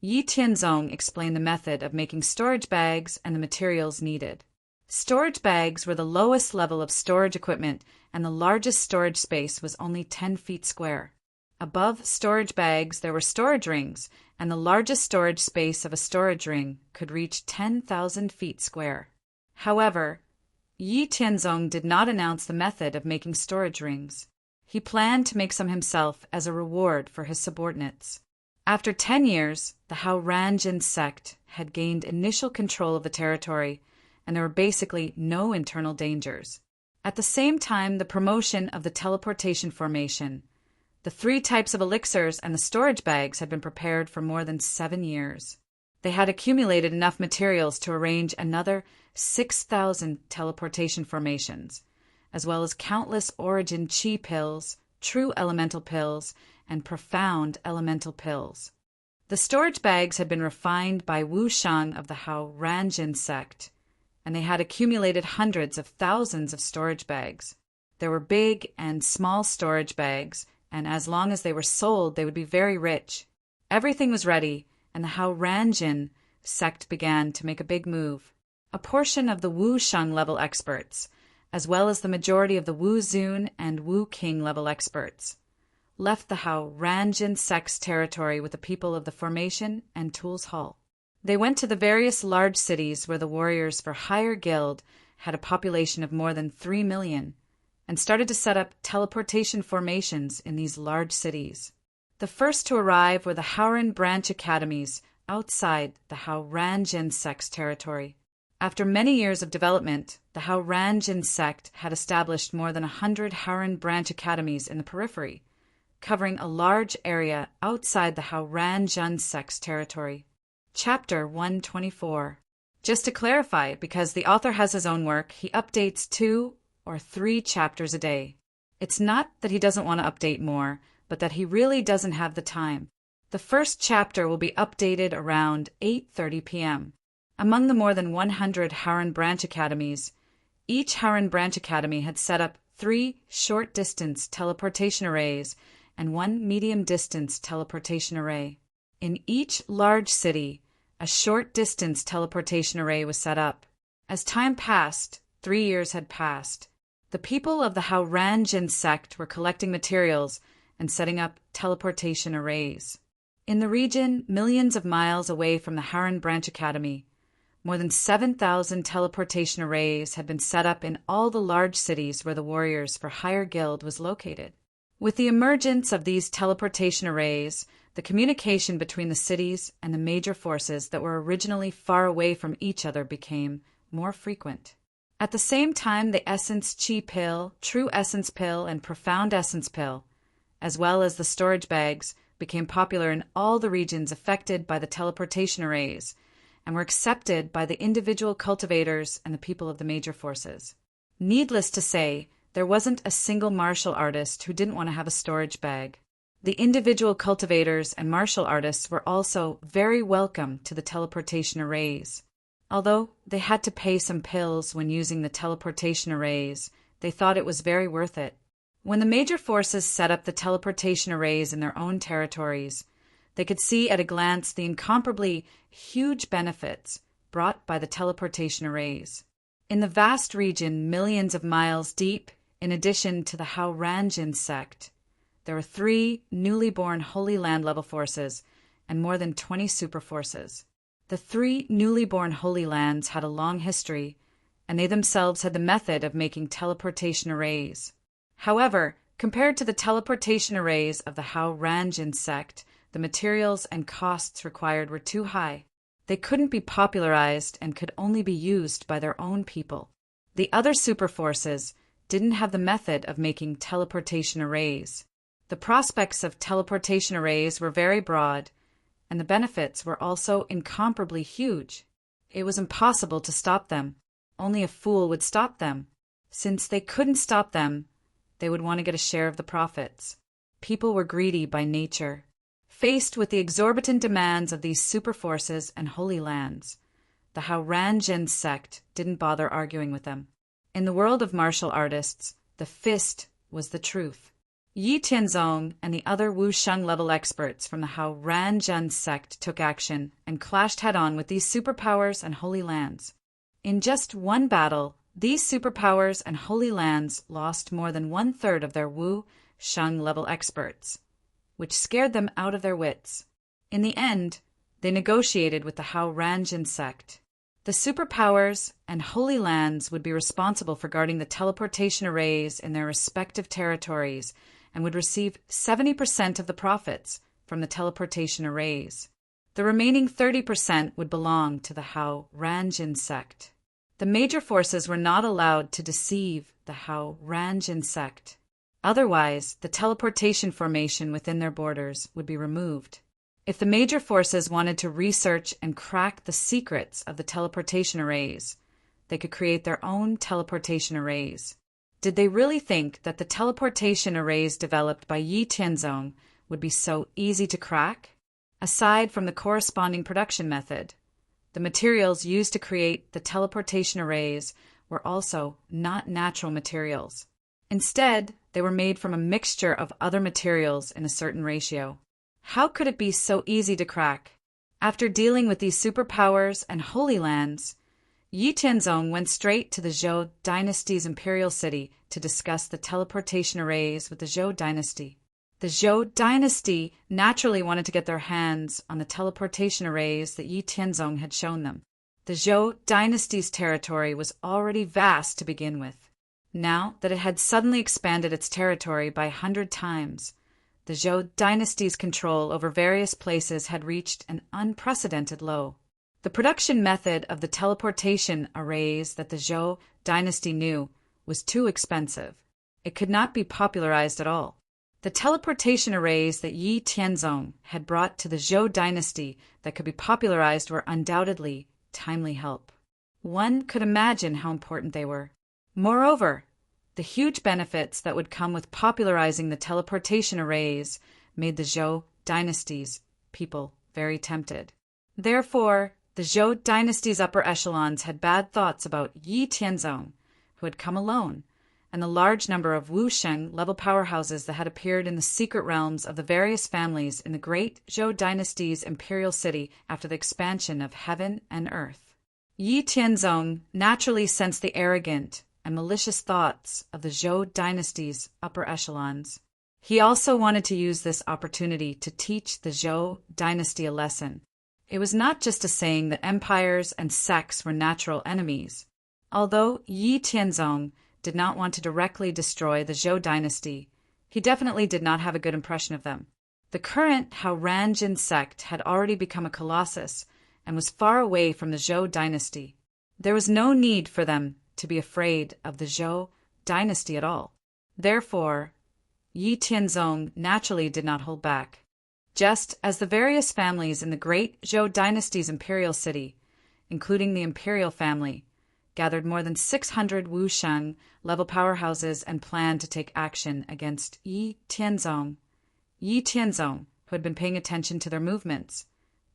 Yi Tianzong explained the method of making storage bags and the materials needed. Storage bags were the lowest level of storage equipment, and the largest storage space was only 10 feet square. Above storage bags there were storage rings, and the largest storage space of a storage ring could reach 10,000 feet square. However, Yi Tianzong did not announce the method of making storage rings. He planned to make some himself as a reward for his subordinates. After 10 years, the Haurangian sect had gained initial control of the territory, and there were basically no internal dangers. At the same time, the promotion of the teleportation formation, the 3 types of elixirs, and the storage bags had been prepared for more than 7 years. They had accumulated enough materials to arrange another 6,000 teleportation formations, as well as countless origin chi pills, true elemental pills, and profound elemental pills. The storage bags had been refined by Wu Shan of the Haurangian sect, and they had accumulated hundreds of thousands of storage bags. There were big and small storage bags, and as long as they were sold, they would be very rich. Everything was ready, and the Haurangian sect began to make a big move. A portion of the Wu Shang level experts, as well as the majority of the Wu Zun and Wu King level experts, left the Haurangian sect's territory with the people of the Formation and Tools Hall. They went to the various large cities where the warriors for Higher Guild had a population of more than 3 million, and started to set up teleportation formations in these large cities. The first to arrive were the Hauran branch academies outside the Haurangian sect's territory. After many years of development, the Hao-Ranjin sect had established more than 100 Haoran branch academies in the periphery, covering a large area outside the Hao-Ranjin sect's territory. Chapter 124. Just to clarify, because the author has his own work, he updates 2 or 3 chapters a day. It's not that he doesn't want to update more, but that he really doesn't have the time. The first chapter will be updated around 8:30 p.m. Among the more than 100 Haoran branch academies, each Haoran branch academy had set up 3 short-distance teleportation arrays and 1 medium-distance teleportation array. In each large city, a short-distance teleportation array was set up. As time passed, 3 years had passed. The people of the Hao-Ranjin sect were collecting materials and setting up teleportation arrays. In the region millions of miles away from the Haoran branch academy, more than 7,000 teleportation arrays had been set up in all the large cities where the Warriors for Hire Guild was located. With the emergence of these teleportation arrays, the communication between the cities and the major forces that were originally far away from each other became more frequent. At the same time, the Essence Chi Pill, True Essence Pill, and Profound Essence Pill, as well as the storage bags, became popular in all the regions affected by the teleportation arrays, and were accepted by the individual cultivators and the people of the major forces. Needless to say, there wasn't a single martial artist who didn't want to have a storage bag. The individual cultivators and martial artists were also very welcome to the teleportation arrays. Although they had to pay some pills when using the teleportation arrays, they thought it was very worth it. When the major forces set up the teleportation arrays in their own territories, they could see at a glance the incomparably huge benefits brought by the teleportation arrays. In the vast region millions of miles deep, in addition to the Hao-Ranjin sect, there were 3 newly born Holy Land level forces and more than 20 super forces. The 3 newly born Holy Lands had a long history, and they themselves had the method of making teleportation arrays. However, compared to the teleportation arrays of the Hao-Ranjin sect, the materials and costs required were too high. They couldn't be popularized and could only be used by their own people. The other super forces didn't have the method of making teleportation arrays. The prospects of teleportation arrays were very broad, and the benefits were also incomparably huge. It was impossible to stop them. Only a fool would stop them. Since they couldn't stop them, they would want to get a share of the profits. People were greedy by nature. Faced with the exorbitant demands of these super forces and holy lands, the Hao-Ranjin sect didn't bother arguing with them. In the world of martial artists, the fist was the truth. Yi Tianzong and the other Wusheng level experts from the Hao-Ranjin sect took action and clashed head-on with these superpowers and holy lands. In just one battle, these superpowers and holy lands lost more than 1/3 of their Wusheng level experts, which scared them out of their wits. In the end, they negotiated with the Hao-Ranjin sect. The superpowers and holy lands would be responsible for guarding the teleportation arrays in their respective territories and would receive 70% of the profits from the teleportation arrays. The remaining 30% would belong to the Hao-Ranjin sect. The major forces were not allowed to deceive the Hao-Ranjin sect. Otherwise, the teleportation formation within their borders would be removed. If the major forces wanted to research and crack the secrets of the teleportation arrays, they could create their own teleportation arrays. Did they really think that the teleportation arrays developed by Yi Tianzong would be so easy to crack? Aside from the corresponding production method, the materials used to create the teleportation arrays were also not natural materials. Instead, they were made from a mixture of other materials in a certain ratio. How could it be so easy to crack? After dealing with these superpowers and holy lands, Yi Tianzong went straight to the Zhou dynasty's imperial city to discuss the teleportation arrays with the Zhou dynasty. The Zhou dynasty naturally wanted to get their hands on the teleportation arrays that Yi Tianzong had shown them. The Zhou dynasty's territory was already vast to begin with. Now that it had suddenly expanded its territory by 100 times, the Zhou dynasty's control over various places had reached an unprecedented low. The production method of the teleportation arrays that the Zhou dynasty knew was too expensive. It could not be popularized at all. The teleportation arrays that Yi Tianzong had brought to the Zhou dynasty that could be popularized were undoubtedly timely help. One could imagine how important they were. Moreover, the huge benefits that would come with popularizing the teleportation arrays made the Zhou dynasty's people very tempted. Therefore, the Zhou dynasty's upper echelons had bad thoughts about Yi Tianzong, who had come alone, and the large number of Wusheng level powerhouses that had appeared in the secret realms of the various families in the great Zhou dynasty's imperial city after the expansion of heaven and earth. Yi Tianzong naturally sensed the arrogant and malicious thoughts of the Zhou dynasty's upper echelons. He also wanted to use this opportunity to teach the Zhou dynasty a lesson. It was not just a saying that empires and sects were natural enemies. Although Yi Tianzong did not want to directly destroy the Zhou dynasty, he definitely did not have a good impression of them. The current Ranjin sect had already become a colossus and was far away from the Zhou dynasty. There was no need for them to be afraid of the Zhou dynasty at all. Therefore, Yi Tianzong naturally did not hold back. Just as the various families in the great Zhou dynasty's imperial city, including the imperial family, gathered more than 600 Wusheng level powerhouses and planned to take action against Yi Tianzong, who had been paying attention to their movements,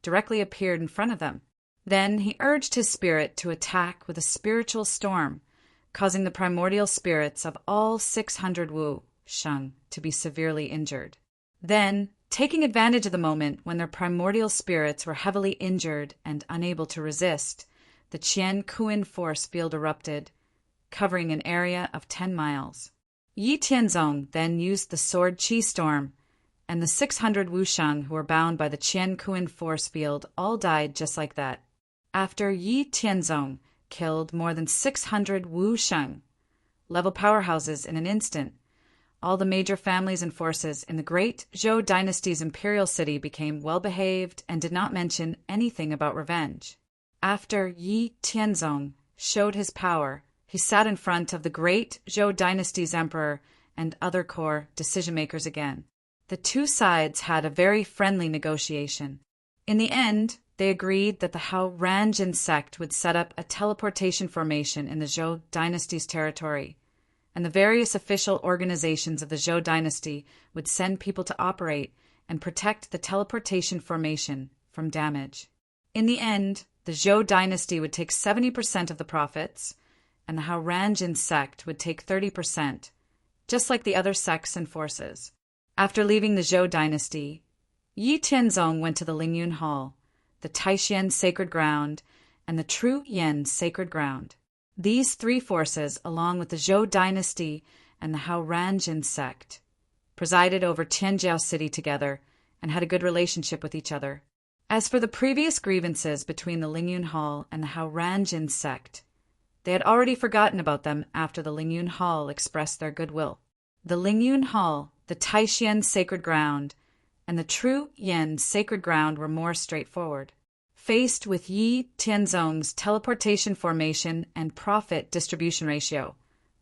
directly appeared in front of them. Then he urged his spirit to attack with a spiritual storm, causing the primordial spirits of all 600 Wusheng to be severely injured. Then, taking advantage of the moment when their primordial spirits were heavily injured and unable to resist, the Qian Kuan force field erupted, covering an area of 10 miles. Yi Tianzong then used the sword Qi storm, and the 600 Wusheng who were bound by the Qian Kuan force field all died just like that. After Yi Tianzong killed more than 600 Wusheng level powerhouses in an instant, all the major families and forces in the great Zhou dynasty's imperial city became well-behaved and did not mention anything about revenge. After Yi Tianzong showed his power, he sat in front of the great Zhou dynasty's emperor and other core decision-makers again. The two sides had a very friendly negotiation. In the end, they agreed that the Ranjin sect would set up a teleportation formation in the Zhou dynasty's territory, and the various official organizations of the Zhou dynasty would send people to operate and protect the teleportation formation from damage. In the end, the Zhou dynasty would take 70% of the profits, and the Ranjin sect would take 30%, just like the other sects and forces. After leaving the Zhou dynasty, Yi Tianzong went to the Lingyun Hall, the Taishan sacred ground, and the Tru Yen sacred ground. These three forces, along with the Zhou dynasty and the Ranjin sect, presided over Tianjiao city together and had a good relationship with each other. As for the previous grievances between the Lingyun Hall and the Ranjin sect, they had already forgotten about them after the Lingyun Hall expressed their goodwill. The Lingyun Hall, the Taishan sacred ground, and the Tru Yen sacred ground were more straightforward. Faced with Yi Tianzong's teleportation formation and profit distribution ratio,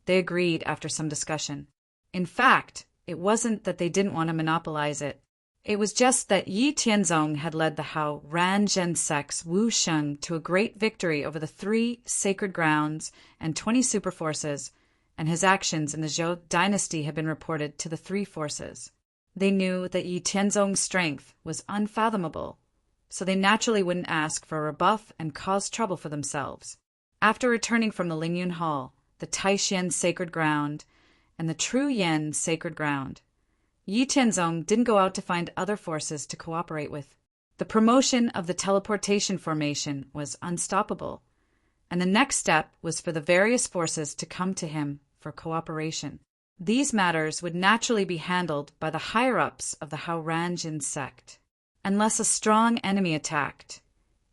they agreed after some discussion. In fact, it wasn't that they didn't want to monopolize it. It was just that Yi Tianzong had led the Ranjin sect's Wusheng to a great victory over the 3 sacred grounds and 20 superforces, and his actions in the Zhou dynasty had been reported to the 3 forces. They knew that Yi Tianzong's strength was unfathomable, so they naturally wouldn't ask for a rebuff and cause trouble for themselves. After returning from the Lingyun Hall, the Taishan sacred ground, and the Tru Yen sacred ground, Yi Tianzong didn't go out to find other forces to cooperate with. The promotion of the teleportation formation was unstoppable, and the next step was for the various forces to come to him for cooperation. These matters would naturally be handled by the higher-ups of the Ranjin sect. Unless a strong enemy attacked,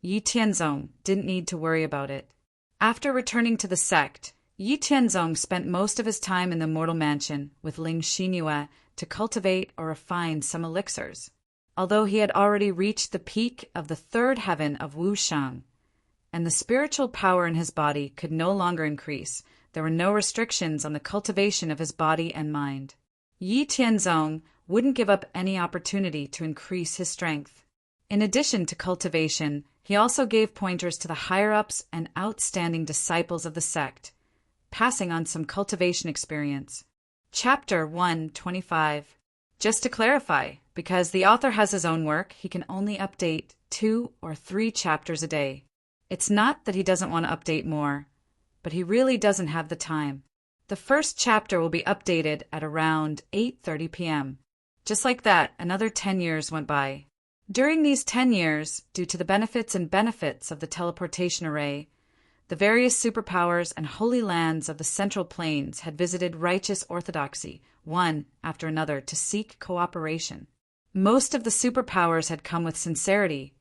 Yi Tianzong didn't need to worry about it. After returning to the sect, Yi Tianzong spent most of his time in the Mortal Mansion with Ling Xinyue to cultivate or refine some elixirs. Although he had already reached the peak of the 3rd heaven of Wushang, and the spiritual power in his body could no longer increase. There were no restrictions on the cultivation of his body and mind. Yi Tianzong wouldn't give up any opportunity to increase his strength. In addition to cultivation, he also gave pointers to the higher-ups and outstanding disciples of the sect, passing on some cultivation experience. Chapter 125. Just to clarify, because the author has his own work, he can only update 2 or 3 chapters a day. It's not that he doesn't want to update more, but he really doesn't have the time. The first chapter will be updated at around 8:30 p.m. Just like that, another 10 years went by. During these 10 years, due to the benefits of the teleportation array, the various superpowers and holy lands of the Central Plains had visited righteous orthodoxy, one after another, to seek cooperation. Most of the superpowers had come with sincerity,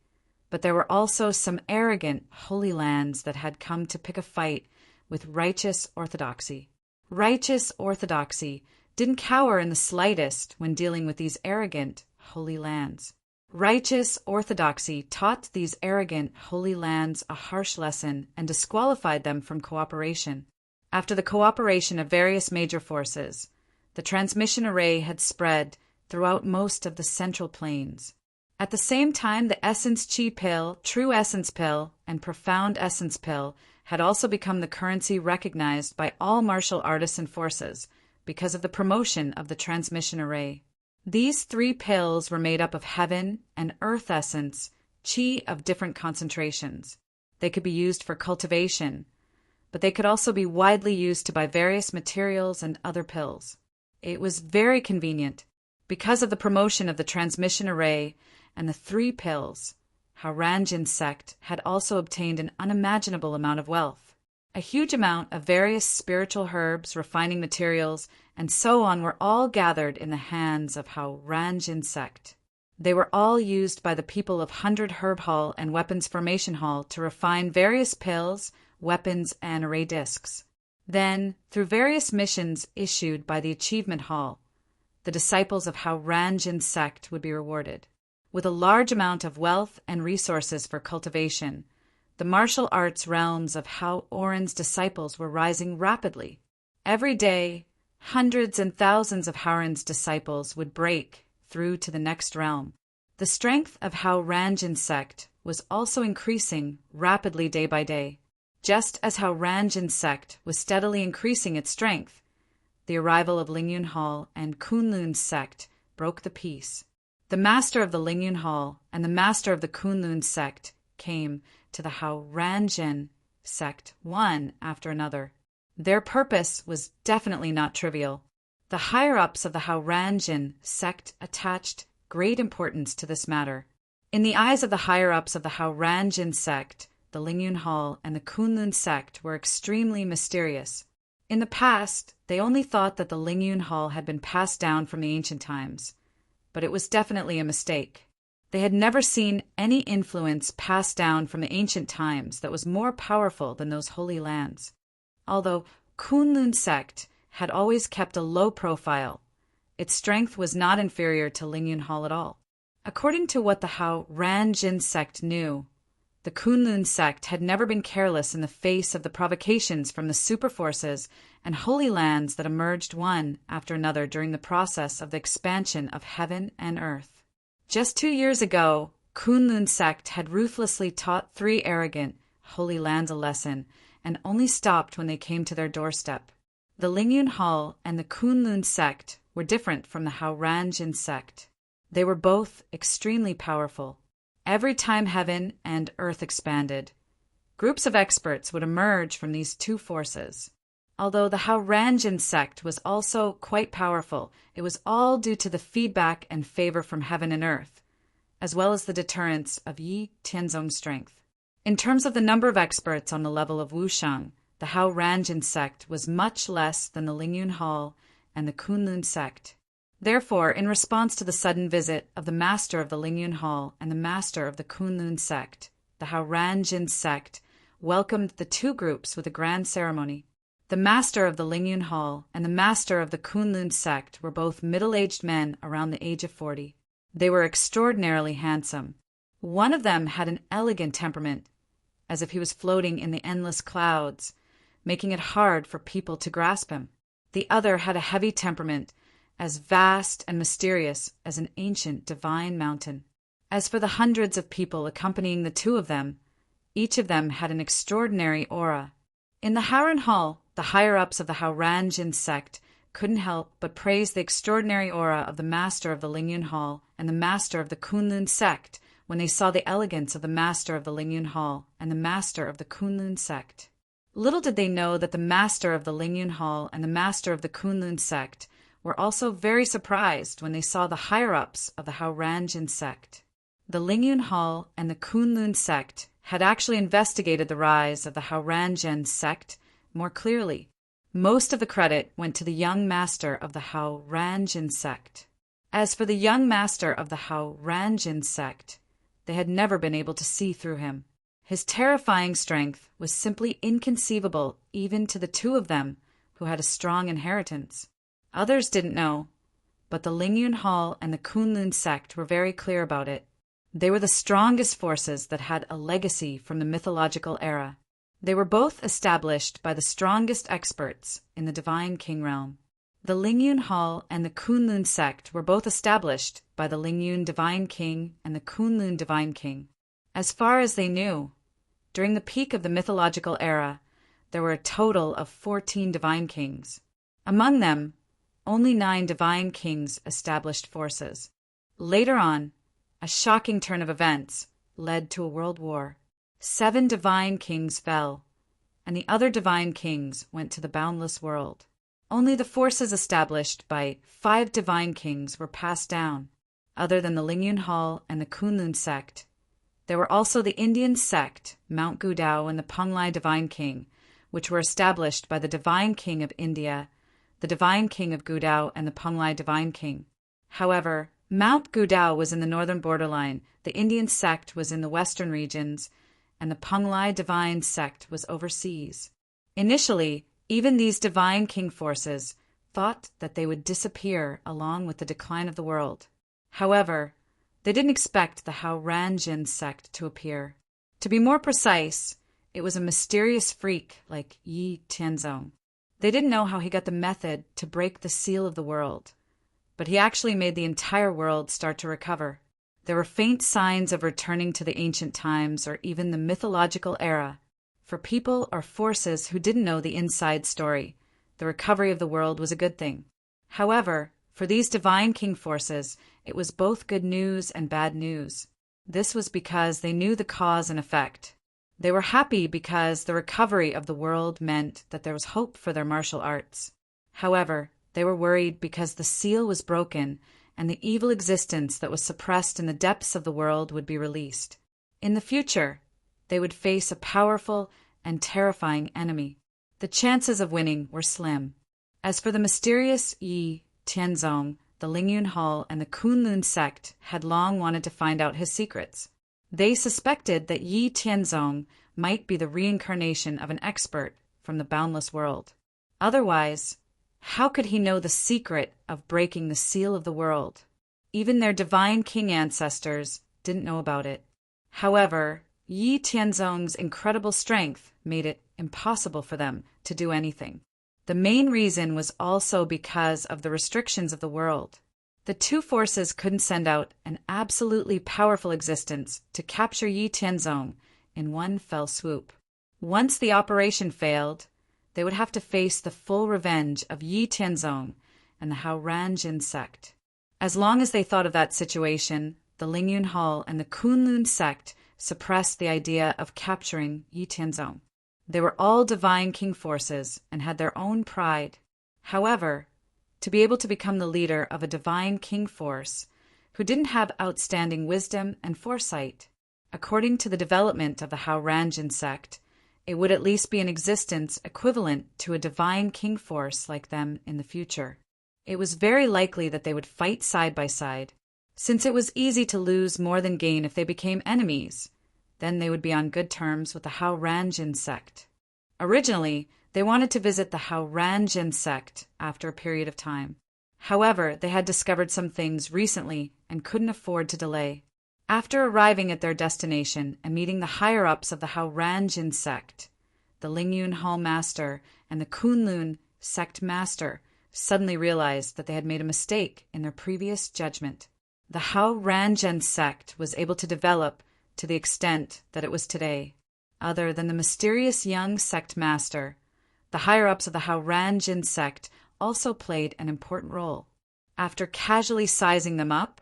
but there were also some arrogant holy lands that had come to pick a fight with righteous orthodoxy. Righteous orthodoxy didn't cower in the slightest when dealing with these arrogant holy lands. Righteous orthodoxy taught these arrogant holy lands a harsh lesson and disqualified them from cooperation. After the cooperation of various major forces, the transmission array had spread throughout most of the Central Plains. At the same time, the Essence Chi Pill, True Essence Pill, and Profound Essence Pill had also become the currency recognized by all martial artists and forces because of the promotion of the transmission array. These 3 pills were made up of heaven and earth essence, chi of different concentrations. They could be used for cultivation, but they could also be widely used to buy various materials and other pills. It was very convenient. Because of the promotion of the transmission array and the 3 pills, Haoranjin sect had also obtained an unimaginable amount of wealth. A huge amount of various spiritual herbs, refining materials, and so on were all gathered in the hands of Haoranjin sect. They were all used by the people of 100 Herb Hall and Weapons Formation Hall to refine various pills, weapons, and array discs. Then, through various missions issued by the Achievement Hall, the disciples of Haoranjin sect would be rewarded with a large amount of wealth and resources for cultivation. The martial arts realms of Haoran's disciples were rising rapidly. Every day, hundreds and thousands of Haoran's disciples would break through to the next realm. The strength of Haoranjin sect was also increasing rapidly day by day. Just as Haoranjin sect was steadily increasing its strength, the arrival of Lingyun Hall and Kunlun sect broke the peace. The master of the Lingyun Hall and the master of the Kunlun sect came to the Haoranjin sect one after another. Their purpose was definitely not trivial. The higher-ups of the Haoranjin sect attached great importance to this matter. In the eyes of the higher-ups of the Haoranjin sect, the Lingyun Hall and the Kunlun sect were extremely mysterious. In the past, they only thought that the Lingyun Hall had been passed down from the ancient times, but it was definitely a mistake. They had never seen any influence passed down from the ancient times that was more powerful than those holy lands. Although Kunlun sect had always kept a low profile, its strength was not inferior to Lingyun Hall at all. According to what the Haoranjin sect knew, the Kunlun sect had never been careless in the face of the provocations from the superforces and holy lands that emerged one after another during the process of the expansion of heaven and earth. Just 2 years ago, Kunlun sect had ruthlessly taught 3 arrogant holy lands a lesson and only stopped when they came to their doorstep. The Lingyun Hall and the Kunlun sect were different from the Haoranjin sect. They were both extremely powerful. Every time heaven and earth expanded, groups of experts would emerge from these 2 forces. Although the Haoranjin sect was also quite powerful, it was all due to the feedback and favor from heaven and earth, as well as the deterrence of Yi Tianzong's strength. In terms of the number of experts on the level of Wushang, the Haoranjin sect was much less than the Lingyun Hall and the Kunlun sect. Therefore, in response to the sudden visit of the master of the Lingyun Hall and the master of the Kunlun sect, the Haoranjin sect welcomed the 2 groups with a grand ceremony. The master of the Lingyun Hall and the master of the Kunlun sect were both middle-aged men around the age of 40. They were extraordinarily handsome. One of them had an elegant temperament, as if he was floating in the endless clouds, making it hard for people to grasp him. The other had a heavy temperament, as vast and mysterious as an ancient divine mountain. As for the hundreds of people accompanying the two of them, each of them had an extraordinary aura. In the Harren Hall, the higher-ups of the Haurangian sect couldn't help but praise the extraordinary aura of the master of the Lingyun Hall and the master of the Kunlun sect when they saw the elegance of the master of the Lingyun Hall and the master of the Kunlun sect. Little did they know that the master of the Lingyun Hall and the master of the Kunlun sect were also very surprised when they saw the higher-ups of the Haurangian sect. The Lingyun Hall and the Kunlun sect had actually investigated the rise of the Haurangian sect more clearly. Most of the credit went to the young master of the Haurangian sect. As for the young master of the Haurangian sect, they had never been able to see through him. His terrifying strength was simply inconceivable even to the two of them who had a strong inheritance. Others didn't know, but the Lingyun Hall and the Kunlun sect were very clear about it. They were the strongest forces that had a legacy from the mythological era. They were both established by the strongest experts in the Divine King realm. The Lingyun Hall and the Kunlun sect were both established by the Lingyun Divine King and the Kunlun Divine King. As far as they knew, during the peak of the mythological era, there were a total of 14 Divine Kings. Among them, only 9 Divine Kings established forces. Later on, a shocking turn of events led to a world war. 7 Divine Kings fell, and the other Divine Kings went to the boundless world. Only the forces established by 5 Divine Kings were passed down. Other than the Lingyun Hall and the Kunlun sect, there were also the Indian sect, Mount Gudao and the Penglai Divine King, which were established by the Divine King of India, the Divine King of Gudao, and the Penglai Divine King. However, Mount Gudao was in the northern borderline, the Indian sect was in the western regions, and the Penglai Divine sect was overseas. Initially, even these Divine King forces thought that they would disappear along with the decline of the world. However, they didn't expect the Haurangian sect to appear. To be more precise, it was a mysterious freak like Yi Tianzong. They didn't know how he got the method to break the seal of the world, but he actually made the entire world start to recover. There were faint signs of returning to the ancient times or even the mythological era. For people or forces who didn't know the inside story, the recovery of the world was a good thing. However, for these Divine King forces, it was both good news and bad news. This was because they knew the cause and effect. They were happy because the recovery of the world meant that there was hope for their martial arts. However, they were worried because the seal was broken and the evil existence that was suppressed in the depths of the world would be released. In the future, they would face a powerful and terrifying enemy. The chances of winning were slim. As for the mysterious Yi Tianzong, the Lingyun Hall and the Kunlun sect had long wanted to find out his secrets. They suspected that Yi Tianzong might be the reincarnation of an expert from the boundless world. Otherwise, how could he know the secret of breaking the seal of the world? Even their Divine King ancestors didn't know about it. However, Yi Tianzong's incredible strength made it impossible for them to do anything. The main reason was also because of the restrictions of the world. The two forces couldn't send out an absolutely powerful existence to capture Yi Tianzong in one fell swoop. Once the operation failed, they would have to face the full revenge of Yi Tianzong and the Haurangian sect. As long as they thought of that situation, the Lingyun Hall and the Kunlun sect suppressed the idea of capturing Yi Tianzong. They were all Divine King forces and had their own pride. However, to be able to become the leader of a Divine King force who didn't have outstanding wisdom and foresight, according to the development of the Haurangian sect, it would at least be in existence equivalent to a Divine King force like them in the future. It was very likely that they would fight side by side, since it was easy to lose more than gain if they became enemies. Then they would be on good terms with the Haurangian sect. Originally, they wanted to visit the Haurangian sect after a period of time. However, they had discovered some things recently and couldn't afford to delay. After arriving at their destination and meeting the higher-ups of the Hauranjin sect, the Lingyun Hall Master and the Kunlun sect master suddenly realized that they had made a mistake in their previous judgment. The Hauranjin sect was able to develop to the extent that it was today. Other than the mysterious young sect master, the higher-ups of the Hauranjin sect also played an important role. After casually sizing them up,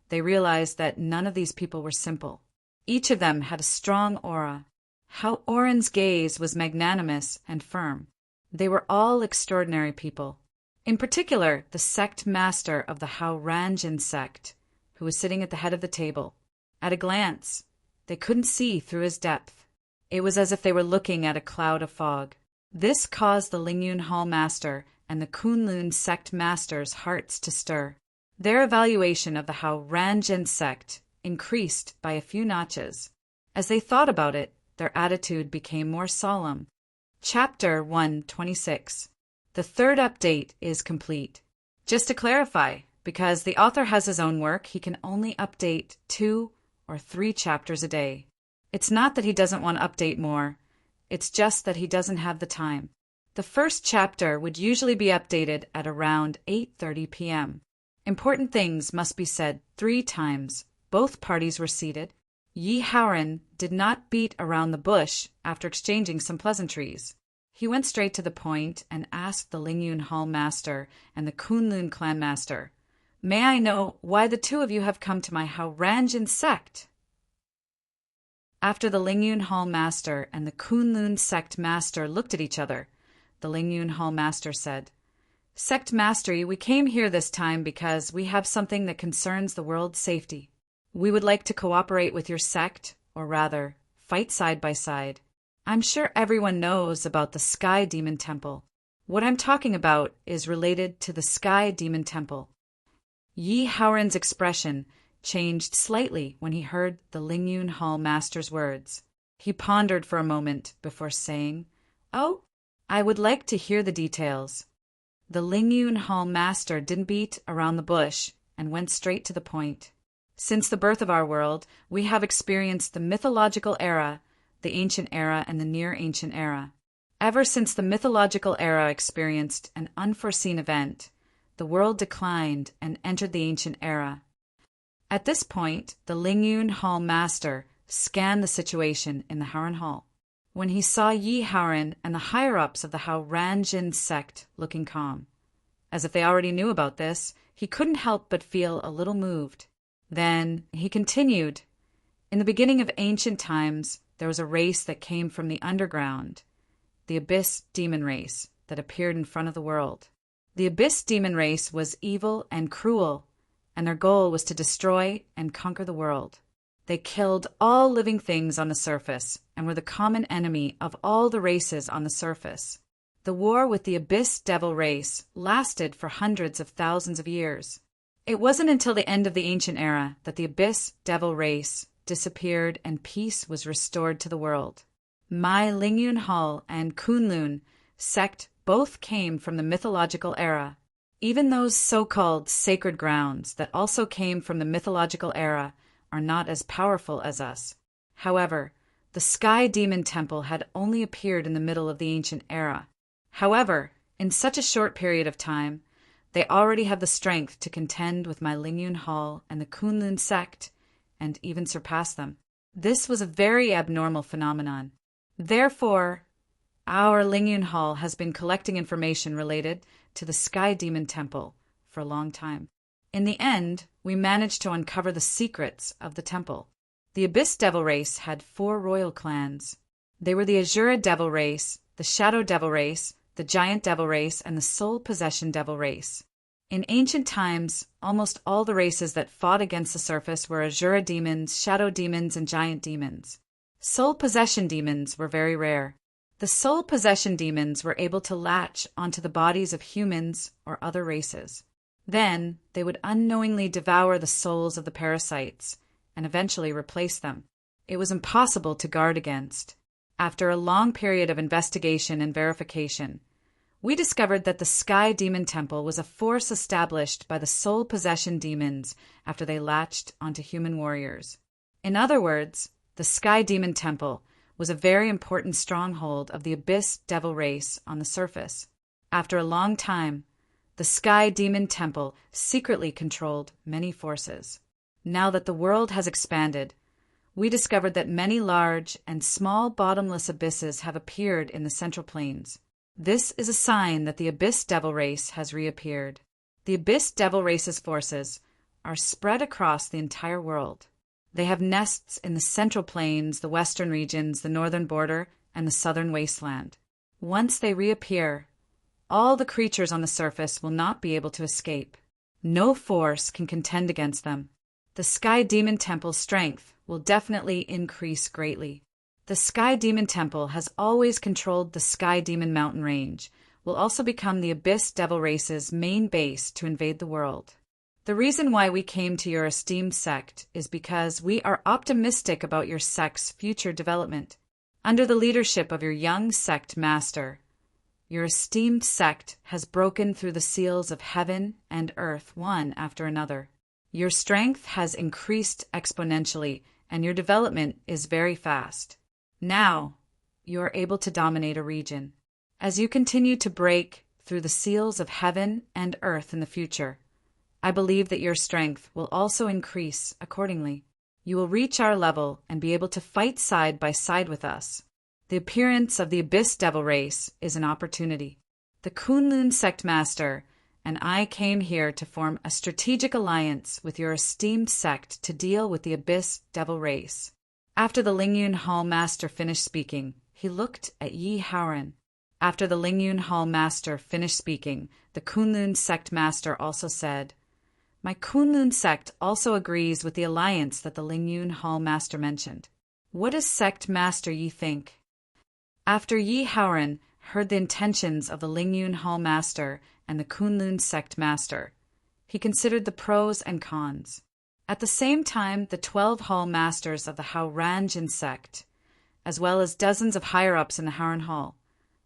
they realized that none of these people were simple. Each of them had a strong aura. Hao-Oren's gaze was magnanimous and firm. They were all extraordinary people. In particular, the sect master of the Hauranjin sect, who was sitting at the head of the table. At a glance, they couldn't see through his depth. It was as if they were looking at a cloud of fog. This caused the Lingyun Hall Master and the Kunlun sect master's hearts to stir. Their evaluation of the Hauranjin sect increased by a few notches. As they thought about it, their attitude became more solemn. Chapter 126. The third update is complete. Just to clarify, because the author has his own work, he can only update 2 or 3 chapters a day. It's not that he doesn't want to update more, it's just that he doesn't have the time. The first chapter would usually be updated at around 8:30 p.m. Important things must be said 3 times. Both parties were seated. Yi Haoren did not beat around the bush after exchanging some pleasantries. He went straight to the point and asked the Lingyun Hall Master and the Kunlun Clan Master, "May I know why the 2 of you have come to my Hauranjin sect?" After the Lingyun Hall Master and the Kunlun sect master looked at each other, the Lingyun Hall Master said, "Sect Mastery, we came here this time because we have something that concerns the world's safety. We would like to cooperate with your sect, or rather, fight side by side. I'm sure everyone knows about the Sky Demon Temple. What I'm talking about is related to the Sky Demon Temple." Yi Haoren's expression changed slightly when he heard the Lingyun Hall Master's words. He pondered for a moment before saying, "Oh, I would like to hear the details." The Lingyun Hall Master didn't beat around the bush and went straight to the point. "Since the birth of our world, we have experienced the mythological era, the ancient era, and the near-ancient era. Ever since the mythological era experienced an unforeseen event, the world declined and entered the ancient era." At this point, the Lingyun Hall Master scanned the situation in the Haoren Hall. When he saw Yi Haoren and the higher-ups of the Hauranjin sect looking calm, as if they already knew about this, he couldn't help but feel a little moved. Then he continued, "In the beginning of ancient times, there was a race that came from the underground, the Abyss Demon Race, that appeared in front of the world. The Abyss Demon Race was evil and cruel, and their goal was to destroy and conquer the world. They killed all living things on the surface and were the common enemy of all the races on the surface. The war with the Abyss Devil Race lasted for hundreds of thousands of years. It wasn't until the end of the Ancient Era that the Abyss Devil Race disappeared and peace was restored to the world. My Lingyun Hall and Kunlun sect both came from the mythological era. Even those so-called sacred grounds that also came from the mythological era are not as powerful as us. However, the Sky Demon Temple had only appeared in the middle of the ancient era. However, in such a short period of time, they already have the strength to contend with my Lingyun Hall and the Kunlun sect, and even surpass them. This was a very abnormal phenomenon. Therefore, our Lingyun Hall has been collecting information related to the Sky Demon Temple for a long time. In the end, we managed to uncover the secrets of the temple. The Abyss Devil Race had 4 royal clans. They were the Azura Devil Race, the Shadow Devil Race, the Giant Devil Race, and the Soul Possession Devil Race. In ancient times, almost all the races that fought against the surface were Azura demons, Shadow demons, and Giant demons. Soul Possession demons were very rare. The Soul Possession demons were able to latch onto the bodies of humans or other races. Then they would unknowingly devour the souls of the parasites and eventually replace them. It was impossible to guard against. After a long period of investigation and verification, we discovered that the Sky Demon Temple was a force established by the Soul Possession demons after they latched onto human warriors. In other words, the Sky Demon Temple was a very important stronghold of the Abyss Devil race on the surface. After a long time, the Sky Demon Temple secretly controlled many forces. Now that the world has expanded, we discovered that many large and small bottomless abysses have appeared in the Central Plains. This is a sign that the Abyss Devil race has reappeared. The Abyss Devil race's forces are spread across the entire world. They have nests in the Central Plains, the western regions, the northern border, and the southern wasteland. Once they reappear, all the creatures on the surface will not be able to escape. No force can contend against them. The Sky Demon Temple's strength will definitely increase greatly. The Sky Demon Temple has always controlled the Sky Demon Mountain Range, will also become the Abyss Devil race's main base to invade the world. The reason why we came to your esteemed sect is because we are optimistic about your sect's future development. Under the leadership of your young sect master, your esteemed sect has broken through the seals of heaven and earth one after another. Your strength has increased exponentially, and your development is very fast. Now, you are able to dominate a region. As you continue to break through the seals of heaven and earth in the future, I believe that your strength will also increase accordingly. You will reach our level and be able to fight side by side with us. The appearance of the Abyss Devil race is an opportunity. The Kunlun Sect Master and I came here to form a strategic alliance with your esteemed sect to deal with the Abyss Devil race. After the Lingyun Hall Master finished speaking, he looked at Yi Haoran. After the Lingyun Hall Master finished speaking, the Kunlun Sect Master also said, "My Kunlun sect also agrees with the alliance that the Lingyun Hall Master mentioned. What does Sect Master Yi think?" After Yi Haoran heard the intentions of the Lingyun Hall Master and the Kunlun Sect Master, he considered the pros and cons. At the same time, the 12 Hall Masters of the Haoranjin sect, as well as dozens of higher-ups in the Haoran Hall,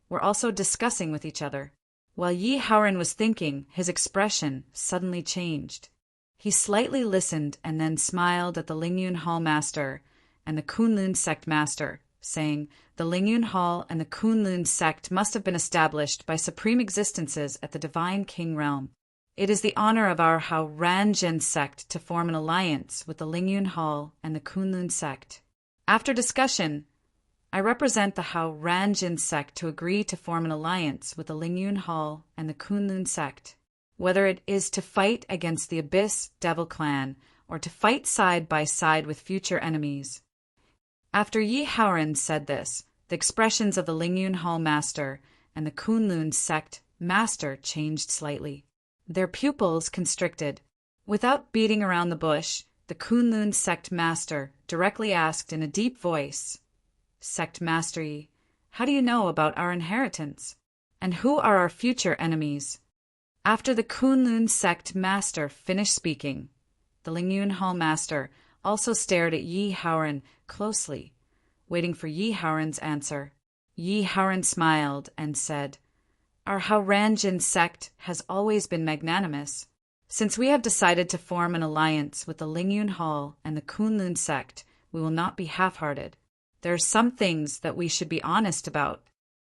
were also discussing with each other. While Yi Haoran was thinking, his expression suddenly changed. He slightly listened and then smiled at the Lingyun Hall Master and the Kunlun Sect Master, saying, "The Lingyun Hall and the Kunlun Sect must have been established by supreme existences at the Divine King Realm. It is the honor of our Haoranjin sect to form an alliance with the Lingyun Hall and the Kunlun Sect. After discussion, I represent the Haoranjin sect to agree to form an alliance with the Lingyun Hall and the Kunlun sect, whether it is to fight against the Abyss Devil clan or to fight side by side with future enemies." After Yi Haoran said this, the expressions of the Lingyun Hall Master and the Kunlun Sect Master changed slightly. Their pupils constricted. Without beating around the bush, the Kunlun Sect Master directly asked in a deep voice, "Sect Master Yi, how do you know about our inheritance? And who are our future enemies?" After the Kunlun Sect Master finished speaking, the Lingyun Hall Master also stared at Yi Haoran closely, waiting for Yi Haoran's answer. Yi Haoran smiled and said, "Our Haoranjin sect has always been magnanimous. Since we have decided to form an alliance with the Lingyun Hall and the Kunlun sect, we will not be half-hearted. There are some things that we should be honest about.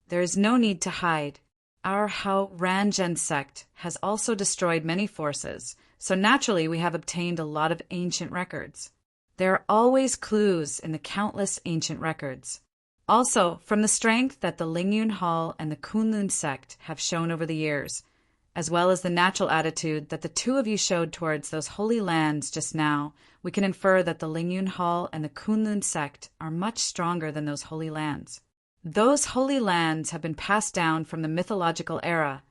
There is no need to hide. Our Haoranjin sect has also destroyed many forces, so naturally we have obtained a lot of ancient records. There are always clues in the countless ancient records. Also, from the strength that the Lingyun Hall and the Kunlun sect have shown over the years, as well as the natural attitude that the two of you showed towards those holy lands just now, we can infer that the Lingyun Hall and the Kunlun sect are much stronger than those holy lands. Those holy lands have been passed down from the mythological era,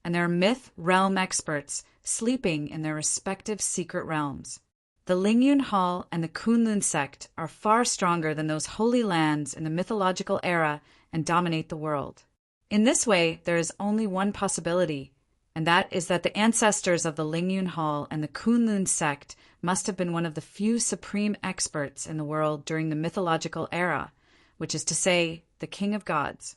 and there are myth realm experts sleeping in their respective secret realms. The Lingyun Hall and the Kunlun sect are far stronger than those holy lands in the mythological era and dominate the world. In this way, there is only one possibility, and that is that the ancestors of the Lingyun Hall and the Kunlun sect must have been one of the few supreme experts in the world during the mythological era, which is to say, the King of Gods.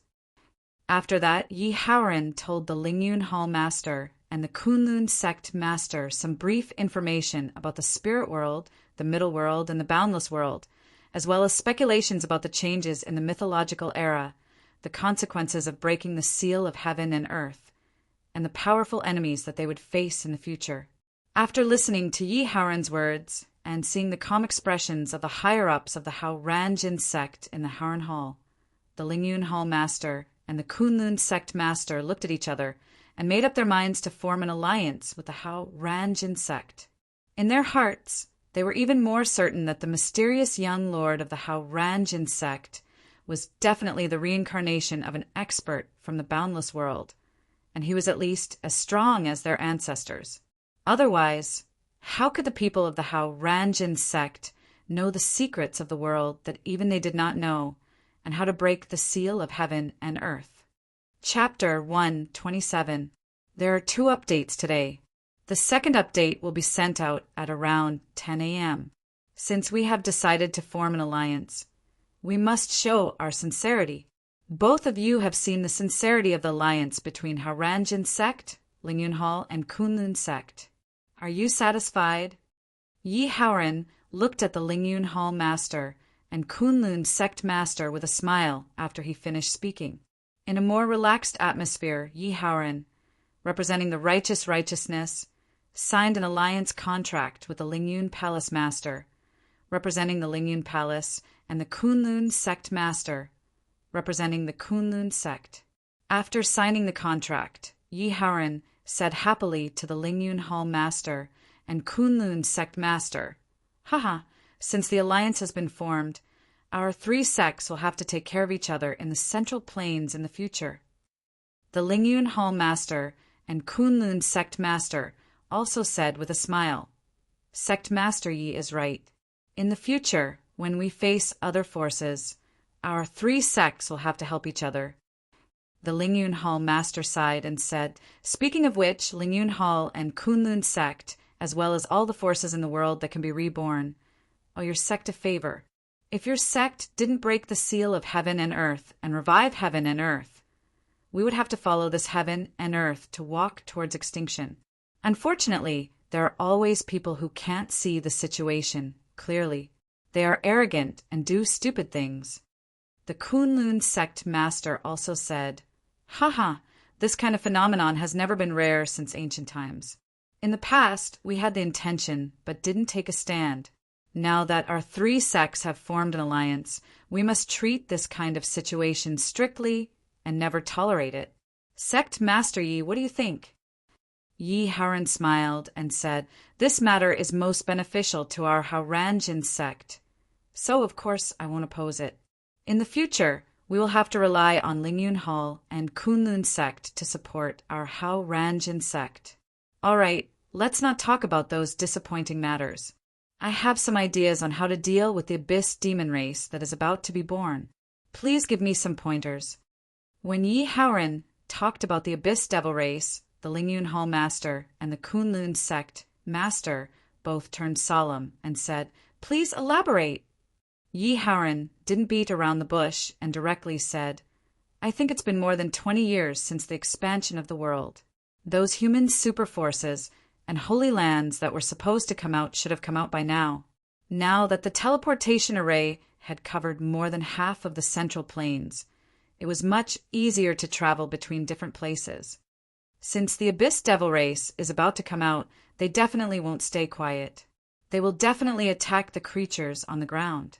After that, Yi Haoran told the Lingyun Hall Master and the Kunlun sect master some brief information about the spirit world, the middle world, and the boundless world, as well as speculations about the changes in the mythological era, the consequences of breaking the seal of heaven and earth, and the powerful enemies that they would face in the future. After listening to Yi Haoran's words and seeing the calm expressions of the higher-ups of the Hao Ranjin sect in the Haoran Hall, the Lingyun Hall master and the Kunlun sect master looked at each other and made up their minds to form an alliance with the Hao Ranjin sect. In their hearts, they were even more certain that the mysterious young lord of the Hao Ranjin sect was definitely the reincarnation of an expert from the boundless world, and he was at least as strong as their ancestors. Otherwise, how could the people of the Hao Ranjin sect know the secrets of the world that even they did not know, and how to break the seal of heaven and earth? Chapter 127. There are 2 updates today. The second update will be sent out at around 10 a.m. Since we have decided to form an alliance, we must show our sincerity. Both of you have seen the sincerity of the alliance between Hao Ranjin sect, Lingyun Hall, and Kunlun sect. Are you satisfied? Yi Haoran looked at the Lingyun Hall master and Kunlun sect master with a smile after he finished speaking. In a more relaxed atmosphere, Yi Haoran, representing the righteousness, signed an alliance contract with the Lingyun Palace Master, representing the Lingyun Palace, and the Kunlun Sect Master, representing the Kunlun Sect. After signing the contract, Yi Haoran said happily to the Lingyun Hall Master and Kunlun Sect Master, "Haha, since the alliance has been formed, our 3 sects will have to take care of each other in the Central Plains in the future." The Lingyun Hall Master and Kunlun Sect Master also said with a smile, "Sect Master Yi is right. In the future, when we face other forces, our 3 sects will have to help each other." The Lingyun Hall Master sighed and said, "Speaking of which, Lingyun Hall and Kunlun sect, as well as all the forces in the world that can be reborn, owe your sect a favor. If your sect didn't break the seal of heaven and earth and revive heaven and earth, we would have to follow this heaven and earth to walk towards extinction. Unfortunately, there are always people who can't see the situation clearly. They are arrogant and do stupid things." The Kunlun sect master also said, "Haha, this kind of phenomenon has never been rare since ancient times. In the past, we had the intention but didn't take a stand. Now that our 3 sects have formed an alliance, we must treat this kind of situation strictly and never tolerate it. Sect Master Yi, what do you think?" Yi Haoran smiled and said, "This matter is most beneficial to our Hao Ranjin sect, so of course I won't oppose it. In the future, we will have to rely on Lingyun Hall and Kunlun sect to support our Hao Ranjin sect. All right, let's not talk about those disappointing matters. I have some ideas on how to deal with the Abyss demon race that is about to be born. Please give me some pointers." When Yi Haoran talked about the Abyss devil race, the Lingyun Hall master and the Kunlun sect master both turned solemn and said, "Please elaborate." Yi Haoran didn't beat around the bush and directly said, "I think it's been more than 20 years since the expansion of the world. Those human super forces and holy lands that were supposed to come out should have come out by now. Now that the teleportation array had covered more than half of the Central Plains, it was much easier to travel between different places. Since the Abyss Devil race is about to come out, they definitely won't stay quiet. They will definitely attack the creatures on the ground.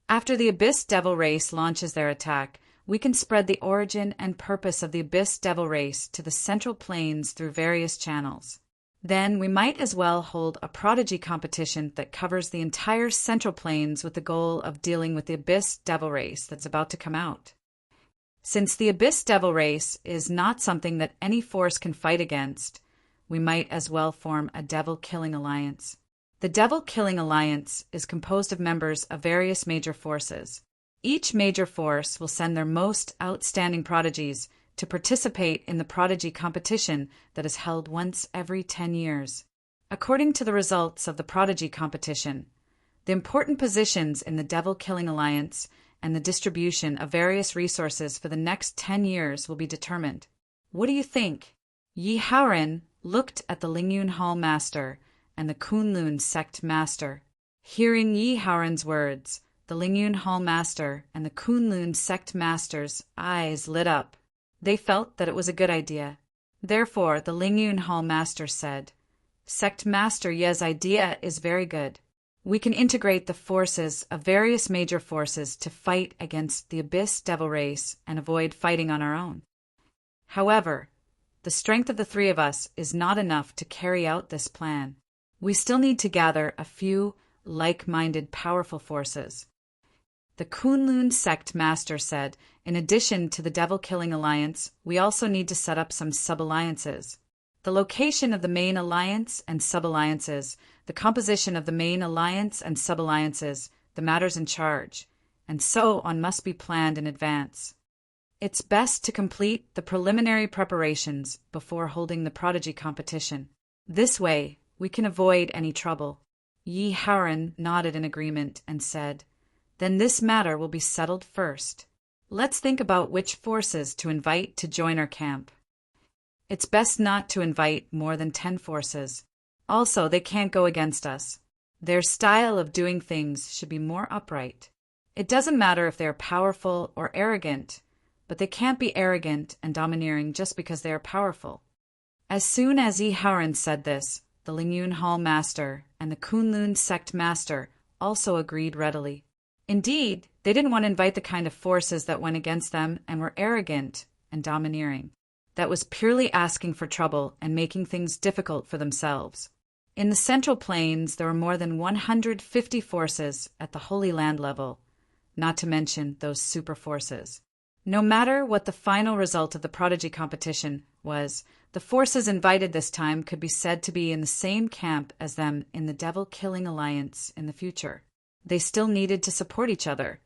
After the Abyss Devil race launches their attack, we can spread the origin and purpose of the Abyss Devil race to the Central Plains through various channels. Then we might as well hold a prodigy competition that covers the entire Central Plains with the goal of dealing with the Abyss Devil race that's about to come out. Since the Abyss Devil race is not something that any force can fight against, we might as well form a devil-killing alliance. The devil-killing alliance is composed of members of various major forces. Each major force will send their most outstanding prodigies to participate in the prodigy competition that is held once every 10 years. According to the results of the prodigy competition, the important positions in the devil-killing alliance and the distribution of various resources for the next 10 years will be determined. What do you think? Yi Haoran looked at the Lingyun Hall master and the Kunlun sect master. Hearing Yi Haoren's words, the Lingyun Hall master and the Kunlun sect master's eyes lit up. They felt that it was a good idea. Therefore, the Lingyun Hall master said, "Sect Master Ye's idea is very good. We can integrate the forces of various major forces to fight against the Abyss Devil race and avoid fighting on our own. However, the strength of the three of us is not enough to carry out this plan. We still need to gather a few like-minded powerful forces." The Kunlun sect master said, "In addition to the Devil-Killing Alliance, we also need to set up some sub-alliances. The location of the main alliance and sub-alliances, the composition of the main alliance and sub-alliances, the matters in charge, and so on must be planned in advance. It's best to complete the preliminary preparations before holding the prodigy competition. This way, we can avoid any trouble." Yi Haoren nodded in agreement and said, "Then this matter will be settled first. Let's think about which forces to invite to join our camp. It's best not to invite more than 10 forces. Also, they can't go against us. Their style of doing things should be more upright. It doesn't matter if they're powerful or arrogant, but they can't be arrogant and domineering just because they are powerful." As soon as Yi Haoren said this, the Lingyun Hall master and the Kunlun sect master also agreed readily. Indeed, they didn't want to invite the kind of forces that went against them and were arrogant and domineering. That was purely asking for trouble and making things difficult for themselves. In the Central Plains, there were more than 150 forces at the Holy Land level, not to mention those super forces. No matter what the final result of the prodigy competition was, the forces invited this time could be said to be in the same camp as them in the Devil-Killing Alliance in the future. They still needed to support each other,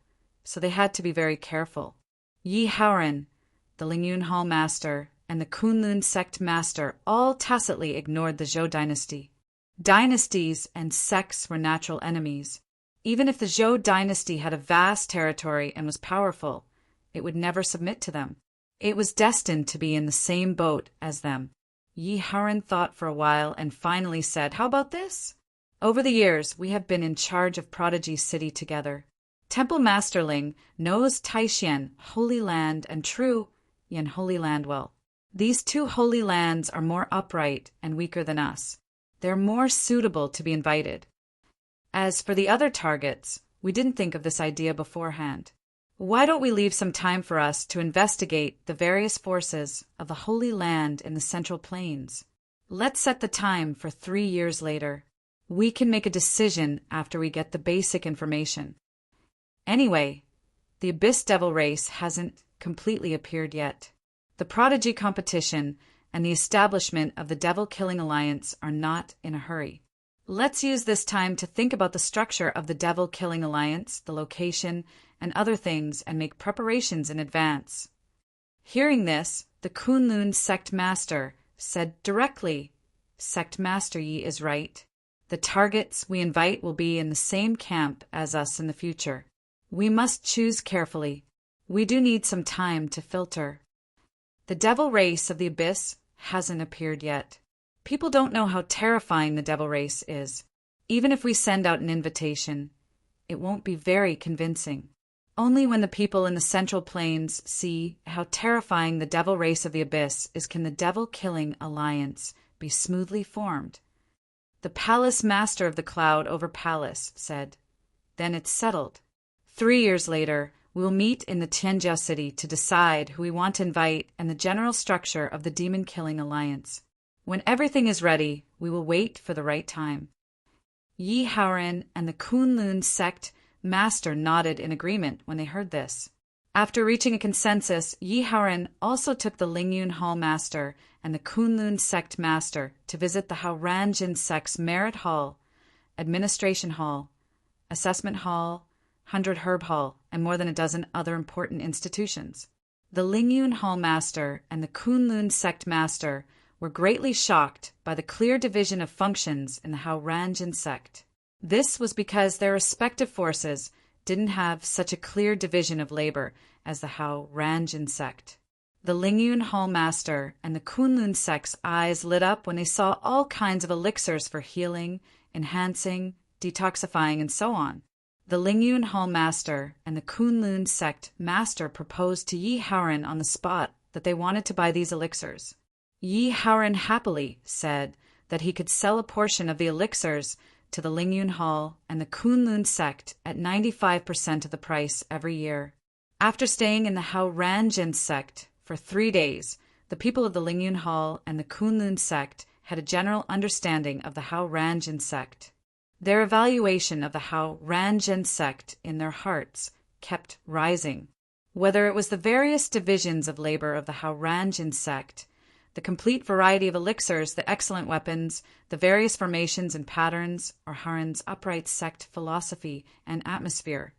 so they had to be very careful. Yi Haoren, the Lingyun Hall master, and the Kunlun sect master all tacitly ignored the Zhou dynasty. Dynasties and sects were natural enemies. Even if the Zhou dynasty had a vast territory and was powerful, it would never submit to them. It was destined to be in the same boat as them. Yi Haoren thought for a while and finally said, "How about this? Over the years, we have been in charge of Prodigy City together. Temple Masterling knows Taishan, Holy Land, and True Yin Holy Land well. These two holy lands are more upright and weaker than us. They're more suitable to be invited. As for the other targets, we didn't think of this idea beforehand. Why don't we leave some time for us to investigate the various forces of the Holy Land in the Central Plains? Let's set the time for 3 years later. We can make a decision after we get the basic information. Anyway, the Abyss Devil race hasn't completely appeared yet. The Prodigy competition and the establishment of the Devil-Killing Alliance are not in a hurry. Let's use this time to think about the structure of the Devil-Killing Alliance, the location, and other things, and make preparations in advance." Hearing this, the Kunlun sect master said directly, "Sect Master Yi is right. The targets we invite will be in the same camp as us in the future. We must choose carefully. We do need some time to filter. The devil race of the Abyss hasn't appeared yet. People don't know how terrifying the devil race is. Even if we send out an invitation, it won't be very convincing. Only when the people in the Central Plains see how terrifying the devil race of the Abyss is can the Devil-Killing Alliance be smoothly formed." The Palace Master of the Cloud over Palace said, "Then it's settled. 3 years later, we will meet in the Tianjiao city to decide who we want to invite and the general structure of the Demon-Killing Alliance. When everything is ready, we will wait for the right time." Yi Haoren and the Kunlun sect master nodded in agreement when they heard this. After reaching a consensus, Yi Haoren also took the Lingyun Hall master and the Kunlun sect master to visit the Haoranjin sect's Merit Hall, Administration Hall, Assessment Hall, 100 Herb Hall, and more than a dozen other important institutions. The Lingyun Hall master and the Kunlun sect master were greatly shocked by the clear division of functions in the Haoranjin sect. This was because their respective forces didn't have such a clear division of labor as the Haoranjin sect. The Lingyun Hall Master and the Kunlun sect's eyes lit up when they saw all kinds of elixirs for healing, enhancing, detoxifying, and so on. The Lingyun Hall Master and the Kunlun sect master proposed to Yi Haoran on the spot that they wanted to buy these elixirs. Yi Haoran happily said that he could sell a portion of the elixirs to the Lingyun Hall and the Kunlun sect at 95% of the price every year. After staying in the Haoranjin sect for 3 days, the people of the Lingyun Hall and the Kunlun sect had a general understanding of the Haoranjin sect. Their evaluation of the Haoranjin sect in their hearts kept rising. Whether it was the various divisions of labor of the Haoranjin sect, the complete variety of elixirs, the excellent weapons, the various formations and patterns, or Haoran's upright sect philosophy and atmosphere,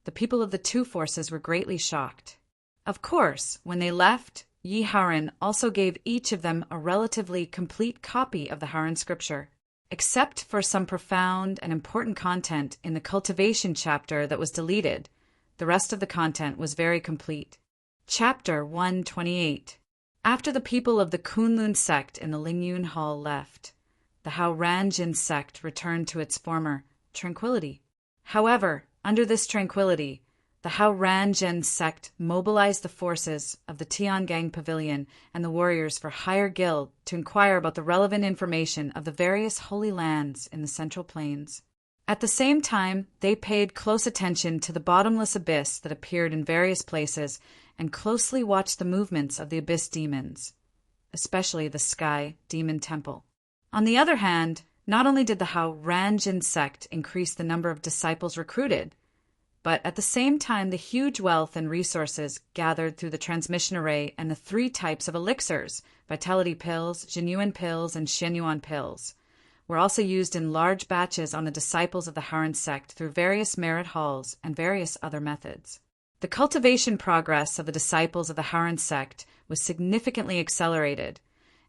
the people of the two forces were greatly shocked. Of course, when they left, Yi Haoran also gave each of them a relatively complete copy of the Haoran scripture. Except for some profound and important content in the cultivation chapter that was deleted, the rest of the content was very complete. Chapter 128. After the people of the Kunlun sect in the Lingyun Hall left, the Haoranjin sect returned to its former tranquility. However, under this tranquility, the Haoranjin sect mobilized the forces of the Tiangang Pavilion and the warriors for Higher Guild to inquire about the relevant information of the various holy lands in the Central Plains. At the same time, they paid close attention to the bottomless abyss that appeared in various places and closely watched the movements of the abyss demons, especially the Sky Demon Temple. On the other hand, not only did the Haoranjin sect increase the number of disciples recruited, but at the same time the huge wealth and resources gathered through the transmission array and the 3 types of elixirs, vitality pills, Jinyuan pills, and Shenyuan pills, were also used in large batches on the disciples of the Haoran sect through various merit halls and various other methods. The cultivation progress of the disciples of the Haoran sect was significantly accelerated,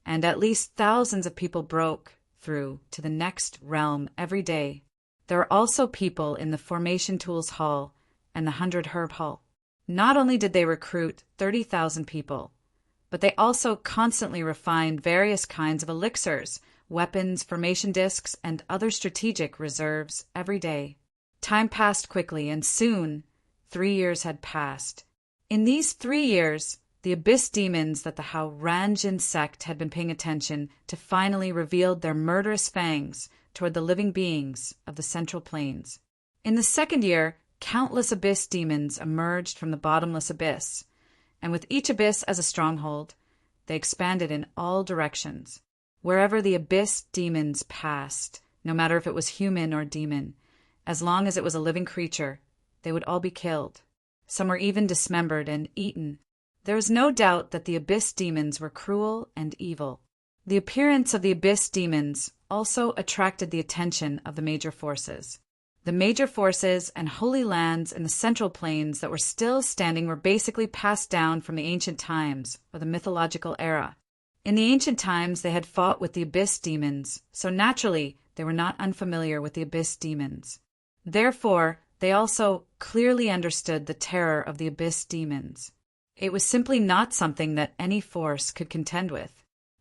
and at least thousands of people broke through to the next realm every day. There are also people in the Formation Tools Hall and the 100 Herb Hall. Not only did they recruit 30,000 people, but they also constantly refined various kinds of elixirs, weapons, formation discs, and other strategic reserves every day. Time passed quickly, and soon 3 years had passed. In these 3 years, the abyss demons that the Haoranjin sect had been paying attention to finally revealed their murderous fangs toward the living beings of the Central Plains. In the 2nd year, countless abyss demons emerged from the bottomless abyss, and with each abyss as a stronghold, they expanded in all directions. Wherever the abyss demons passed, no matter if it was human or demon, as long as it was a living creature, they would all be killed. Some were even dismembered and eaten. There is no doubt that the abyss demons were cruel and evil. The appearance of the abyss demons also attracted the attention of the major forces. The major forces and holy lands in the Central Plains that were still standing were basically passed down from the ancient times or the mythological era. In the ancient times, they had fought with the abyss demons, so naturally they were not unfamiliar with the abyss demons. Therefore, they also clearly understood the terror of the abyss demons. It was simply not something that any force could contend with.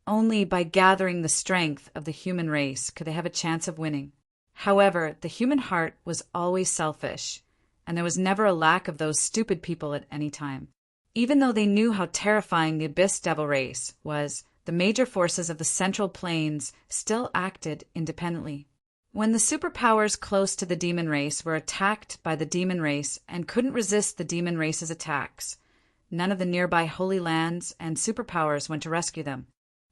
Only by gathering the strength of the human race could they have a chance of winning. However, the human heart was always selfish, and there was never a lack of those stupid people at any time. Even though they knew how terrifying the abyss devil race was, the major forces of the Central Plains still acted independently. When the superpowers close to the demon race were attacked by the demon race and couldn't resist the demon race's attacks, none of the nearby holy lands and superpowers went to rescue them.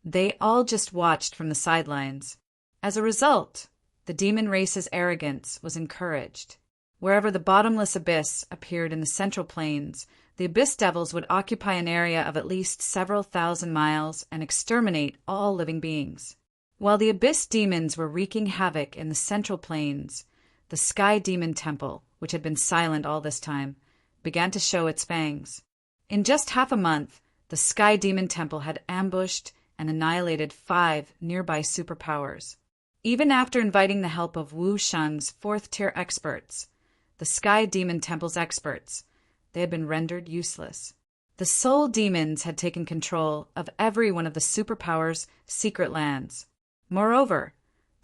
They all just watched from the sidelines. As a result, the demon race's arrogance was encouraged. Wherever the bottomless abyss appeared in the Central Plains, the abyss devils would occupy an area of at least several thousand miles and exterminate all living beings. While the abyss demons were wreaking havoc in the Central Plains, the Sky Demon Temple, which had been silent all this time, began to show its fangs. In just half a month, the Sky Demon Temple had ambushed and annihilated 5 nearby superpowers. Even after inviting the help of Wu Sheng's 4th-tier experts, the Sky Demon Temple's experts, they had been rendered useless. The soul demons had taken control of every one of the superpowers' secret lands. Moreover,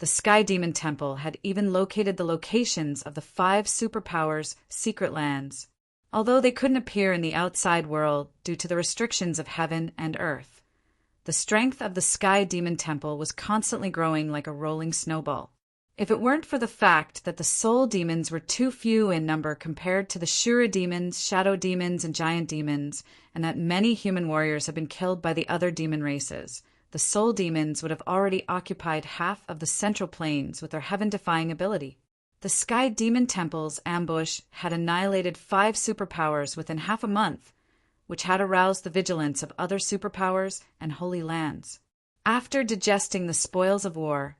the Sky Demon Temple had even located the locations of the 5 superpowers' secret lands, although they couldn't appear in the outside world due to the restrictions of heaven and earth. The strength of the Sky Demon Temple was constantly growing like a rolling snowball. If it weren't for the fact that the soul demons were too few in number compared to the Shura demons, shadow demons, and giant demons, and that many human warriors had been killed by the other demon races, the soul demons would have already occupied half of the central plains with their heaven-defying ability. The Sky Demon Temple's ambush had annihilated 5 superpowers within half a month, which had aroused the vigilance of other superpowers and holy lands. After digesting the spoils of war,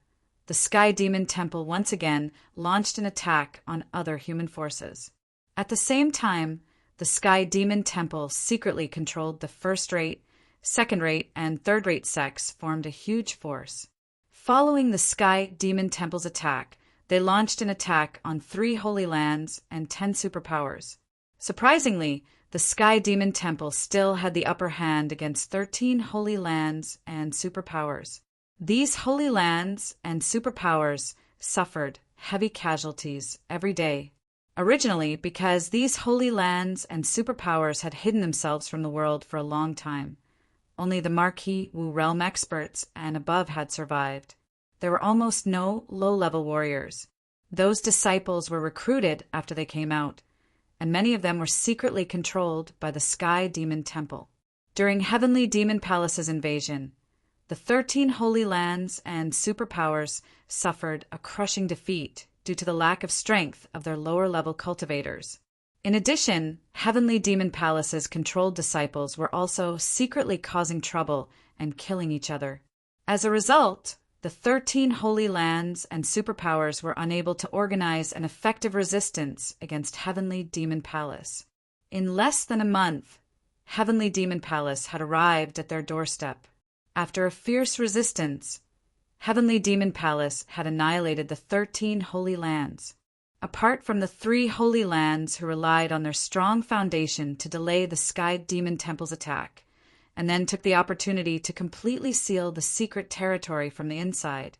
the Sky Demon Temple once again launched an attack on other human forces. At the same time, the Sky Demon Temple secretly controlled the first-rate, second-rate, and third-rate sects formed a huge force. Following the Sky Demon Temple's attack, they launched an attack on 3 holy lands and 10 superpowers. Surprisingly, the Sky Demon Temple still had the upper hand against 13 holy lands and superpowers. These holy lands and superpowers suffered heavy casualties every day. Originally, because these holy lands and superpowers had hidden themselves from the world for a long time. Only the Marquis Wu realm experts and above had survived. There were almost no low-level warriors. Those disciples were recruited after they came out, and many of them were secretly controlled by the Sky Demon Temple. During Heavenly Demon Palace's invasion, the 13 holy lands and superpowers suffered a crushing defeat due to the lack of strength of their lower-level cultivators. In addition, Heavenly Demon Palace's controlled disciples were also secretly causing trouble and killing each other. As a result, the 13 holy lands and superpowers were unable to organize an effective resistance against Heavenly Demon Palace. In less than a month, Heavenly Demon Palace had arrived at their doorstep. After a fierce resistance, Heavenly Demon Palace had annihilated the 13 holy lands. Apart from the 3 holy lands who relied on their strong foundation to delay the Sky Demon Temple's attack, and then took the opportunity to completely seal the secret territory from the inside,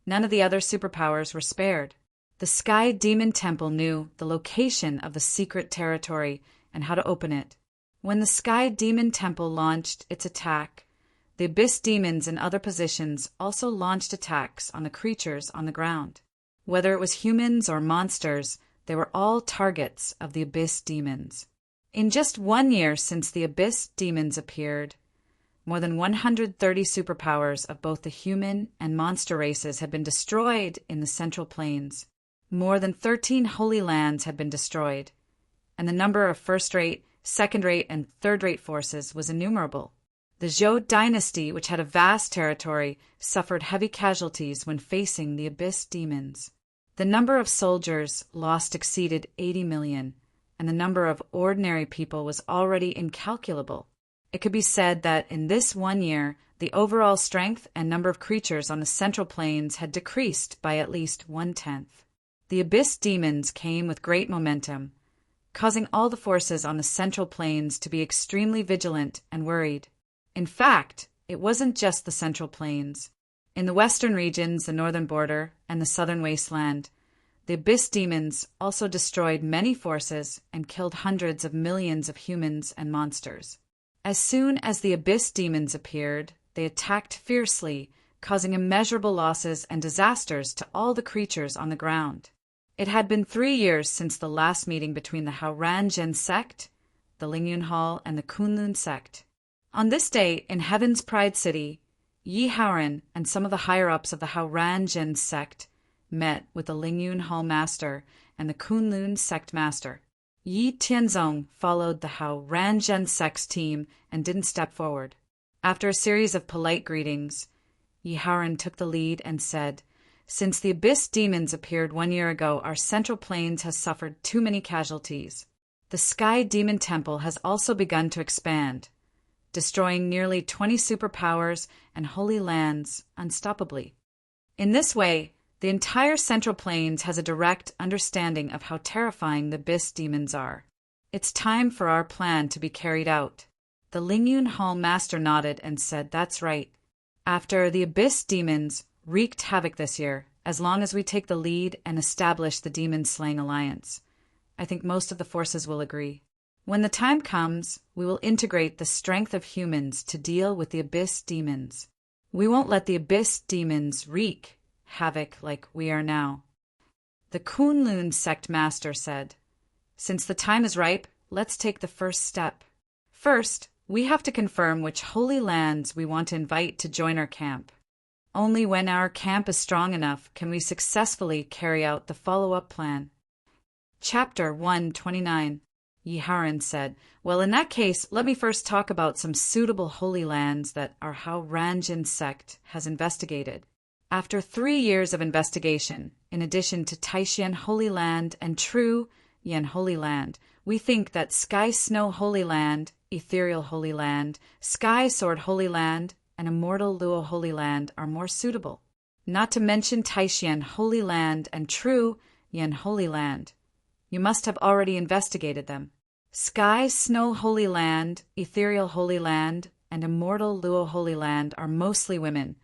none of the other superpowers were spared. The Sky Demon Temple knew the location of the secret territory and how to open it. When the Sky Demon Temple launched its attack, the Abyss Demons in other positions also launched attacks on the creatures on the ground. Whether it was humans or monsters, they were all targets of the Abyss Demons. In just 1 year since the Abyss Demons appeared, more than 130 superpowers of both the human and monster races had been destroyed in the Central Plains. More than 13 holy lands had been destroyed, and the number of first-rate, second-rate, and third-rate forces was innumerable. The Zhou dynasty, which had a vast territory, suffered heavy casualties when facing the Abyss Demons. The number of soldiers lost exceeded 80 million, and the number of ordinary people was already incalculable. It could be said that in this 1 year, the overall strength and number of creatures on the Central Plains had decreased by at least 1/10. The Abyss Demons came with great momentum, causing all the forces on the Central Plains to be extremely vigilant and worried. In fact, it wasn't just the Central Plains. In the western regions, the northern border, and the southern wasteland, the Abyss Demons also destroyed many forces and killed hundreds of millions of humans and monsters. As soon as the Abyss Demons appeared, they attacked fiercely, causing immeasurable losses and disasters to all the creatures on the ground. It had been 3 years since the last meeting between the Haoranzhen sect, the Lingyun Hall, and the Kunlun sect. On this day, in Heaven's Pride City, Yi Haoran and some of the higher-ups of the Haoranzhen sect met with the Lingyun Hall master and the Kunlun sect master. Yi Tianzong followed the Haoranzhen sect's team and didn't step forward. After a series of polite greetings, Yi Haoran took the lead and said, "Since the Abyss Demons appeared 1 year ago, our Central Plains has suffered too many casualties. The Sky Demon Temple has also begun to expand, destroying nearly 20 superpowers and holy lands unstoppably. In this way, the entire Central Plains has a direct understanding of how terrifying the Abyss Demons are. It's time for our plan to be carried out." The Lingyun Hall master nodded and said, "That's right. After the Abyss demons wreaked havoc this year, as long as we take the lead and establish the demon-slaying alliance, I think most of the forces will agree. When the time comes, we will integrate the strength of humans to deal with the Abyss demons. We won't let the Abyss demons wreak havoc like we are now." The Kunlun sect master said, "Since the time is ripe, let's take the first step. First, we have to confirm which holy lands we want to invite to join our camp. Only when our camp is strong enough can we successfully carry out the follow-up plan." Chapter 129. Yiharan said, "Well, in that case, let me first talk about some suitable holy lands that our Hao Ranjin sect has investigated. After 3 years of investigation, in addition to Taishan Holy Land and True Yen Holy Land, we think that Sky Snow Holy Land, Ethereal Holy Land, Sky Sword Holy Land, and Immortal Luo Holy Land are more suitable. Not to mention Taishan Holy Land and True Yen Holy Land. You must have already investigated them. Sky Snow Holy Land, Ethereal Holy Land, and Immortal Luo Holy Land are mostly women,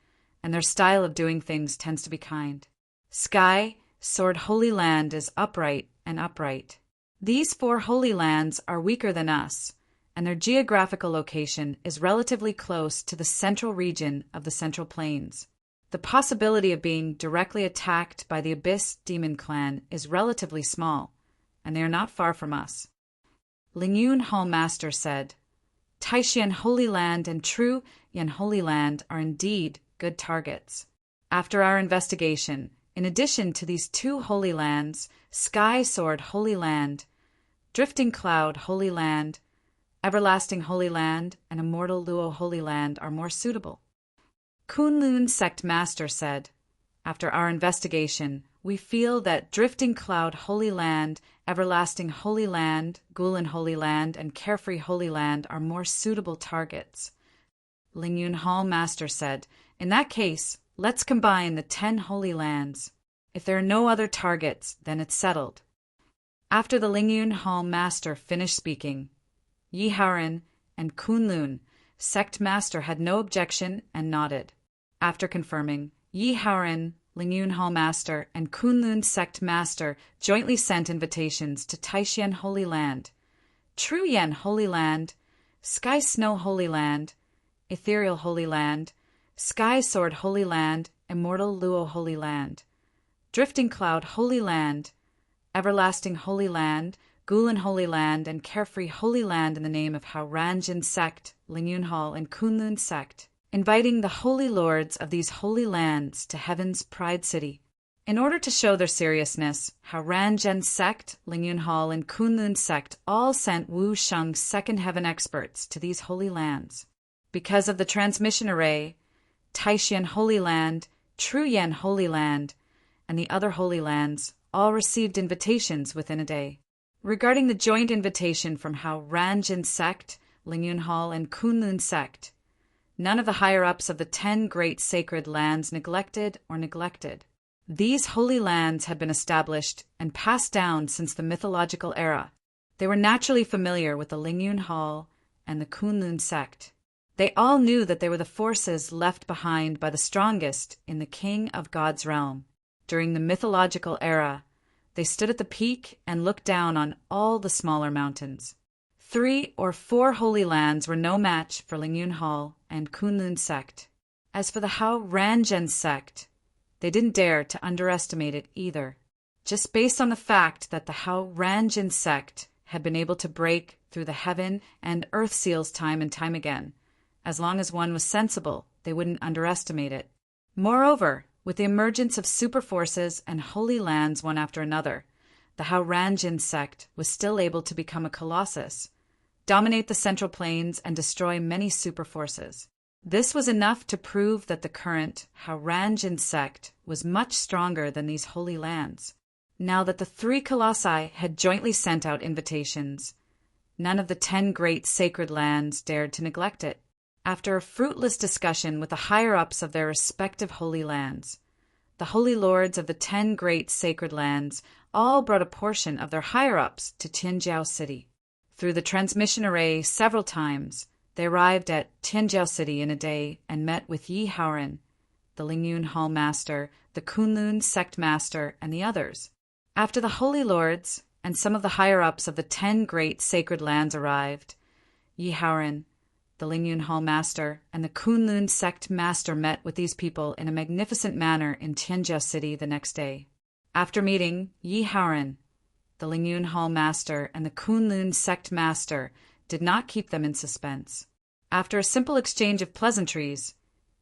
and their style of doing things tends to be kind. Sky Sword Holy Land is upright and upright. These 4 holy lands are weaker than us, and their geographical location is relatively close to the central region of the Central Plains. The possibility of being directly attacked by the Abyss Demon Clan is relatively small, and they are not far from us." Lingyun Hall Master said, "Taishan Holy Land and True Yen Holy Land are indeed good targets. After our investigation, in addition to these 2 holy lands, Sky Sword Holy Land, Drifting Cloud Holy Land, Everlasting Holy Land, and Immortal Luo Holy Land are more suitable." Kunlun Sect Master said, "After our investigation, we feel that Drifting Cloud Holy Land, Everlasting Holy Land, Gulen Holy Land, and Carefree Holy Land are more suitable targets." Lingyun Hall Master said, "In that case, let's combine the 10 holy lands. If there are no other targets, then it's settled." After the Lingyun Hall Master finished speaking, Yiharan and Kunlun Sect Master had no objection and nodded. After confirming, Yiharan, Lingyun Hall Master, and Kunlun Sect Master jointly sent invitations to Taishan Holy Land, True Yen Holy Land, Sky Snow Holy Land, Ethereal Holy Land, Sky Sword Holy Land, Immortal Luo Holy Land, Drifting Cloud Holy Land, Everlasting Holy Land, Gulen Holy Land, and Carefree Holy Land in the name of Hao Ranjin Sect, Lingyun Hall, and Kunlun Sect, inviting the holy lords of these holy lands to Heaven's Pride City. In order to show their seriousness, Hao Ranjin Sect, Lingyun Hall, and Kunlun Sect all sent Wu Sheng's Second Heaven experts to these holy lands. Because of the transmission array, Taishan Holy Land, True Yen Holy Land, and the other holy lands all received invitations within a day. Regarding the joint invitation from Hao Ranjin Sect, Lingyun Hall, and Kunlun Sect, none of the higher-ups of the 10 great sacred lands neglected. These holy lands had been established and passed down since the mythological era. They were naturally familiar with the Lingyun Hall and the Kunlun Sect. They all knew that they were the forces left behind by the strongest in the King of God's realm. During the mythological era, they stood at the peak and looked down on all the smaller mountains. 3 or 4 holy lands were no match for Lingyun Hall and Kunlun Sect. As for the Hao Ranjin Sect, they didn't dare to underestimate it either. Just based on the fact that the Hao Ranjin Sect had been able to break through the heaven and earth seals time and time again, as long as one was sensible, they wouldn't underestimate it. Moreover, with the emergence of superforces and holy lands one after another, the Hao Ranjin Sect was still able to become a colossus, dominate the Central Plains, and destroy many superforces. This was enough to prove that the current Hao Ranjin Sect was much stronger than these holy lands. Now that the 3 colossi had jointly sent out invitations, none of the 10 great sacred lands dared to neglect it. After a fruitless discussion with the higher-ups of their respective holy lands, the holy lords of the 10 great sacred lands all brought a portion of their higher-ups to Qinjiao City. Through the transmission array several times, They arrived at Tianjiao City in a day and met with Yi Haoren, the Lingyun Hall Master, the Kunlun Sect Master, and the others. After the Holy Lords and some of the higher-ups of the 10 great sacred lands arrived, Yi Haoren, the Lingyun Hall Master, and the Kunlun Sect Master met with these people in a magnificent manner in Tianjiao City the next day. After meeting, Yi Haoren, the Lingyun Hall Master, and the Kunlun Sect Master did not keep them in suspense. After a simple exchange of pleasantries,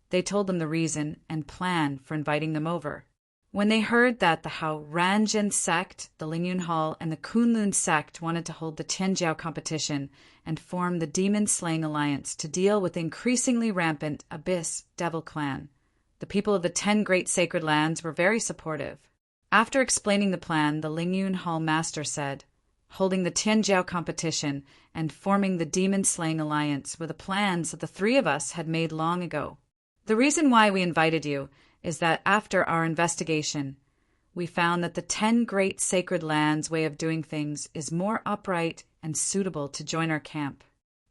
they told them the reason and plan for inviting them over. When they heard that the Hao Ranjin sect, the Lingyun Hall, and the Kunlun sect wanted to hold the Tianjiao competition and form the demon-slaying alliance to deal with the increasingly rampant Abyss Devil clan, the people of the 10 great sacred lands were very supportive. After explaining the plan, the Lingyun Hall Master said, "Holding the Tianjiao competition and forming the demon-slaying alliance were the plans that the 3 of us had made long ago. The reason why we invited you is that after our investigation, we found that the 10 great sacred lands' way of doing things is more upright and suitable to join our camp.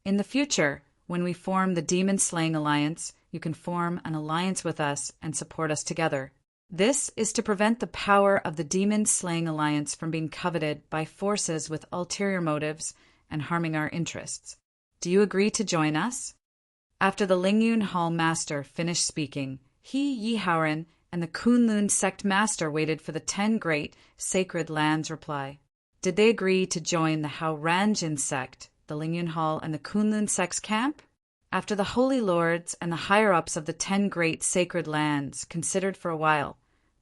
In the future, when we form the demon-slaying alliance, you can form an alliance with us and support us together. This is to prevent the power of the demon-slaying alliance from being coveted by forces with ulterior motives and harming our interests. Do you agree to join us?" After the Lingyun Hall Master finished speaking, Yi Haoren, and the Kunlun Sect Master waited for the 10 great sacred lands' reply. Did they agree to join the Hao Ranjin sect, the Lingyun Hall, and the Kunlun sect's camp? After the Holy Lords and the higher-ups of the 10 great sacred lands considered for a while,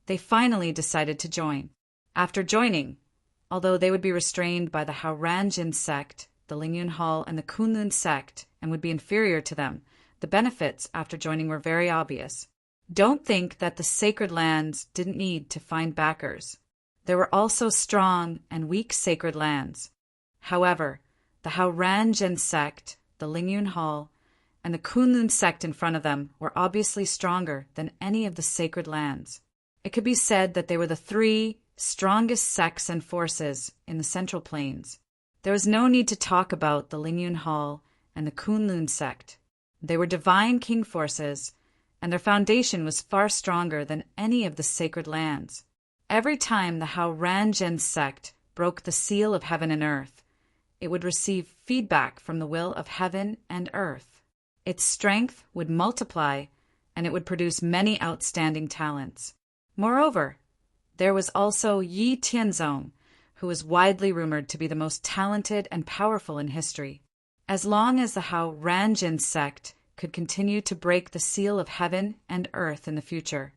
they finally decided to join. After joining, although they would be restrained by the Hao Ranjin sect, the Lingyun Hall, and the Kunlun sect, and would be inferior to them, the benefits after joining were very obvious. Don't think that the sacred lands didn't need to find backers. There were also strong and weak sacred lands. However, the Hao Ranjin sect, the Lingyun Hall, and the Kunlun sect in front of them were obviously stronger than any of the sacred lands. It could be said that they were the 3 strongest sects and forces in the Central Plains. There was no need to talk about the Lingyun Hall and the Kunlun sect. They were divine king forces, and their foundation was far stronger than any of the sacred lands. Every time the Hao Ranjin sect broke the seal of heaven and earth, it would receive feedback from the will of heaven and earth. Its strength would multiply, and it would produce many outstanding talents. Moreover, there was also Yi Tianzong, who was widely rumored to be the most talented and powerful in history. As long as the Hao Ranjin sect could continue to break the seal of heaven and earth in the future,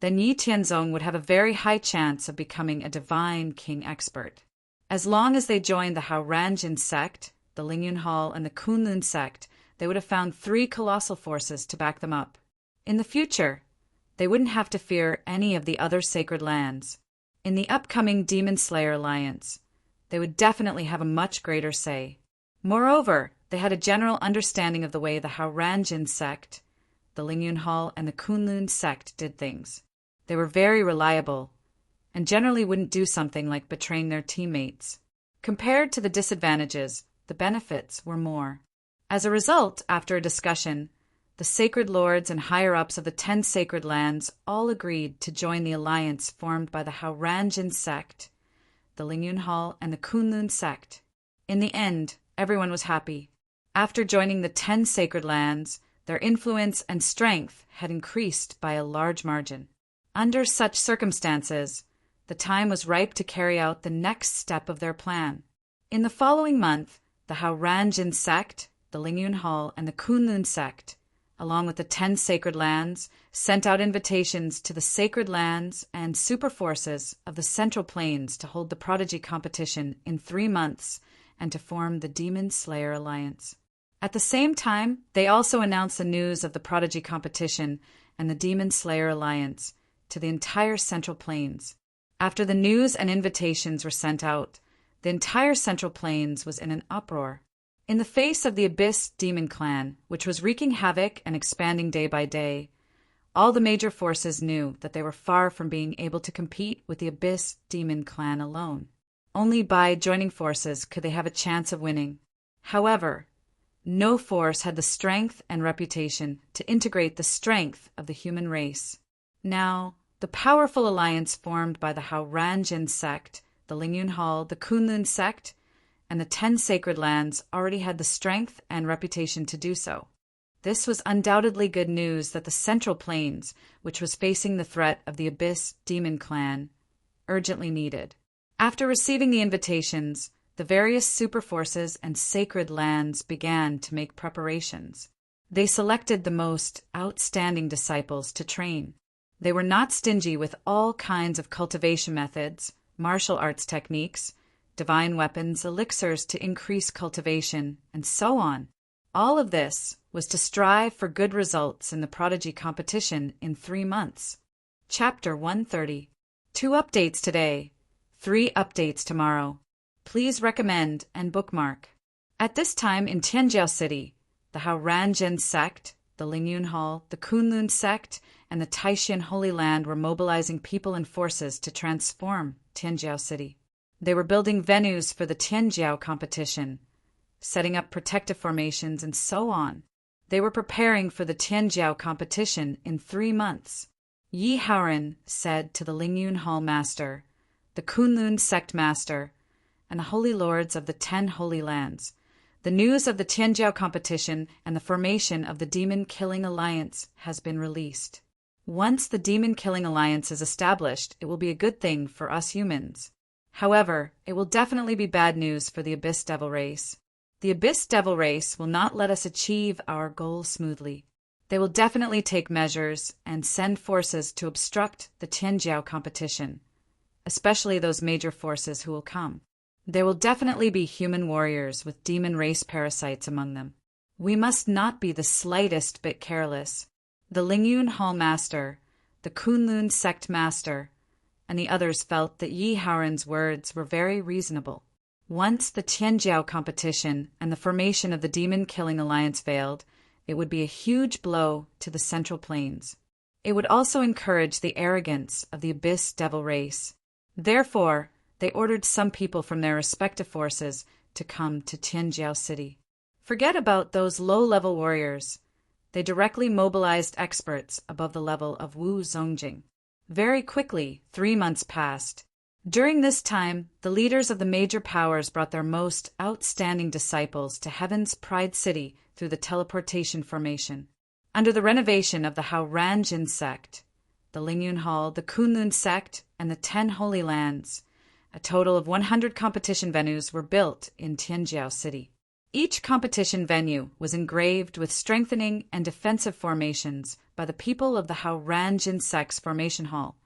then Yi Tianzong would have a very high chance of becoming a divine king expert. As long as they joined the Hao Ranjin sect, the Lingyun Hall, and the Kunlun sect, they would have found 3 colossal forces to back them up. In the future, they wouldn't have to fear any of the other sacred lands. In the upcoming Demon Slayer Alliance, they would definitely have a much greater say. Moreover, they had a general understanding of the way the Hao Ranjin sect, the Lingyun Hall, and the Kunlun sect did things. They were very reliable, and generally wouldn't do something like betraying their teammates. Compared to the disadvantages, the benefits were more. As a result, after a discussion, the sacred lords and higher-ups of the 10 sacred lands all agreed to join the alliance formed by the Hao Ranjin sect, the Lingyun Hall, and the Kunlun sect. In the end, everyone was happy. After joining the 10 sacred lands, their influence and strength had increased by a large margin. Under such circumstances, the time was ripe to carry out the next step of their plan. In the following month, the Hao Ranjin sect, the Lingyun Hall, and the Kunlun sect, along with the 10 sacred lands, sent out invitations to the sacred lands and super forces of the Central Plains to hold the prodigy competition in 3 months and to form the Demon Slayer Alliance. At the same time, they also announced the news of the prodigy competition and the Demon Slayer Alliance to the entire Central Plains. After the news and invitations were sent out, the entire Central Plains was in an uproar. In the face of the Abyss Demon Clan, which was wreaking havoc and expanding day by day, all the major forces knew that they were far from being able to compete with the Abyss Demon Clan alone. Only by joining forces could they have a chance of winning. However, No force had the strength and reputation to integrate the strength of the human race. Now, the powerful alliance formed by the Hao-Ranjin sect, the Lingyun Hall, the Kunlun sect, and the 10 sacred lands already had the strength and reputation to do so. This was undoubtedly good news that the Central Plains, which was facing the threat of the Abyss Demon Clan, urgently needed. After receiving the invitations, the various superforces and sacred lands began to make preparations. They selected the most outstanding disciples to train. They were not stingy with all kinds of cultivation methods, martial arts techniques, divine weapons, elixirs to increase cultivation, and so on. All of this was to strive for good results in the prodigy competition in 3 months. Chapter 130. 2 updates today, 3 updates tomorrow. Please recommend and bookmark. At this time in Tianjiao City, the Hao-Ranjin sect, the Lingyun Hall, the Kunlun sect, and the Taishan Holy Land were mobilizing people and forces to transform Tianjiao City. They were building venues for the Tianjiao competition, setting up protective formations, and so on. They were preparing for the Tianjiao competition in 3 months. Yi Haoren said to the Lingyun Hall master, the Kunlun sect master, and the holy lords of the 10 holy lands, the news of the Tianjiao competition and the formation of the Demon-Killing Alliance has been released. Once the Demon-Killing Alliance is established, it will be a good thing for us humans. However, it will definitely be bad news for the Abyss Devil race. The Abyss Devil race will not let us achieve our goal smoothly. They will definitely take measures and send forces to obstruct the Tianjiao competition, especially those major forces who will come. There will definitely be human warriors with demon race parasites among them. We must not be the slightest bit careless. The Lingyun Hall master, the Kunlun sect master, and the others felt that Yi Haoren's words were very reasonable. Once the Tianjiao competition and the formation of the Demon-Killing Alliance failed, it would be a huge blow to the Central Plains. It would also encourage the arrogance of the Abyss Devil race. Therefore, they ordered some people from their respective forces to come to Tianjiao City. Forget about those low-level warriors. They directly mobilized experts above the level of Wu Zongjing. Very quickly, 3 months passed. During this time, the leaders of the major powers brought their most outstanding disciples to Heaven's Pride City through the teleportation formation. Under the renovation of the Hao-Ranjin sect, the Lingyun Hall, the Kunlun sect, and the 10 Holy Lands, a total of 100 competition venues were built in Tianjiao City. Each competition venue was engraved with strengthening and defensive formations by the people of the Hao-Ranjin sect's formation hall,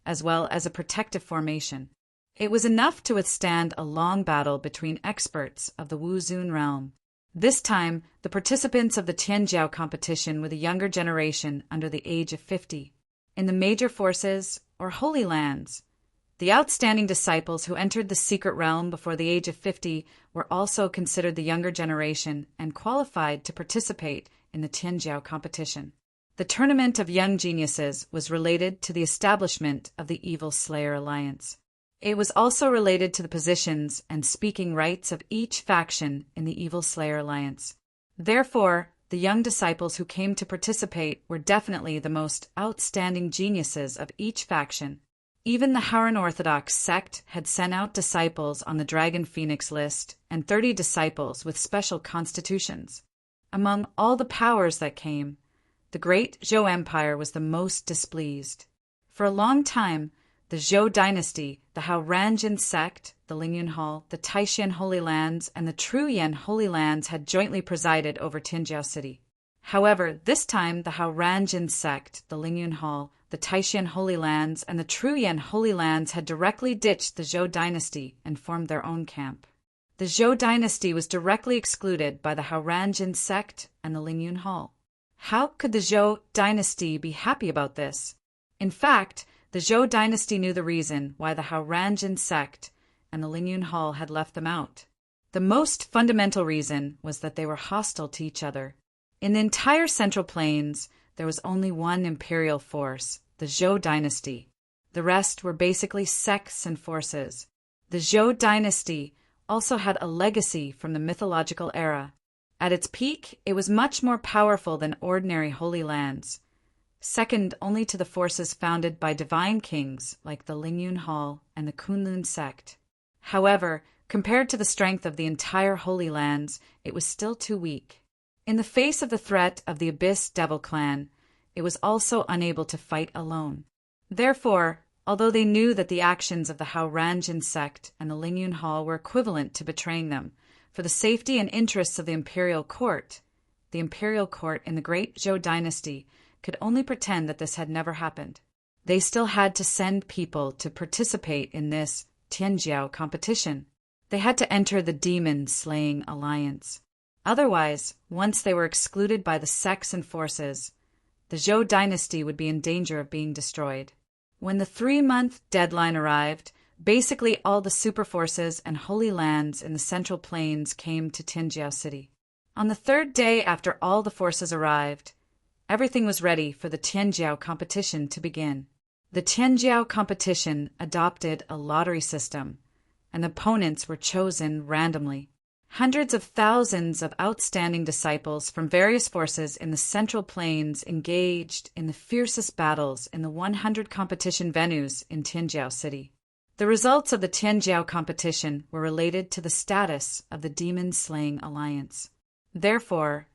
as well as a protective formation. It was enough to withstand a long battle between experts of the Wuzun realm. This time, the participants of the Tianjiao competition were the younger generation under the age of 50. In the major forces, or holy lands, the outstanding disciples who entered the secret realm before the age of 50 were also considered the younger generation and qualified to participate in the Tianjiao competition. The Tournament of Young Geniuses was related to the establishment of the Evil Slayer Alliance. It was also related to the positions and speaking rights of each faction in the Evil Slayer Alliance. Therefore, the young disciples who came to participate were definitely the most outstanding geniuses of each faction. Even the Haoran Orthodox sect had sent out disciples on the Dragon Phoenix list and 30 disciples with special constitutions. Among all the powers that came, the great Zhou Empire was the most displeased. For a long time, the Zhou dynasty, the Hao-Ranjin sect, the Lingyun Hall, the Taishan Holy Lands, and the Truyan Holy Lands had jointly presided over Tianjiao City. However, this time the Hao-Ranjin sect, the Lingyun Hall, the Taishan Holy Lands, and the Truyan Holy Lands had directly ditched the Zhou dynasty and formed their own camp. The Zhou dynasty was directly excluded by the Hao-Ranjin sect and the Lingyun Hall. How could the Zhou dynasty be happy about this? In fact, the Zhou dynasty knew the reason why the Hao-Ranjin sect and the Lingyun Hall had left them out. The most fundamental reason was that they were hostile to each other. In the entire Central Plains, there was only one imperial force, the Zhou dynasty. The rest were basically sects and forces. The Zhou dynasty also had a legacy from the mythological era. At its peak, it was much more powerful than ordinary Holy Lands, second only to the forces founded by divine kings like the Lingyun Hall and the Kunlun sect. However, compared to the strength of the entire Holy Lands, it was still too weak. In the face of the threat of the Abyss Devil Clan, it was also unable to fight alone. Therefore, although they knew that the actions of the Hauranjin sect and the Lingyun Hall were equivalent to betraying them, for the safety and interests of the imperial court in the Great Zhou dynasty could only pretend that this had never happened. They still had to send people to participate in this Tianjiao competition. They had to enter the demon-slaying alliance. Otherwise, once they were excluded by the sects and forces, the Zhou dynasty would be in danger of being destroyed. When the 3-month deadline arrived, basically all the super forces and holy lands in the Central Plains came to Tianjiao City. On the 3rd day after all the forces arrived, everything was ready for the Tianjiao competition to begin. The Tianjiao competition adopted a lottery system, and the opponents were chosen randomly. Hundreds of thousands of outstanding disciples from various forces in the Central Plains engaged in the fiercest battles in the 100 competition venues in Tianjiao City. The results of the Tianjiao competition were related to the status of the demon-slaying alliance. Therefore,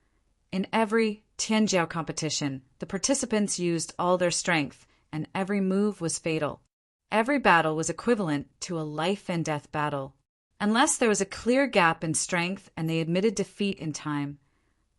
in every Tianjiao competition, the participants used all their strength, and every move was fatal. Every battle was equivalent to a life-and-death battle. Unless there was a clear gap in strength and they admitted defeat in time,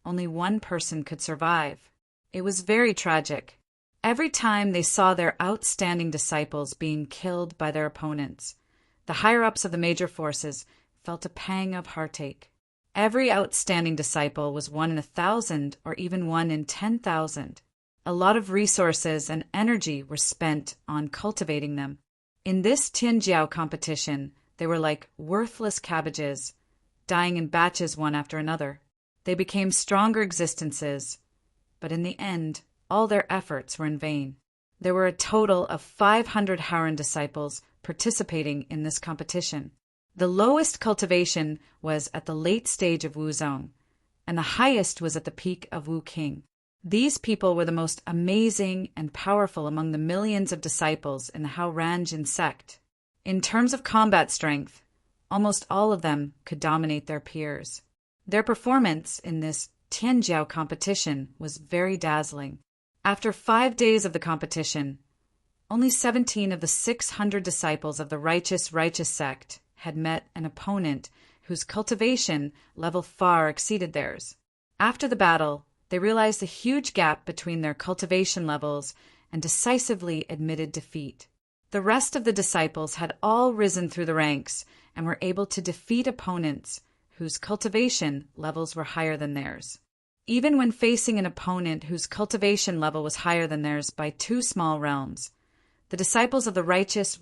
only one person could survive. It was very tragic. Every time they saw their outstanding disciples being killed by their opponents, the higher-ups of the major forces felt a pang of heartache. Every outstanding disciple was 1 in 1,000 or even 1 in 10,000. A lot of resources and energy were spent on cultivating them. In this Tianjiao competition, they were like worthless cabbages, dying in batches one after another. They became stronger existences, but in the end, all their efforts were in vain. There were a total of 500 Hauran disciples participating in this competition. The lowest cultivation was at the late stage of Wuzong, and the highest was at the peak of Wu King. These people were the most amazing and powerful among the millions of disciples in the Hauranjin sect. In terms of combat strength, almost all of them could dominate their peers. Their performance in this Tianjiao competition was very dazzling. After 5 days of the competition, only 17 of the 600 disciples of the righteous sect had met an opponent whose cultivation level far exceeded theirs. After the battle, they realized the huge gap between their cultivation levels and decisively admitted defeat. The rest of the disciples had all risen through the ranks and were able to defeat opponents whose cultivation levels were higher than theirs. Even when facing an opponent whose cultivation level was higher than theirs by 2 small realms, the disciples of the righteous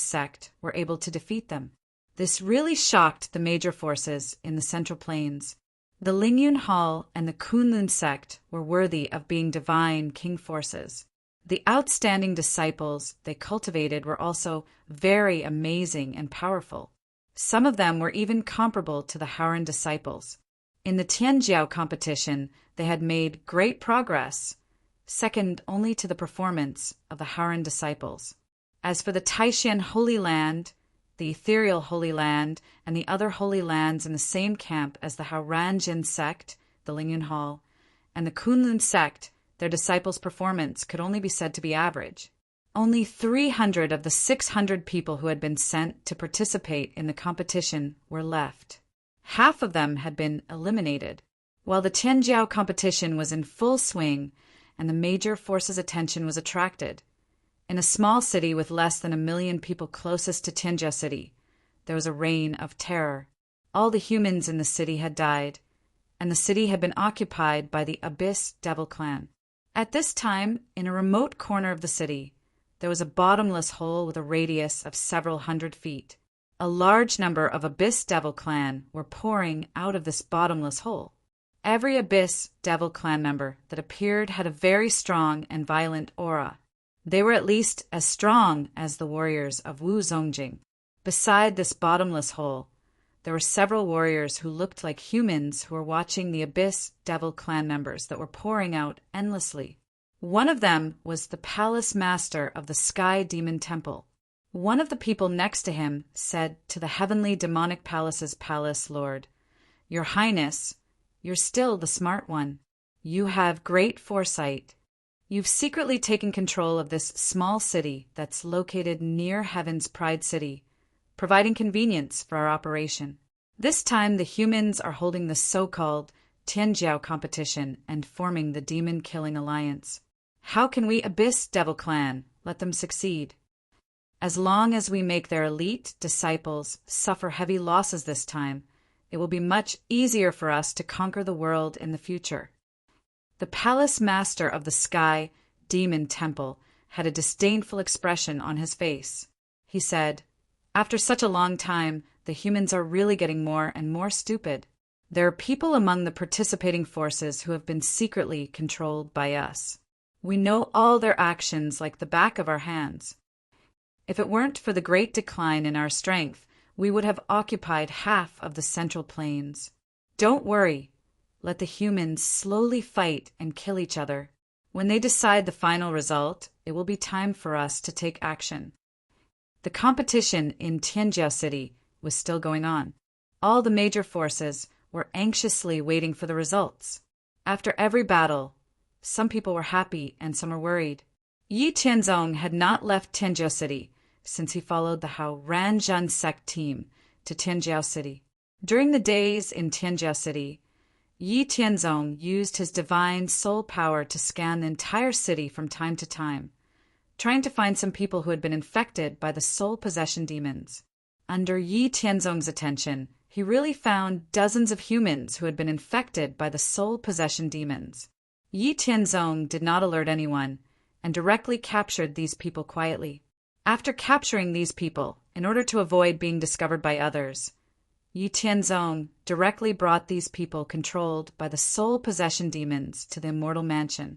sect were able to defeat them. This really shocked the major forces in the Central Plains. The Lingyun Hall and the Kunlun sect were worthy of being divine king forces. The outstanding disciples they cultivated were also very amazing and powerful. Some of them were even comparable to the Hauran disciples. In the Tianjiao competition, they had made great progress, second only to the performance of the Hauran disciples. As for the Taishan Holy Land, the Ethereal Holy Land, and the other holy lands in the same camp as the Hauranjin sect, the Lingyun Hall, and the Kunlun sect, their disciples' performance could only be said to be average. Only 300 of the 600 people who had been sent to participate in the competition were left. Half of them had been eliminated. While the Tianjiao competition was in full swing and the major forces' attention was attracted, in a small city with less than 1 million people closest to Tianjiao City, there was a reign of terror. All the humans in the city had died, and the city had been occupied by the Abyss Devil Clan. At this time, in a remote corner of the city, there was a bottomless hole with a radius of several hundred feet. A large number of Abyss Devil Clan were pouring out of this bottomless hole. Every Abyss Devil Clan member that appeared had a very strong and violent aura. They were at least as strong as the warriors of Wu Zongjing. Beside this bottomless hole, there were several warriors who looked like humans who were watching the Abyss Devil clan members that were pouring out endlessly. One of them was the palace master of the Sky Demon Temple. One of the people next to him said to the heavenly demonic palace's palace lord, "Your Highness, you're still the smart one. You have great foresight. You've secretly taken control of this small city that's located near Heaven's Pride City, providing convenience for our operation. This time the humans are holding the so-called Tianjiao competition and forming the demon-killing alliance. How can we Abyss Devil Clan let them succeed? As long as we make their elite disciples suffer heavy losses this time, it will be much easier for us to conquer the world in the future." The palace master of the Sky Demon Temple had a disdainful expression on his face. He said, "After such a long time, the humans are really getting more and more stupid. There are people among the participating forces who have been secretly controlled by us. We know all their actions like the back of our hands. If it weren't for the great decline in our strength, we would have occupied half of the Central Plains. Don't worry. Let the humans slowly fight and kill each other. When they decide the final result, it will be time for us to take action." The competition in Tianjiao City was still going on. All the major forces were anxiously waiting for the results. After every battle, some people were happy and some were worried. Yi Tianzong had not left Tianjiao City since he followed the Hao Ranzhan sect team to Tianjiao City. During the days in Tianjiao City, Yi Tianzong used his divine soul power to scan the entire city from time to time, trying to find some people who had been infected by the soul possession demons. Under Yi Tianzong's attention, he really found dozens of humans who had been infected by the soul possession demons. Yi Tianzong did not alert anyone and directly captured these people quietly. After capturing these people, in order to avoid being discovered by others, Yi Tianzong directly brought these people controlled by the soul possession demons to the immortal mansion,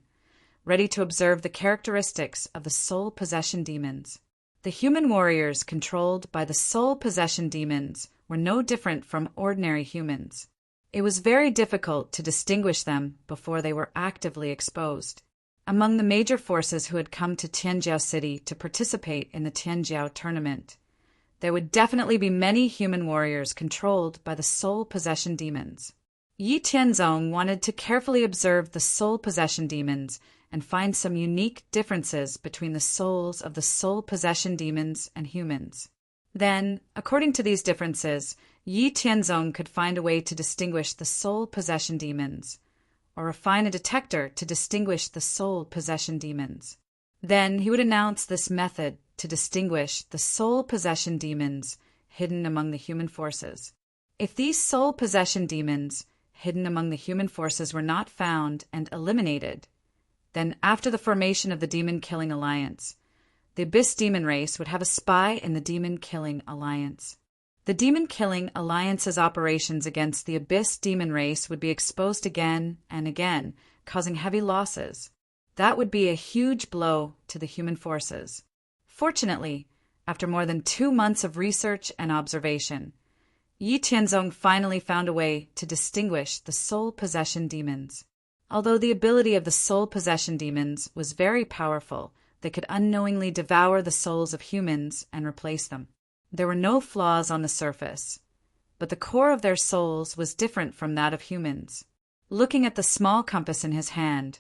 ready to observe the characteristics of the soul possession demons. The human warriors controlled by the soul possession demons were no different from ordinary humans. It was very difficult to distinguish them before they were actively exposed. Among the major forces who had come to Tianjiao City to participate in the Tianjiao tournament, there would definitely be many human warriors controlled by the soul possession demons. Yi Tianzong wanted to carefully observe the soul possession demons and find some unique differences between the souls of the soul possession demons and humans. Then, according to these differences, Yi Tianzong could find a way to distinguish the soul possession demons, or refine a detector to distinguish the soul possession demons. Then he would announce this method to distinguish the soul possession demons hidden among the human forces. If these soul possession demons hidden among the human forces were not found and eliminated, then after the formation of the demon-killing alliance, the Abyss Demon race would have a spy in the Demon-Killing Alliance. The Demon-Killing Alliance's operations against the Abyss Demon race would be exposed again and again, causing heavy losses. That would be a huge blow to the human forces. Fortunately, after more than 2 months of research and observation, Yi Tianzong finally found a way to distinguish the soul possession demons. Although the ability of the soul possession demons was very powerful, they could unknowingly devour the souls of humans and replace them. There were no flaws on the surface, but the core of their souls was different from that of humans. Looking at the small compass in his hand,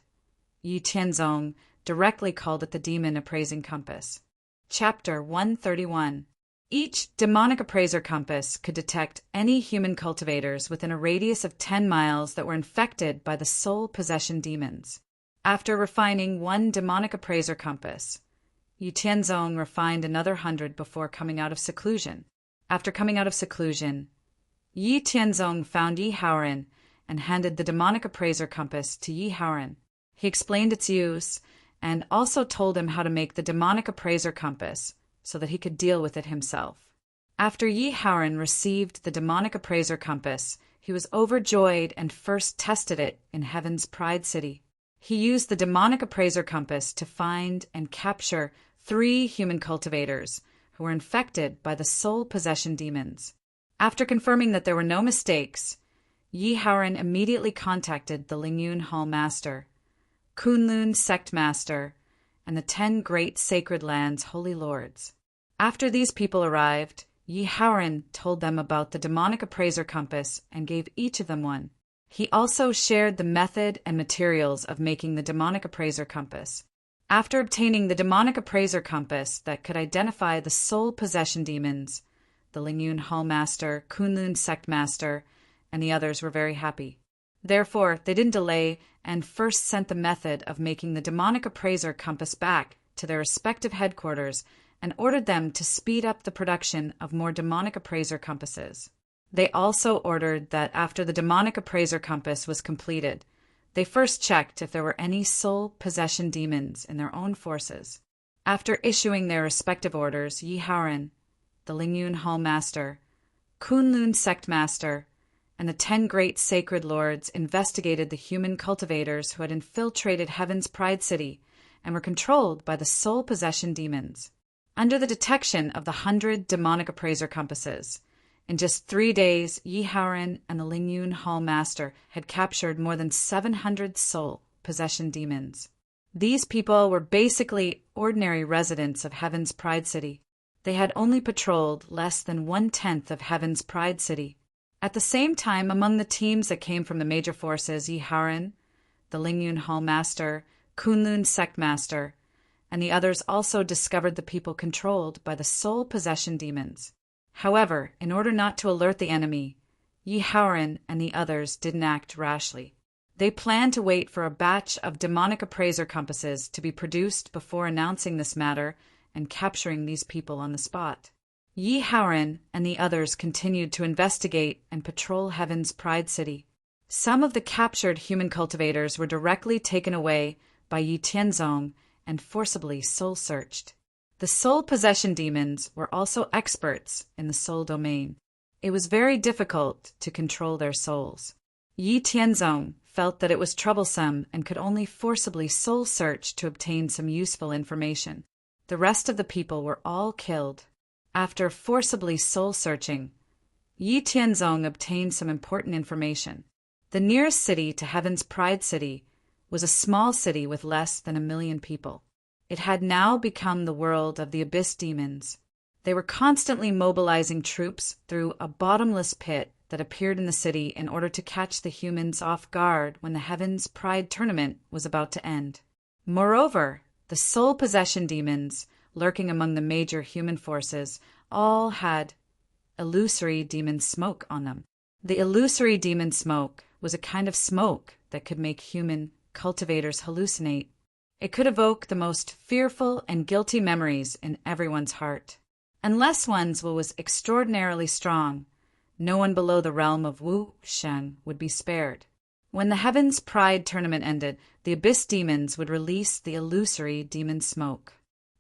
Yi Tianzong directly called it the Demon Appraising Compass. Chapter 131. Each demonic appraiser compass could detect any human cultivators within a radius of 10 miles that were infected by the soul possession demons. After refining one demonic appraiser compass, Yi Tianzong refined another 100 before coming out of seclusion. After coming out of seclusion, Yi Tianzong found Yi Haoren and handed the demonic appraiser compass to Yi Haoren. He explained its use and also told him how to make the demonic appraiser compass so that he could deal with it himself. After Yi Haoren received the demonic appraiser compass, he was overjoyed and first tested it in Heaven's Pride City. He used the demonic appraiser compass to find and capture 3 human cultivators who were infected by the soul possession demons. After confirming that there were no mistakes, Yi Haoran immediately contacted the Lingyun Hall Master, Kunlun Sect Master, and the 10 Great Sacred Lands Holy Lords. After these people arrived, Yi Haoran told them about the demonic appraiser compass and gave each of them one. He also shared the method and materials of making the demonic appraiser compass. After obtaining the demonic appraiser compass that could identify the soul possession demons, the Lingyun Hall Master, Kunlun Sect Master, and the others were very happy. Therefore, they didn't delay and first sent the method of making the demonic appraiser compass back to their respective headquarters and ordered them to speed up the production of more demonic appraiser compasses. They also ordered that after the demonic appraiser compass was completed, they first checked if there were any soul possession demons in their own forces. After issuing their respective orders, Yi Haoran, the Lingyun Hall Master, Kunlun Sect Master, and the 10 Great Sacred Lords investigated the human cultivators who had infiltrated Heaven's Pride City and were controlled by the soul possession demons. Under the detection of the 100 demonic appraiser compasses, in just 3 days, Yi Haoran and the Lingyun Hall Master had captured more than 700 soul possession demons. These people were basically ordinary residents of Heaven's Pride City. They had only patrolled less than 1/10 of Heaven's Pride City. At the same time, among the teams that came from the major forces, Yi Haoran, the Lingyun Hall Master, Kunlun Sect Master, and the others also discovered the people controlled by the soul possession demons. However, in order not to alert the enemy, Yi Haoran and the others didn't act rashly. They planned to wait for a batch of demonic appraiser compasses to be produced before announcing this matter and capturing these people on the spot. Yi Haoran and the others continued to investigate and patrol Heaven's Pride City. Some of the captured human cultivators were directly taken away by Yi Tianzong and forcibly soul-searched. The soul possession demons were also experts in the soul domain. It was very difficult to control their souls. Yi Tianzong felt that it was troublesome and could only forcibly soul-search to obtain some useful information. The rest of the people were all killed. After forcibly soul-searching, Yi Tianzong obtained some important information. The nearest city to Heaven's Pride City was a small city with less than 1 million people. It had now become the world of the Abyss Demons. They were constantly mobilizing troops through a bottomless pit that appeared in the city in order to catch the humans off guard when the Heaven's Pride tournament was about to end. Moreover, the soul possession demons lurking among the major human forces all had illusory demon smoke on them. The illusory demon smoke was a kind of smoke that could make human cultivators hallucinate. It could evoke the most fearful and guilty memories in everyone's heart. Unless one's will was extraordinarily strong, no one below the realm of Wu Shen would be spared. When the Heaven's Pride tournament ended, the Abyss Demons would release the illusory demon smoke.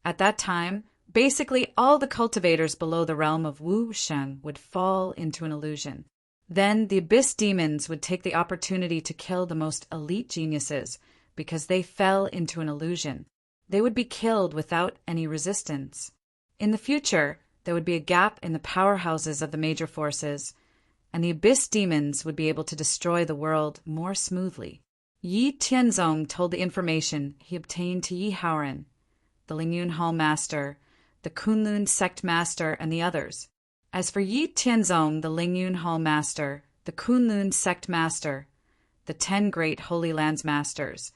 At that time, basically all the cultivators below the realm of Wu Shen would fall into an illusion. Then the Abyss Demons would take the opportunity to kill the most elite geniuses because they fell into an illusion. They would be killed without any resistance. In the future, there would be a gap in the powerhouses of the major forces, and the Abyss Demons would be able to destroy the world more smoothly. Yi Tianzong told the information he obtained to Yi Haoran, the Lingyun Hall Master, the Kunlun Sect Master, and the others. As for Yi Tianzong, the Lingyun Hall Master, the Kunlun Sect Master, the 10 Great Holy Lands Masters,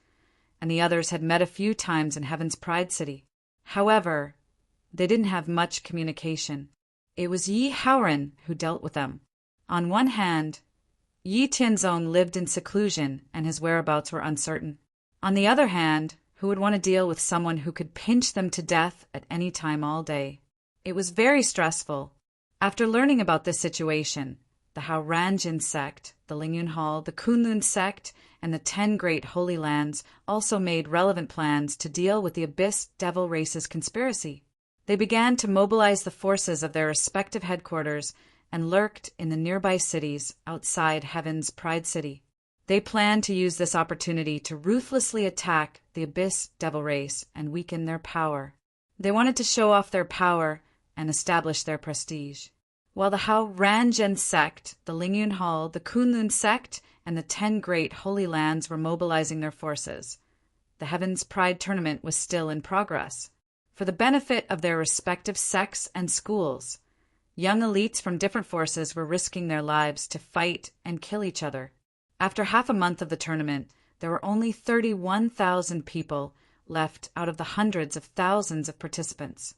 and the others had met a few times in Heaven's Pride City. However, they didn't have much communication. It was Yi Haoran who dealt with them. On one hand, Yi Tianzong lived in seclusion and his whereabouts were uncertain. On the other hand, who would want to deal with someone who could pinch them to death at any time all day? It was very stressful. After learning about this situation, the Haoranjin sect, the Lingyun Hall, the Kunlun sect, and the 10 Great Holy Lands also made relevant plans to deal with the Abyss Devil Race's conspiracy. They began to mobilize the forces of their respective headquarters and lurked in the nearby cities outside Heaven's Pride City. They planned to use this opportunity to ruthlessly attack the Abyss Devil Race and weaken their power. They wanted to show off their power and establish their prestige. while the Hao Ranjin sect, the Lingyun Hall, the Kunlun sect, and the 10 great holy lands were mobilizing their forces. The Heaven's Pride tournament was still in progress. For the benefit of their respective sects and schools, young elites from different forces were risking their lives to fight and kill each other. After half a month of the tournament, there were only 31,000 people left out of the hundreds of thousands of participants.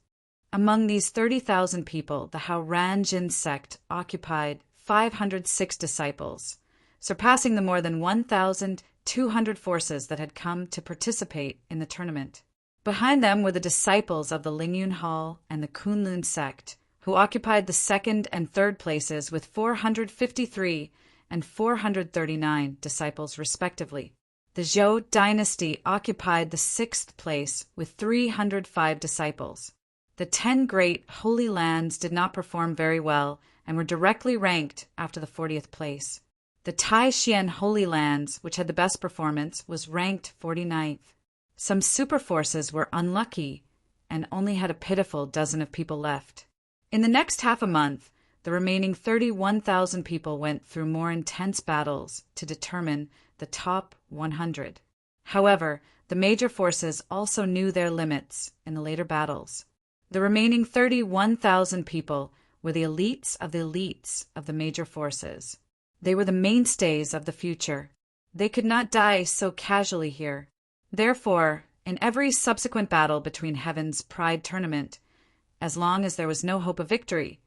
Among these 30,000 people, the Hao Ranjin sect occupied 506 disciples, surpassing the more than 1,200 forces that had come to participate in the tournament. Behind them were the disciples of the Lingyun Hall and the Kunlun sect, who occupied the second and third places with 453 and 439 disciples respectively. The Zhou dynasty occupied the sixth place with 305 disciples. The 10 great holy lands did not perform very well and were directly ranked after the 40th place. The Taishan Holy Lands, which had the best performance, was ranked 49th. Some super forces were unlucky and only had a pitiful dozen of people left. In the next half a month, the remaining 31,000 people went through more intense battles to determine the top 100. However, the major forces also knew their limits in the later battles. The remaining 31,000 people were the elites of the major forces. They were the mainstays of the future. They could not die so casually here. Therefore, in every subsequent battle between Heaven's Pride tournament, as long as there was no hope of victory,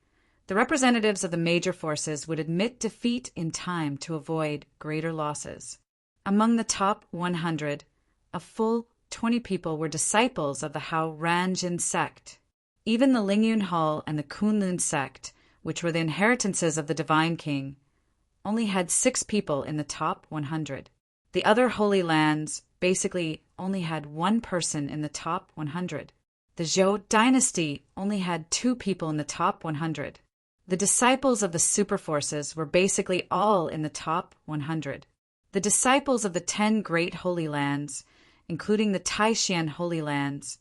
the representatives of the major forces would admit defeat in time to avoid greater losses. Among the top 100, a full 20 people were disciples of the Hao Ranjin sect. Even the Lingyun Hall and the Kunlun sect, which were the inheritances of the Divine King, only had 6 people in the top 100. The other holy lands basically only had 1 person in the top 100. The Zhou dynasty only had 2 people in the top 100. The disciples of the super forces were basically all in the top 100. The disciples of the 10 great holy lands, including the Taishan Holy Lands,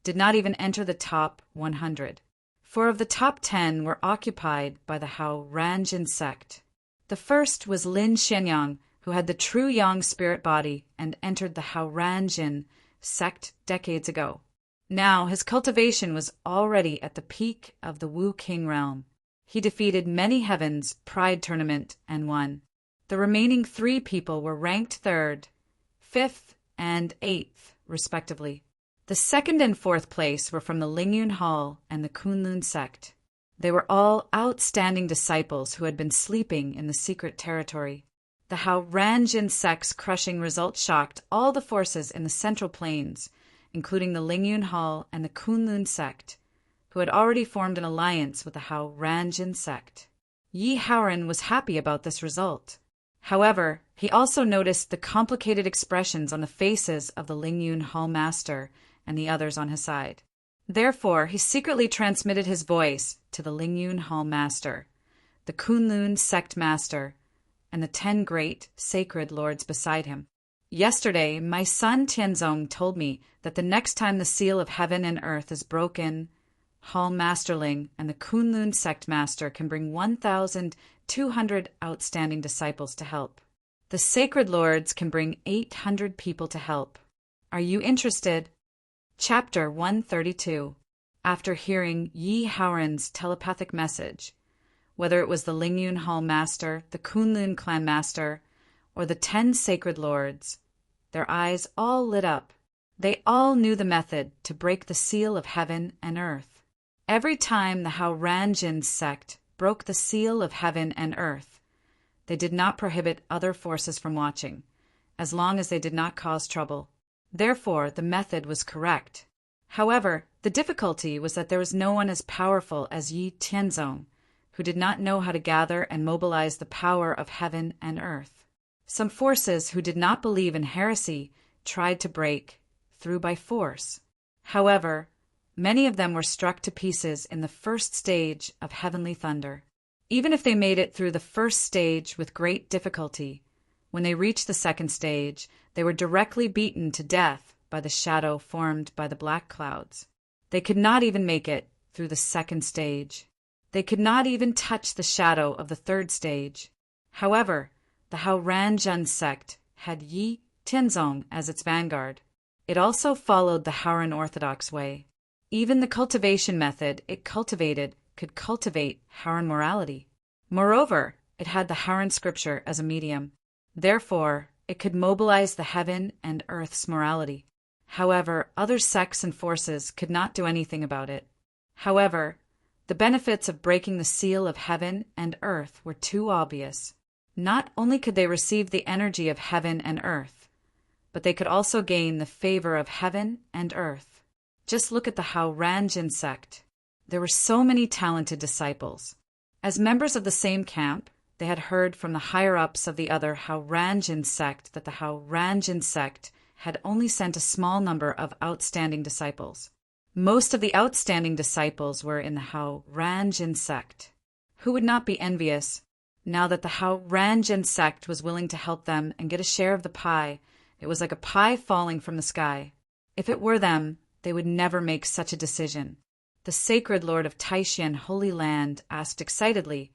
did not even enter the top 100. 4 of the top 10 were occupied by the Hao Ranjin sect. The first was Lin Xianyang, who had the true Yang spirit body and entered the Hao Ranjin sect decades ago. Now his cultivation was already at the peak of the Wu King realm. He defeated many Heaven's Pride tournament and won. The remaining 3 people were ranked 3rd, 5th, and 8th, respectively. The 2nd and 4th place were from the Lingyun Hall and the Kunlun sect. They were all outstanding disciples who had been sleeping in the secret territory. The Hao Ranjin sect's crushing result shocked all the forces in the Central Plains, including the Lingyun Hall and the Kunlun sect, who had already formed an alliance with the Hao Ranjin sect. Yi Haoran was happy about this result. However, he also noticed the complicated expressions on the faces of the Lingyun Hall master and the others on his side. Therefore, he secretly transmitted his voice to the Lingyun Hall master, the Kunlun sect master, and the 10 great sacred lords beside him. Yesterday, my son Tianzong told me that the next time the seal of heaven and earth is broken, Hall Masterling and the Kunlun sect master can bring 1,200 outstanding disciples to help. The sacred lords can bring 800 people to help. Are you interested? Chapter 132. After hearing Yi Haoran's telepathic message, whether it was the Lingyun Hall master, the Kunlun clan master, or the 10 sacred lords, their eyes all lit up. They all knew the method to break the seal of heaven and earth. Every time the Hao Ranjin sect broke the seal of heaven and earth, they did not prohibit other forces from watching, as long as they did not cause trouble. Therefore, the method was correct. However, the difficulty was that there was no one as powerful as Yi Tianzong, who did not know how to gather and mobilize the power of heaven and earth. Some forces who did not believe in heresy tried to break through by force. However, many of them were struck to pieces in the first stage of heavenly thunder. Even if they made it through the first stage with great difficulty, when they reached the second stage, they were directly beaten to death by the shadow formed by the black clouds. They could not even make it through the second stage. They could not even touch the shadow of the third stage. However, the Hao-Ran-Jun sect had Yi Tianzong as its vanguard. It also followed the Haoran Orthodox way. Even the cultivation method it cultivated could cultivate Haoran morality. Moreover, it had the Haoran scripture as a medium. Therefore, it could mobilize the heaven and earth's morality. However, other sects and forces could not do anything about it. However, the benefits of breaking the seal of heaven and earth were too obvious. Not only could they receive the energy of heaven and earth, but they could also gain the favor of heaven and earth. Just look at the Hao-Ran-Jin sect. There were so many talented disciples. As members of the same camp, they had heard from the higher-ups of the other Hao-Ran-Jin sect that the Hao-Ran-Jin sect had only sent a small number of outstanding disciples. Most of the outstanding disciples were in the Hao-Ran-Jin sect. Who would not be envious? Now that the Hao-Ran-Jin sect was willing to help them and get a share of the pie, it was like a pie falling from the sky. If it were them, they would never make such a decision. The sacred lord of Taishan Holy Land asked excitedly,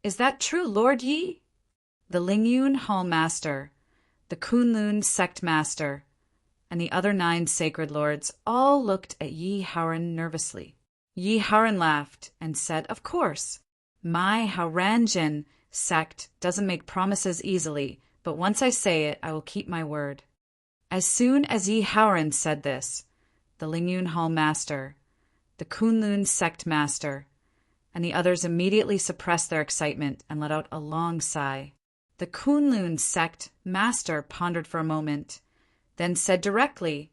"Is that true, Lord Yi?" The Lingyun Hall Master, the Kunlun Sect Master, and the other 9 sacred lords all looked at Yi Haoran nervously. Yi Haoran laughed and said, "Of course. My Hao-Ran-Jin sect doesn't make promises easily, but once I say it, I will keep my word." As soon as Yi Haoran said this, the Lingyun Hall Master, the Kunlun Sect Master, and the others immediately suppressed their excitement and let out a long sigh. The Kunlun Sect Master pondered for a moment, then said directly,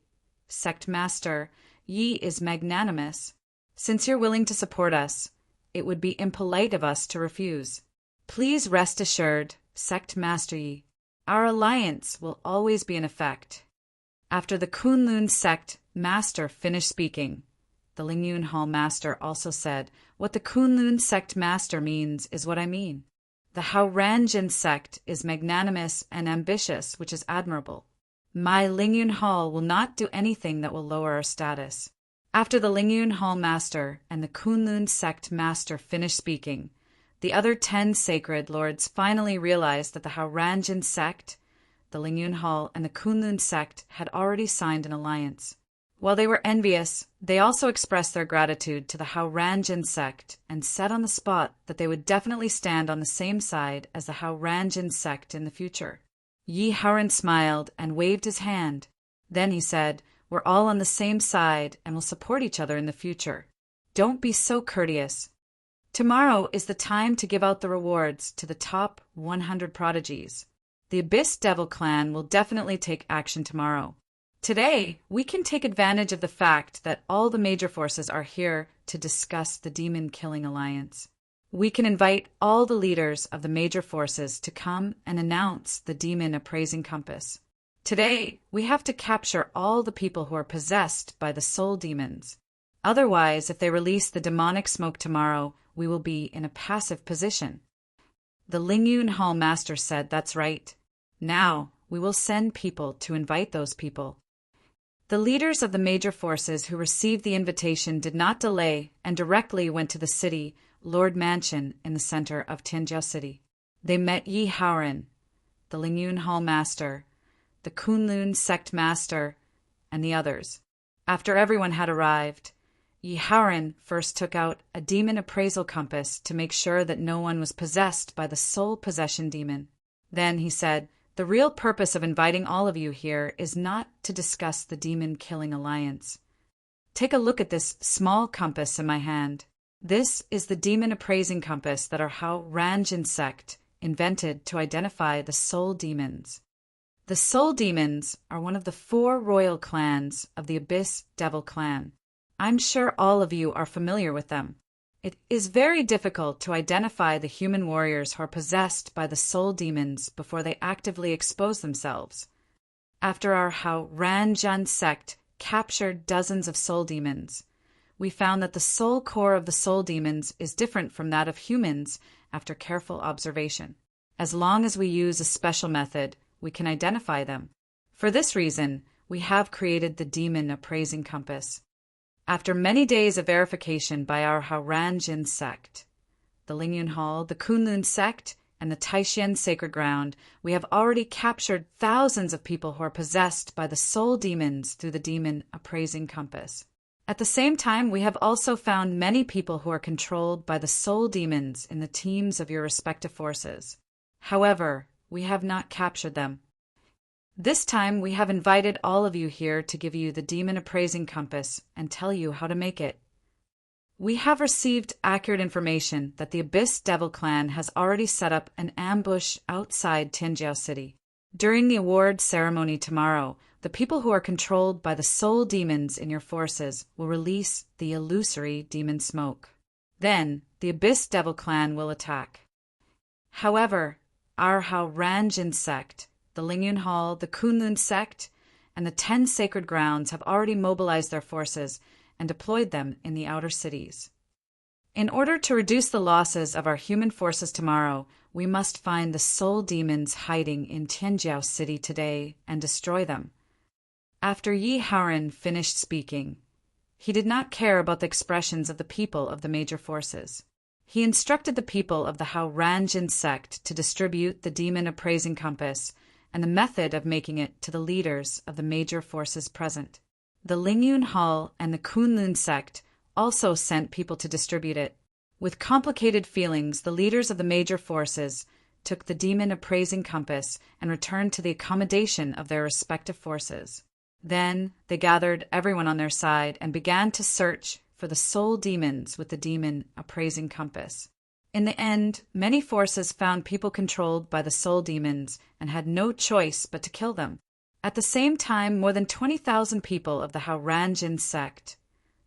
"Sect Master, Yi is magnanimous. Since you're willing to support us, it would be impolite of us to refuse. Please rest assured, Sect Master Yi, our alliance will always be in effect." After the Kunlun Sect Master finished speaking, the Lingyun Hall Master also said, "What the Kunlun Sect Master means is what I mean. The Hao-Ran-Jin sect is magnanimous and ambitious, which is admirable. My Lingyun Hall will not do anything that will lower our status." After the Lingyun Hall Master and the Kunlun Sect Master finished speaking, the other 10 sacred lords finally realized that the Hao-Ran-Jin sect, the Lingyun Hall, and the Kunlun sect had already signed an alliance. While they were envious, they also expressed their gratitude to the Hao-Ran-Jin sect and said on the spot that they would definitely stand on the same side as the Hao-Ran-Jin sect in the future. Yi Haoran smiled and waved his hand. Then he said, "We're all on the same side and will support each other in the future. Don't be so courteous. Tomorrow is the time to give out the rewards to the top 100 prodigies. The Abyss Devil Clan will definitely take action tomorrow. Today, we can take advantage of the fact that all the major forces are here to discuss the demon-killing alliance. We can invite all the leaders of the major forces to come and announce the demon appraising compass. Today, we have to capture all the people who are possessed by the soul demons. Otherwise, if they release the demonic smoke tomorrow, we will be in a passive position." The Lingyun Hall Master said, "That's right. Now, we will send people to invite those people." The leaders of the major forces who received the invitation did not delay and directly went to the city Lord Mansion in the center of Tianjiao City. They met Yi Haoran, the Lingyun Hall Master, the Kunlun Sect Master, and the others. After everyone had arrived, Yi Haoran first took out a demon appraisal compass to make sure that no one was possessed by the soul possession demon. Then he said, "The real purpose of inviting all of you here is not to discuss the demon-killing alliance. Take a look at this small compass in my hand. This is the demon appraising compass that our Hao-Ran-Jin sect invented to identify the soul demons. The soul demons are one of the 4 royal clans of the Abyss Devil Clan. I'm sure all of you are familiar with them. It is very difficult to identify the human warriors who are possessed by the soul demons before they actively expose themselves. After our Hao-Ran-Jin sect captured dozens of soul demons, we found that the soul core of the soul demons is different from that of humans after careful observation. As long as we use a special method, we can identify them. For this reason, we have created the demon appraising compass. After many days of verification by our Hao-Ran-Jin sect, the Lingyun Hall, the Kunlun sect, and the Taishan sacred ground, we have already captured thousands of people who are possessed by the soul demons through the demon appraising compass. At the same time, we have also found many people who are controlled by the soul demons in the teams of your respective forces. However, we have not captured them. This time, we have invited all of you here to give you the demon appraising compass and tell you how to make it. We have received accurate information that the Abyss Devil Clan has already set up an ambush outside Tinjiao City. During the award ceremony tomorrow, the people who are controlled by the soul demons in your forces will release the illusory demon smoke. Then, the Abyss Devil Clan will attack. However, our Ranjin sect, the Lingyun Hall, the Kunlun sect, and the 10 sacred grounds have already mobilized their forces and deployed them in the outer cities. In order to reduce the losses of our human forces tomorrow, we must find the soul demons hiding in Tinjiao City today and destroy them. After Yi Haoran finished speaking, he did not care about the expressions of the people of the major forces. He instructed the people of the Ranjin sect to distribute the demon appraising compass and the method of making it to the leaders of the major forces present. The Lingyun Hall and the Kunlun sect also sent people to distribute it. With complicated feelings, the leaders of the major forces took the demon appraising compass and returned to the accommodation of their respective forces. Then they gathered everyone on their side and began to search for the soul demons with the demon appraising compass. In the end, many forces found people controlled by the soul demons and had no choice but to kill them. At the same time, more than 20,000 people of the Ranjin sect,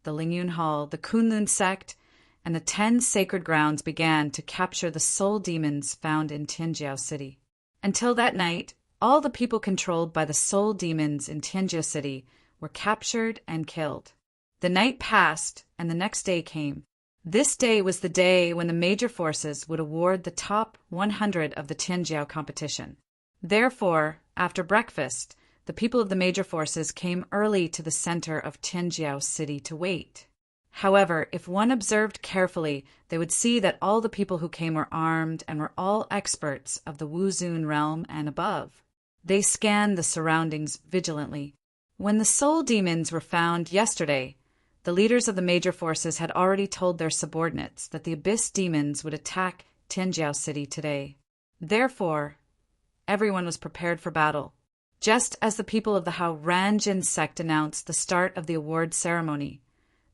the Lingyun Hall, the Kunlun sect, and the 10 sacred grounds began to capture the soul demons found in Tinjiao City. Until that night, all the people controlled by the soul demons in Tinjiao City were captured and killed. The night passed, and the next day came. This day was the day when the major forces would award the top 100 of the Tinjiao competition. Therefore, after breakfast, the people of the major forces came early to the center of Tinjiao City to wait. However, if one observed carefully, they would see that all the people who came were armed and were all experts of the Wuzun realm and above. They scanned the surroundings vigilantly. When the soul demons were found yesterday, the leaders of the major forces had already told their subordinates that the Abyss demons would attack Tinjiao City today. Therefore, everyone was prepared for battle. Just as the people of the Ranjin sect announced the start of the award ceremony,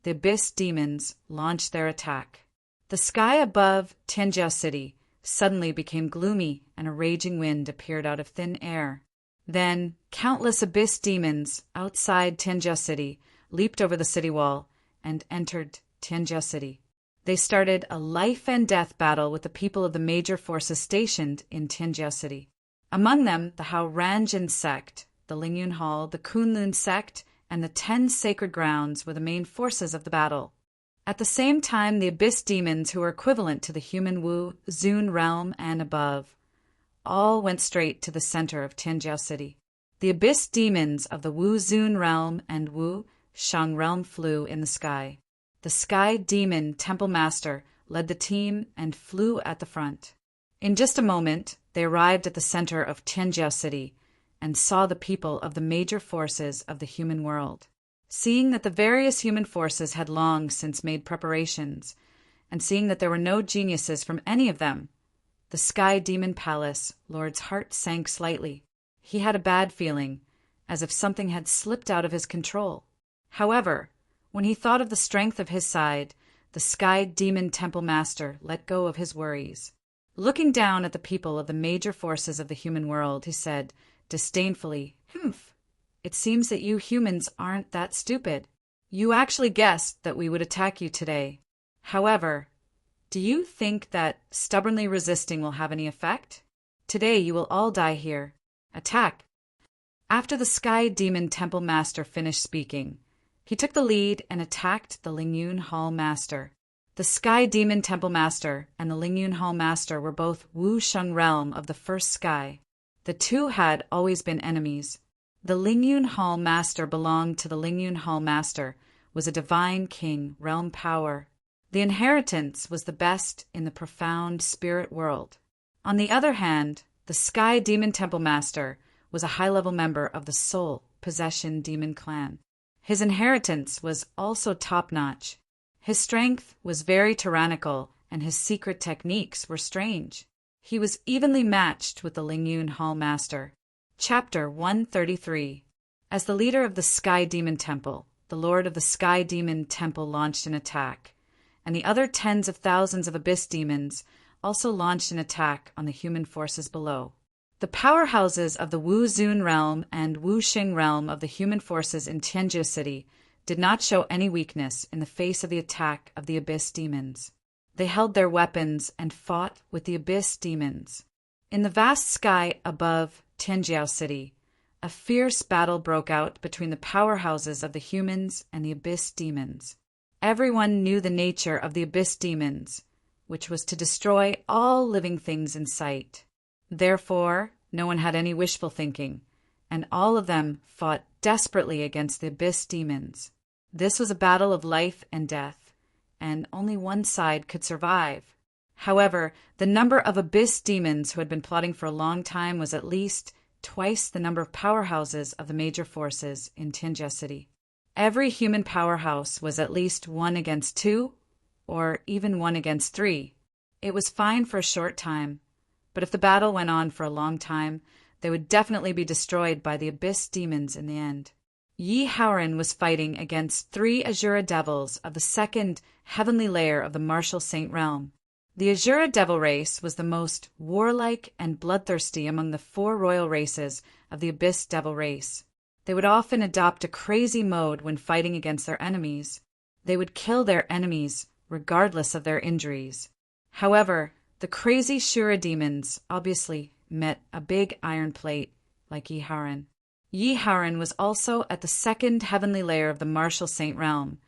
the Abyss demons launched their attack. The sky above Tinjiao City suddenly became gloomy and a raging wind appeared out of thin air. Then, countless Abyss demons outside Tinjiao City leaped over the city wall and entered Tinjiao City. They started a life-and-death battle with the people of the major forces stationed in Tinjiao City. Among them, the Ranjin sect, the Lingyun Hall, the Kunlun sect, and the 10 sacred grounds were the main forces of the battle. At the same time, the Abyss demons, who were equivalent to the human Wuzun realm and above, all went straight to the center of Tinjiao City. The Abyss demons of the Wuzun realm and Wu Shang realm flew in the sky. The Sky Demon Temple Master led the team and flew at the front. In just a moment, they arrived at the center of Tinjiao City and saw the people of the major forces of the human world. Seeing that the various human forces had long since made preparations, and seeing that there were no geniuses from any of them, the Sky Demon Palace Lord's heart sank slightly. He had a bad feeling, as if something had slipped out of his control. However, when he thought of the strength of his side, the Sky Demon Temple Master let go of his worries. Looking down at the people of the major forces of the human world, he said disdainfully, "Humph! It seems that you humans aren't that stupid. You actually guessed that we would attack you today. However, do you think that stubbornly resisting will have any effect? Today you will all die here. Attack!" After the Sky Demon Temple Master finished speaking, he took the lead and attacked the Lingyun Hall Master. The Sky Demon Temple Master and the Lingyun Hall Master were both Wu Sheng realm of the first sky. The two had always been enemies. The Lingyun Hall Master belonged to the Lingyun Hall Master, was a divine king, realm power. The inheritance was the best in the profound spirit world. On the other hand, the Sky Demon Temple Master was a high-level member of the Soul Possession Demon Clan. His inheritance was also top-notch. His strength was very tyrannical, and his secret techniques were strange. He was evenly matched with the Lingyun Hall Master. Chapter 133. As the leader of the Sky Demon Temple, the Lord of the Sky Demon Temple launched an attack, and the other tens of thousands of Abyss Demons also launched an attack on the human forces below. The powerhouses of the Wu Zun realm and Wu Xing realm of the human forces in Tianjia City did not show any weakness in the face of the attack of the Abyss Demons. They held their weapons and fought with the Abyss Demons. In the vast sky above Tianjia City, a fierce battle broke out between the powerhouses of the humans and the Abyss Demons. Everyone knew the nature of the Abyss Demons, which was to destroy all living things in sight. Therefore, no one had any wishful thinking, and all of them fought desperately against the Abyss Demons. This was a battle of life and death, and only one side could survive. However, the number of Abyss Demons who had been plotting for a long time was at least twice the number of powerhouses of the major forces in Tianjia City. Every human powerhouse was at least 1 against 2, or even 1 against 3. It was fine for a short time, but if the battle went on for a long time, they would definitely be destroyed by the Abyss Demons in the end. Yi Haoran was fighting against 3 Azura Devils of the second heavenly layer of the Martial Saint realm. The Azura Devil race was the most warlike and bloodthirsty among the 4 royal races of the Abyss Devil race. They would often adopt a crazy mode when fighting against their enemies. They would kill their enemies regardless of their injuries. However, the crazy Shura demons obviously met a big iron plate like Yi Haoran. Yi Haoran was also at the second heavenly layer of the Martial Saint realm,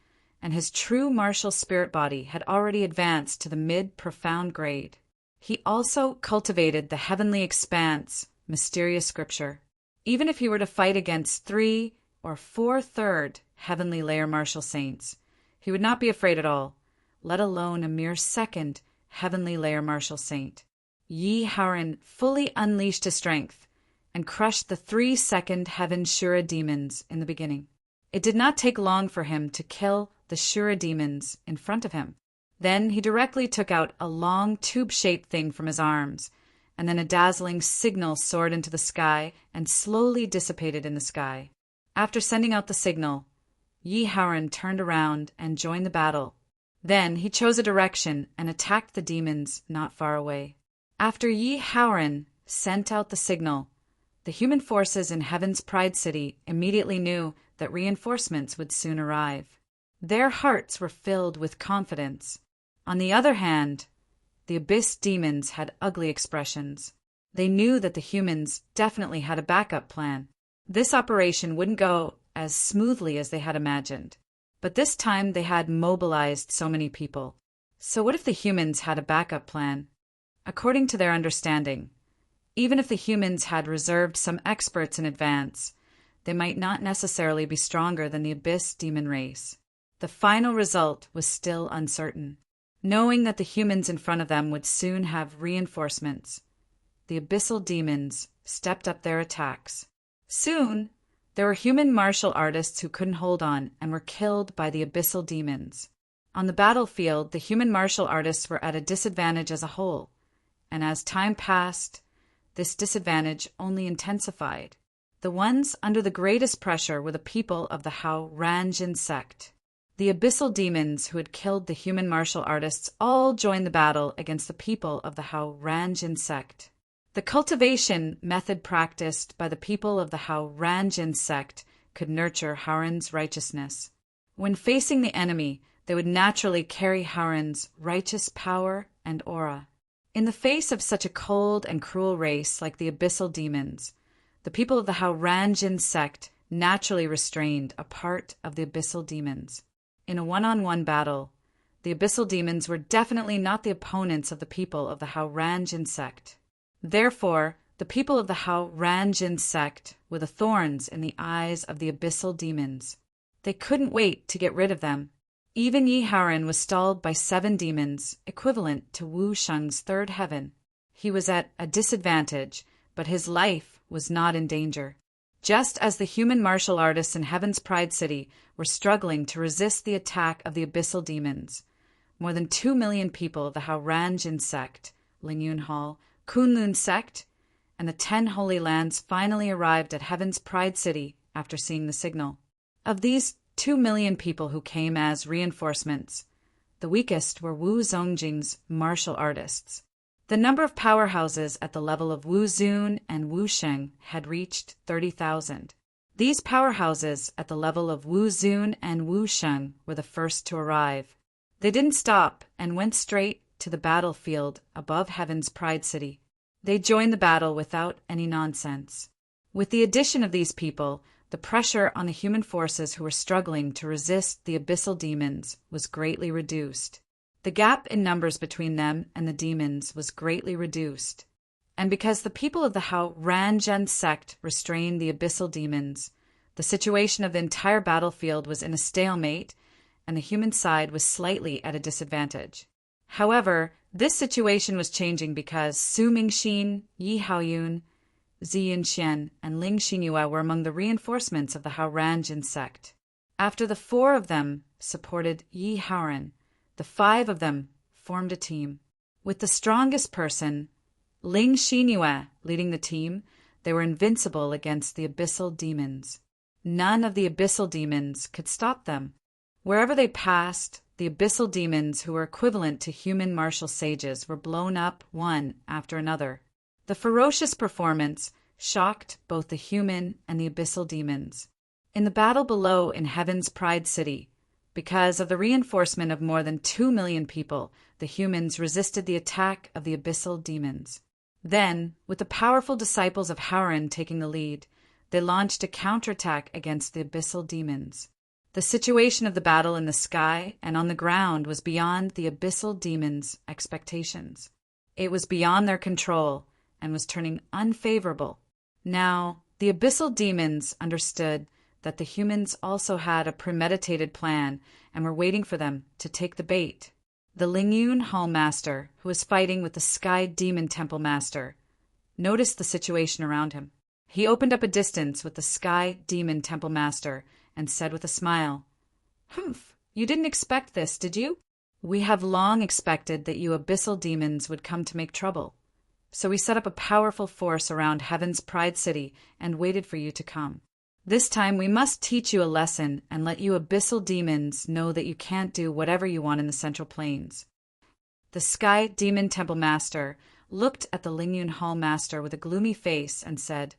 and his true martial spirit body had already advanced to the mid-profound grade. He also cultivated the heavenly expanse, mysterious scripture. Even if he were to fight against 3 or 4/3 heavenly layer martial saints, he would not be afraid at all, let alone a mere second heavenly layer martial saint. Yi Haoran fully unleashed his strength and crushed the 3 second heaven Shura demons in the beginning. It did not take long for him to kill the Shura demons in front of him. Then he directly took out a long tube-shaped thing from his arms, and then a dazzling signal soared into the sky and slowly dissipated in the sky. After sending out the signal, Yi Haoran turned around and joined the battle. Then he chose a direction and attacked the demons not far away. After Yi Haoran sent out the signal, the human forces in Heaven's Pride City immediately knew that reinforcements would soon arrive. Their hearts were filled with confidence. On the other hand, the Abyss Demons had ugly expressions. They knew that the humans definitely had a backup plan. This operation wouldn't go as smoothly as they had imagined, but this time they had mobilized so many people. So what if the humans had a backup plan? According to their understanding, even if the humans had reserved some experts in advance, they might not necessarily be stronger than the Abyss Demon race. The final result was still uncertain. Knowing that the humans in front of them would soon have reinforcements, the Abyssal Demons stepped up their attacks. Soon, there were human martial artists who couldn't hold on and were killed by the Abyssal Demons. On the battlefield, the human martial artists were at a disadvantage as a whole, and as time passed, this disadvantage only intensified. The ones under the greatest pressure were the people of the Hao Ranjin sect. The Abyssal Demons who had killed the human martial artists all joined the battle against the people of the Hao Ranjin sect. The cultivation method practiced by the people of the Hao Ranjin sect could nurture Haoran's righteousness. When facing the enemy, they would naturally carry Haoran's righteous power and aura. In the face of such a cold and cruel race like the Abyssal Demons, the people of the Hao Ranjin sect naturally restrained a part of the Abyssal Demons. In a one-on-one battle, the Abyssal Demons were definitely not the opponents of the people of the Hao Ranjin sect. Therefore, the people of the Hao Ranjin sect were the thorns in the eyes of the Abyssal Demons. They couldn't wait to get rid of them. Even Yi Haoran was stalled by 7 demons, equivalent to Wu Sheng's 3rd heaven. He was at a disadvantage, but his life was not in danger. Just as the human martial artists in Heaven's Pride City were struggling to resist the attack of the abyssal demons, more than 2 million people of the Haoranjin sect, Lingyun Hall, Kunlun sect, and the 10 Holy Lands finally arrived at Heaven's Pride City after seeing the signal. Of these 2 million people who came as reinforcements, the weakest were Wu Zongjing's martial artists. The number of powerhouses at the level of Wu Zun and Wu Sheng had reached 30,000. These powerhouses at the level of Wu Zun and Wu Sheng were the first to arrive. They didn't stop and went straight to the battlefield above Heaven's Pride City. They joined the battle without any nonsense. With the addition of these people, the pressure on the human forces who were struggling to resist the abyssal demons was greatly reduced. The gap in numbers between them and the demons was greatly reduced. And because the people of the Haoranjin sect restrained the abyssal demons, the situation of the entire battlefield was in a stalemate, and the human side was slightly at a disadvantage. However, this situation was changing because Su Mingxin, Yi Haoyun, Ziyin Xian, and Ling Xinyue were among the reinforcements of the Haoranjin sect. After the 4 of them supported Yi Haoran, the 5 of them formed a team. With the strongest person, Ling Xinyue, leading the team, they were invincible against the abyssal demons. None of the abyssal demons could stop them. Wherever they passed, the abyssal demons, who were equivalent to human martial sages, were blown up one after another. The ferocious performance shocked both the human and the abyssal demons. In the battle below in Heaven's Pride City, because of the reinforcement of more than 2 million people, the humans resisted the attack of the abyssal demons. Then, with the powerful disciples of Haoran taking the lead, they launched a counterattack against the abyssal demons. The situation of the battle in the sky and on the ground was beyond the abyssal demons' expectations. It was beyond their control and was turning unfavorable. Now, the abyssal demons understood that the humans also had a premeditated plan and were waiting for them to take the bait. The Lingyun Hall Master, who was fighting with the Sky Demon Temple Master, noticed the situation around him. He opened up a distance with the Sky Demon Temple Master and said with a smile, "Humph, you didn't expect this, did you? We have long expected that you abyssal demons would come to make trouble. So we set up a powerful force around Heaven's Pride City and waited for you to come. This time we must teach you a lesson and let you abyssal demons know that you can't do whatever you want in the Central Plains." The Sky Demon Temple Master looked at the Lingyun Hall Master with a gloomy face and said,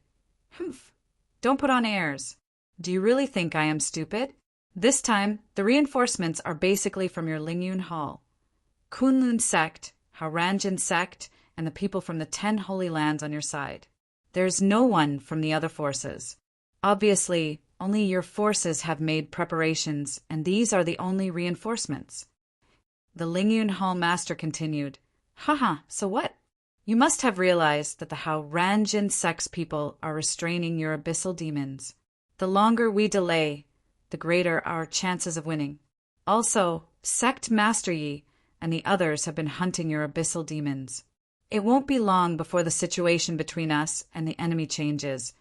"Humph, don't put on airs. Do you really think I am stupid? This time, the reinforcements are basically from your Lingyun Hall, Kunlun sect, Haoranjin sect, and the people from the 10 Holy Lands on your side. There's no one from the other forces. Obviously, only your forces have made preparations, and these are the only reinforcements." The Lingyun Hall Master continued, "Haha, so what? You must have realized that the Haoranjin sect's people are restraining your abyssal demons. The longer we delay, the greater our chances of winning. Also, Sect Master Yi and the others have been hunting your abyssal demons. It won't be long before the situation between us and the enemy changes,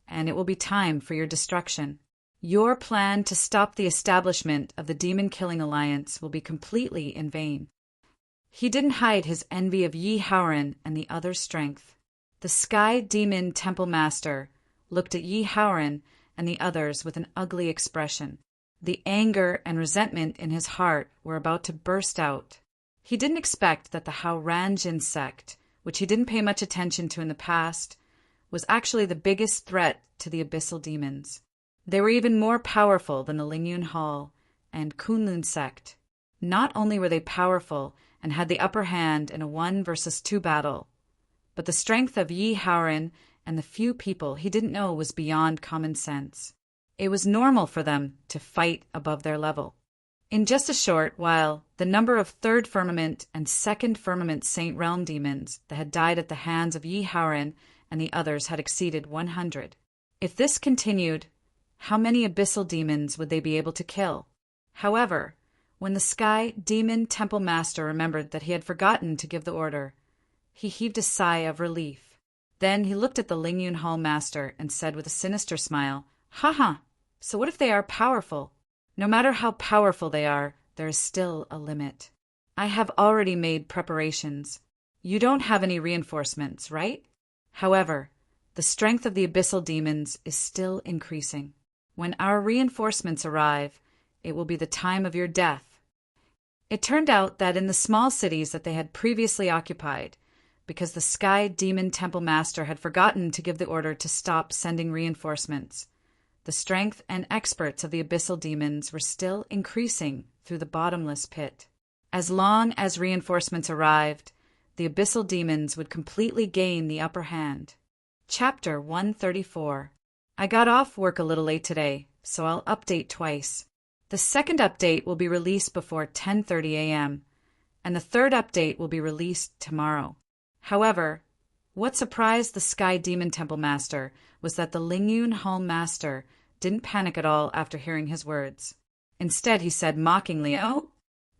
and it will be time for your destruction. Your plan to stop the establishment of the Demon Killing Alliance will be completely in vain." He didn't hide his envy of Yi Haoran and the other's strength. The Sky Demon Temple Master looked at Yi Haoran and the others with an ugly expression. The anger and resentment in his heart were about to burst out. He didn't expect that the Haoranjin sect, which he didn't pay much attention to in the past, was actually the biggest threat to the abyssal demons. They were even more powerful than the Lingyun Hall and Kunlun sect. Not only were they powerful and had the upper hand in a 1 versus 2 battle, but the strength of Yi Haoran and the few people he didn't know was beyond common sense. It was normal for them to fight above their level. In just a short while, the number of 3rd Firmament and 2nd Firmament Saint Realm demons that had died at the hands of Yi Haoran and the others had exceeded 100. If this continued, how many abyssal demons would they be able to kill? However, When the Sky Demon Temple Master remembered that he had forgotten to give the order, he heaved a sigh of relief. Then he looked at the Lingyun Hall Master and said with a sinister smile, "Ha, so what if they are powerful? No matter how powerful they are, there is still a limit. I have already made preparations. You don't have any reinforcements, right? However, the strength of the abyssal demons is still increasing. When our reinforcements arrive, it will be the time of your death." It turned out that in the small cities that they had previously occupied, because the Sky Demon Temple Master had forgotten to give the order to stop sending reinforcements, the strength and experts of the abyssal demons were still increasing through the bottomless pit. As long as reinforcements arrived, the abyssal demons would completely gain the upper hand. Chapter 134. I got off work a little late today, so I'll update twice. The second update will be released before 10:30 a.m., and the third update will be released tomorrow. However, what surprised the Sky Demon Temple Master was that the Lingyun Hall Master didn't panic at all after hearing his words. Instead, he said mockingly, "Oh,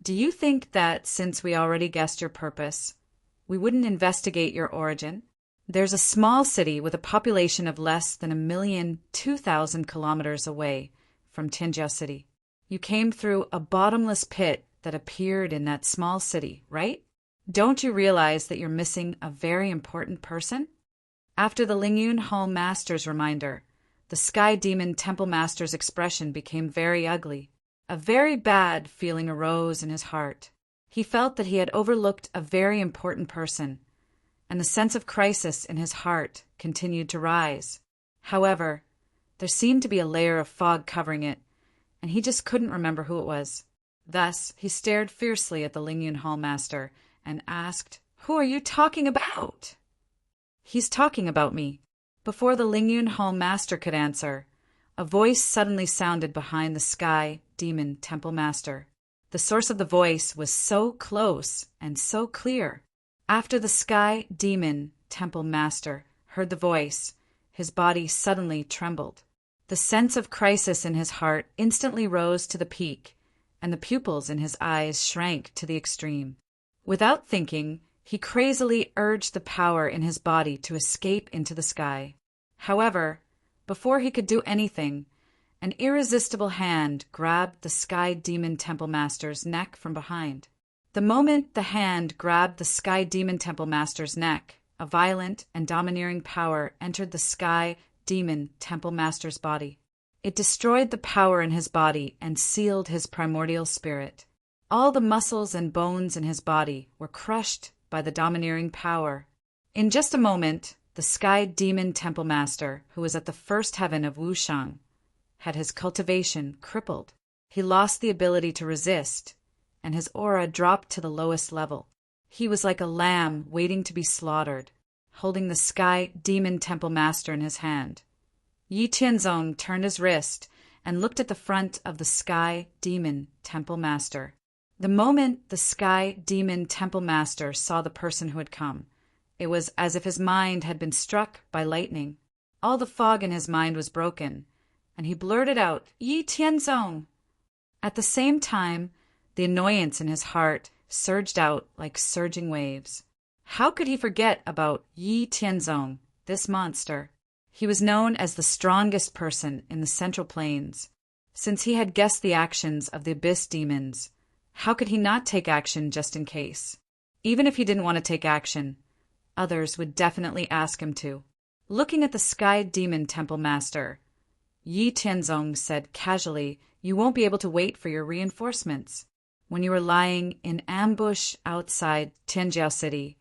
do you think that since we already guessed your purpose, we wouldn't investigate your origin? There's a small city with a population of less than 1,002,000 kilometers away from Tianjiao City. You came through a bottomless pit that appeared in that small city, right? Don't you realize that you're missing a very important person?" After the Lingyun Hall Master's reminder, the Sky Demon Temple Master's expression became very ugly. A very bad feeling arose in his heart. He felt that he had overlooked a very important person, and the sense of crisis in his heart continued to rise. However, there seemed to be a layer of fog covering it, and he just couldn't remember who it was. Thus, he stared fiercely at the Lingyun Hall Master and asked, "Who are you talking about?" "He's talking about me." Before the Lingyun Hall Master could answer, a voice suddenly sounded behind the Sky Demon Temple Master. The source of the voice was so close and so clear. After the Sky Demon Temple Master heard the voice, his body suddenly trembled. The sense of crisis in his heart instantly rose to the peak, and the pupils in his eyes shrank to the extreme. Without thinking, he crazily urged the power in his body to escape into the sky. However, before he could do anything, an irresistible hand grabbed the Sky Demon Temple Master's neck from behind. The moment the hand grabbed the Sky Demon Temple Master's neck, a violent and domineering power entered the Sky Demon Temple Master's body. It destroyed the power in his body and sealed his primordial spirit. All the muscles and bones in his body were crushed by the domineering power. In just a moment, the Sky Demon Temple Master, who was at the first heaven of Wushang, had his cultivation crippled. He lost the ability to resist, and his aura dropped to the lowest level. He was like a lamb waiting to be slaughtered, holding the Sky Demon Temple Master in his hand. Yi Tianzong turned his wrist and looked at the front of the Sky Demon Temple Master. The moment the Sky Demon Temple Master saw the person who had come, it was as if his mind had been struck by lightning. All the fog in his mind was broken, and he blurted out, "Yi Tianzong!" At the same time, the annoyance in his heart surged out like surging waves. How could he forget about Yi Tianzong, this monster? He was known as the strongest person in the Central Plains. Since he had guessed the actions of the Abyss demons, how could he not take action just in case? Even if he didn't want to take action, others would definitely ask him to. Looking at the Sky Demon Temple Master, Yi Tianzong said casually, "You won't be able to wait for your reinforcements. When you were lying in ambush outside Tianjiao City,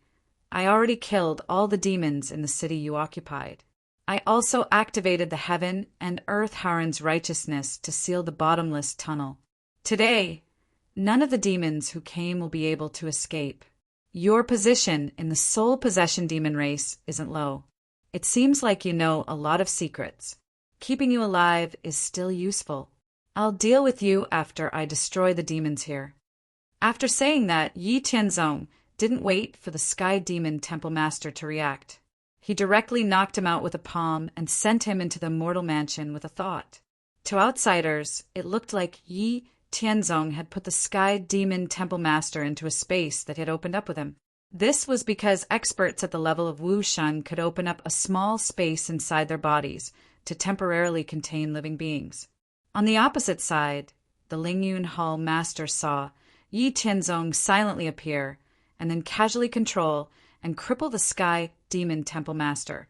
I already killed all the demons in the city you occupied. I also activated the heaven and earth Haren's righteousness to seal the bottomless tunnel. Today, none of the demons who came will be able to escape. Your position in the soul possession demon race isn't low. It seems like you know a lot of secrets. Keeping you alive is still useful. I'll deal with you after I destroy the demons here." After saying that, Yi Tianzong didn't wait for the Sky Demon Temple Master to react. He directly knocked him out with a palm and sent him into the immortal mansion with a thought. To outsiders, it looked like Yi Tianzong had put the Sky Demon Temple Master into a space that had opened up with him. This was because experts at the level of Wu Shan could open up a small space inside their bodies to temporarily contain living beings. On the opposite side, the Lingyun Hall Master saw Yi Tianzong silently appear and then casually control and cripple the Sky Demon Temple Master,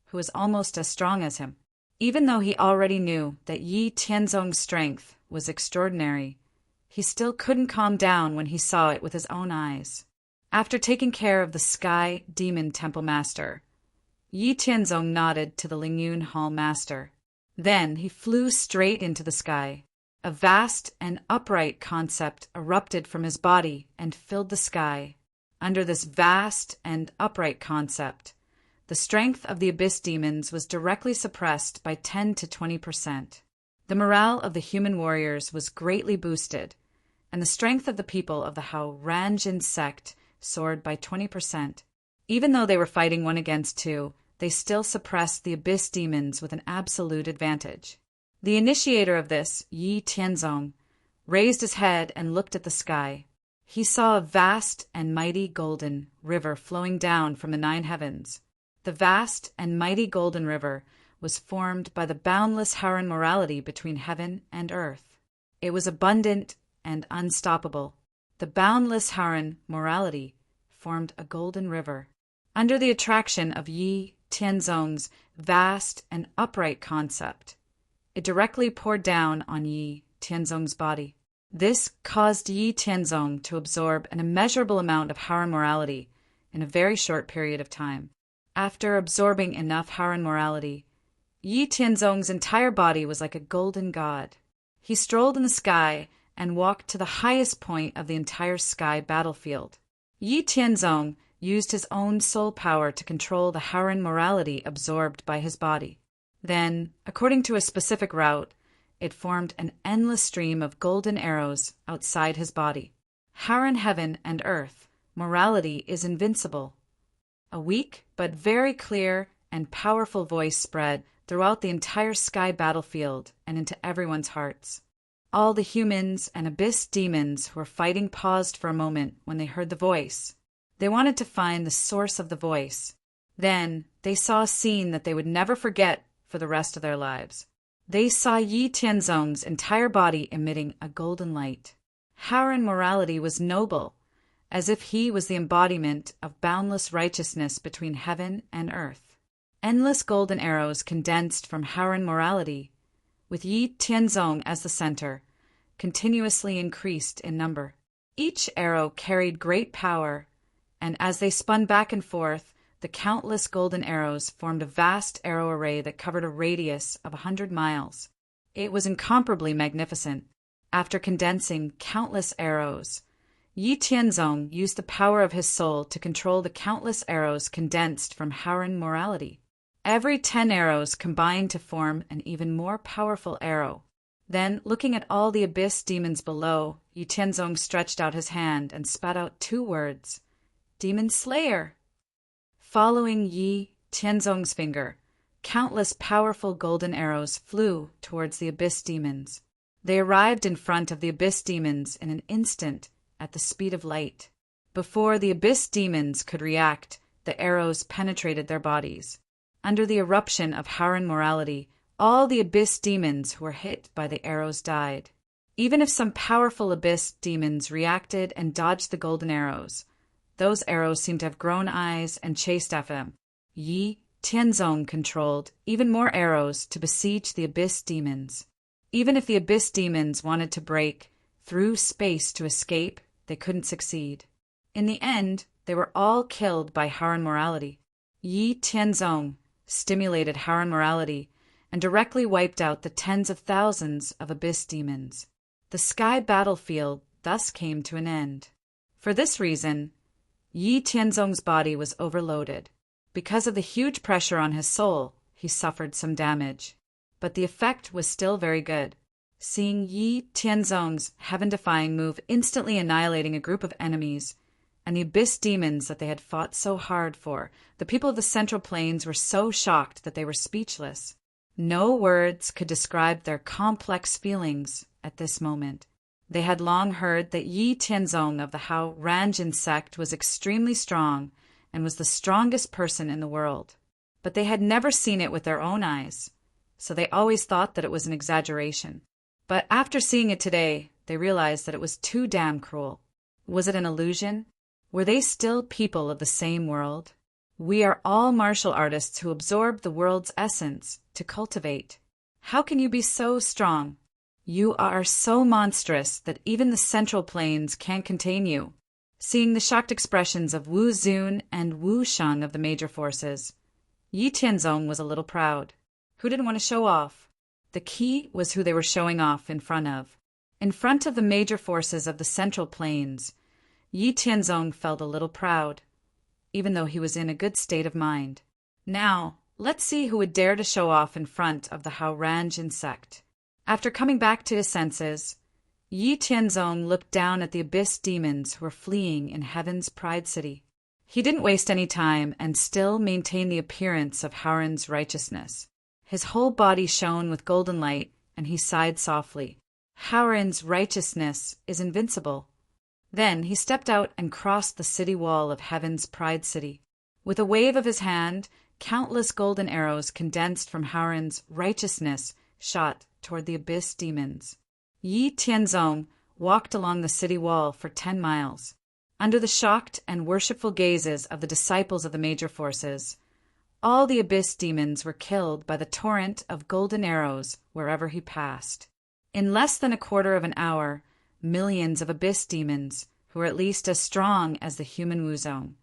who was almost as strong as him. Even though he already knew that Yi Tianzong's strength was extraordinary, he still couldn't calm down when he saw it with his own eyes. After taking care of the Sky Demon Temple Master, Yi Tianzong nodded to the Lingyun Hall Master. Then he flew straight into the sky. A vast and upright concept erupted from his body and filled the sky. Under this vast and upright concept, the strength of the abyss demons was directly suppressed by 10 to 20%. The morale of the human warriors was greatly boosted, and the strength of the people of the Hao Ranjin sect soared by 20%. Even though they were fighting 1 against 2, they still suppressed the abyss demons with an absolute advantage. The initiator of this, Yi Tianzong, raised his head and looked at the sky. He saw a vast and mighty golden river flowing down from the 9 heavens. The vast and mighty golden river was formed by the boundless Haran morality between heaven and earth. It was abundant and unstoppable. The boundless Haran morality formed a golden river. Under the attraction of Yi Tianzong's vast and upright concept, it directly poured down on Yi Tianzong's body. This caused Yi Tianzong to absorb an immeasurable amount of Haran morality in a very short period of time. After absorbing enough Haran morality, Yi Tianzong's entire body was like a golden god. He strolled in the sky and walked to the highest point of the entire sky battlefield. Yi Tianzong used his own soul power to control the Haran morality absorbed by his body. Then, according to a specific route, it formed an endless stream of golden arrows outside his body. Haran heaven and earth, morality is invincible. A weak but very clear and powerful voice spread throughout the entire sky battlefield and into everyone's hearts. All the humans and abyss demons who were fighting paused for a moment when they heard the voice. They wanted to find the source of the voice. Then they saw a scene that they would never forget for the rest of their lives. They saw Yi Tianzong's entire body emitting a golden light. Haran morality was noble, as if he was the embodiment of boundless righteousness between heaven and earth. Endless golden arrows condensed from Haran morality, with Yi Tianzong as the center, continuously increased in number. Each arrow carried great power, and as they spun back and forth, the countless golden arrows formed a vast arrow array that covered a radius of 100 miles. It was incomparably magnificent. After condensing countless arrows, Yi Tianzong used the power of his soul to control the countless arrows condensed from Haran morality. Every 10 arrows combined to form an even more powerful arrow. Then, looking at all the abyss demons below, Yi Tianzong stretched out his hand and spat out 2 words, "Demon Slayer." Following Yi Tianzong's finger, countless powerful golden arrows flew towards the abyss demons. They arrived in front of the abyss demons in an instant at the speed of light. Before the abyss demons could react, the arrows penetrated their bodies. Under the eruption of Haran morality, all the abyss demons who were hit by the arrows died. Even if some powerful abyss demons reacted and dodged the golden arrows, those arrows seemed to have grown eyes and chased after them. Yi Tianzong controlled even more arrows to besiege the abyss demons. Even if the abyss demons wanted to break through space to escape, they couldn't succeed. In the end, they were all killed by Haran morality. Yi Tianzong stimulated Haran morality and directly wiped out the tens of thousands of abyss demons. The sky battlefield thus came to an end. For this reason, Yi Tianzong's body was overloaded. Because of the huge pressure on his soul, he suffered some damage. But the effect was still very good. Seeing Yi Tianzong's heaven-defying move instantly annihilating a group of enemies, and the abyss demons that they had fought so hard for, the people of the Central Plains were so shocked that they were speechless. No words could describe their complex feelings at this moment. They had long heard that Yi Tianzong of the Hao Ranjin sect was extremely strong and was the strongest person in the world. But they had never seen it with their own eyes, so they always thought that it was an exaggeration. But after seeing it today, they realized that it was too damn cruel. Was it an illusion? Were they still people of the same world? We are all martial artists who absorb the world's essence to cultivate. How can you be so strong? You are so monstrous that even the central plains can't contain you. Seeing the shocked expressions of Wu Zun and Wu Sheng of the major forces, Yi Tianzong was a little proud. Who didn't want to show off? The key was who they were showing off in front of. In front of the major forces of the central plains, Yi Tianzong felt a little proud, even though he was in a good state of mind. Now, let's see who would dare to show off in front of the Hao Ranjin sect. After coming back to his senses, Yi Tianzong looked down at the abyss demons who were fleeing in Heaven's Pride City. He didn't waste any time and still maintained the appearance of Hauran's righteousness. His whole body shone with golden light, and he sighed softly. Hauran's righteousness is invincible. Then he stepped out and crossed the city wall of Heaven's Pride City. With a wave of his hand, countless golden arrows condensed from Hauran's righteousness shot toward the abyss demons. Yi Tianzong walked along the city wall for 10 miles. Under the shocked and worshipful gazes of the disciples of the major forces, all the abyss demons were killed by the torrent of golden arrows wherever he passed. In less than a quarter of an hour, millions of abyss demons, who were at least as strong as the human Wuzong,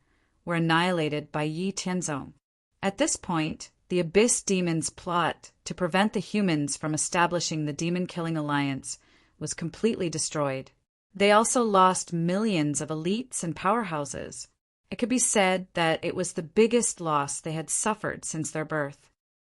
were annihilated by Yi Tianzong. At this point, the abyss demons' plot to prevent the humans from establishing the demon-killing alliance was completely destroyed. They also lost millions of elites and powerhouses. It could be said that it was the biggest loss they had suffered since their birth.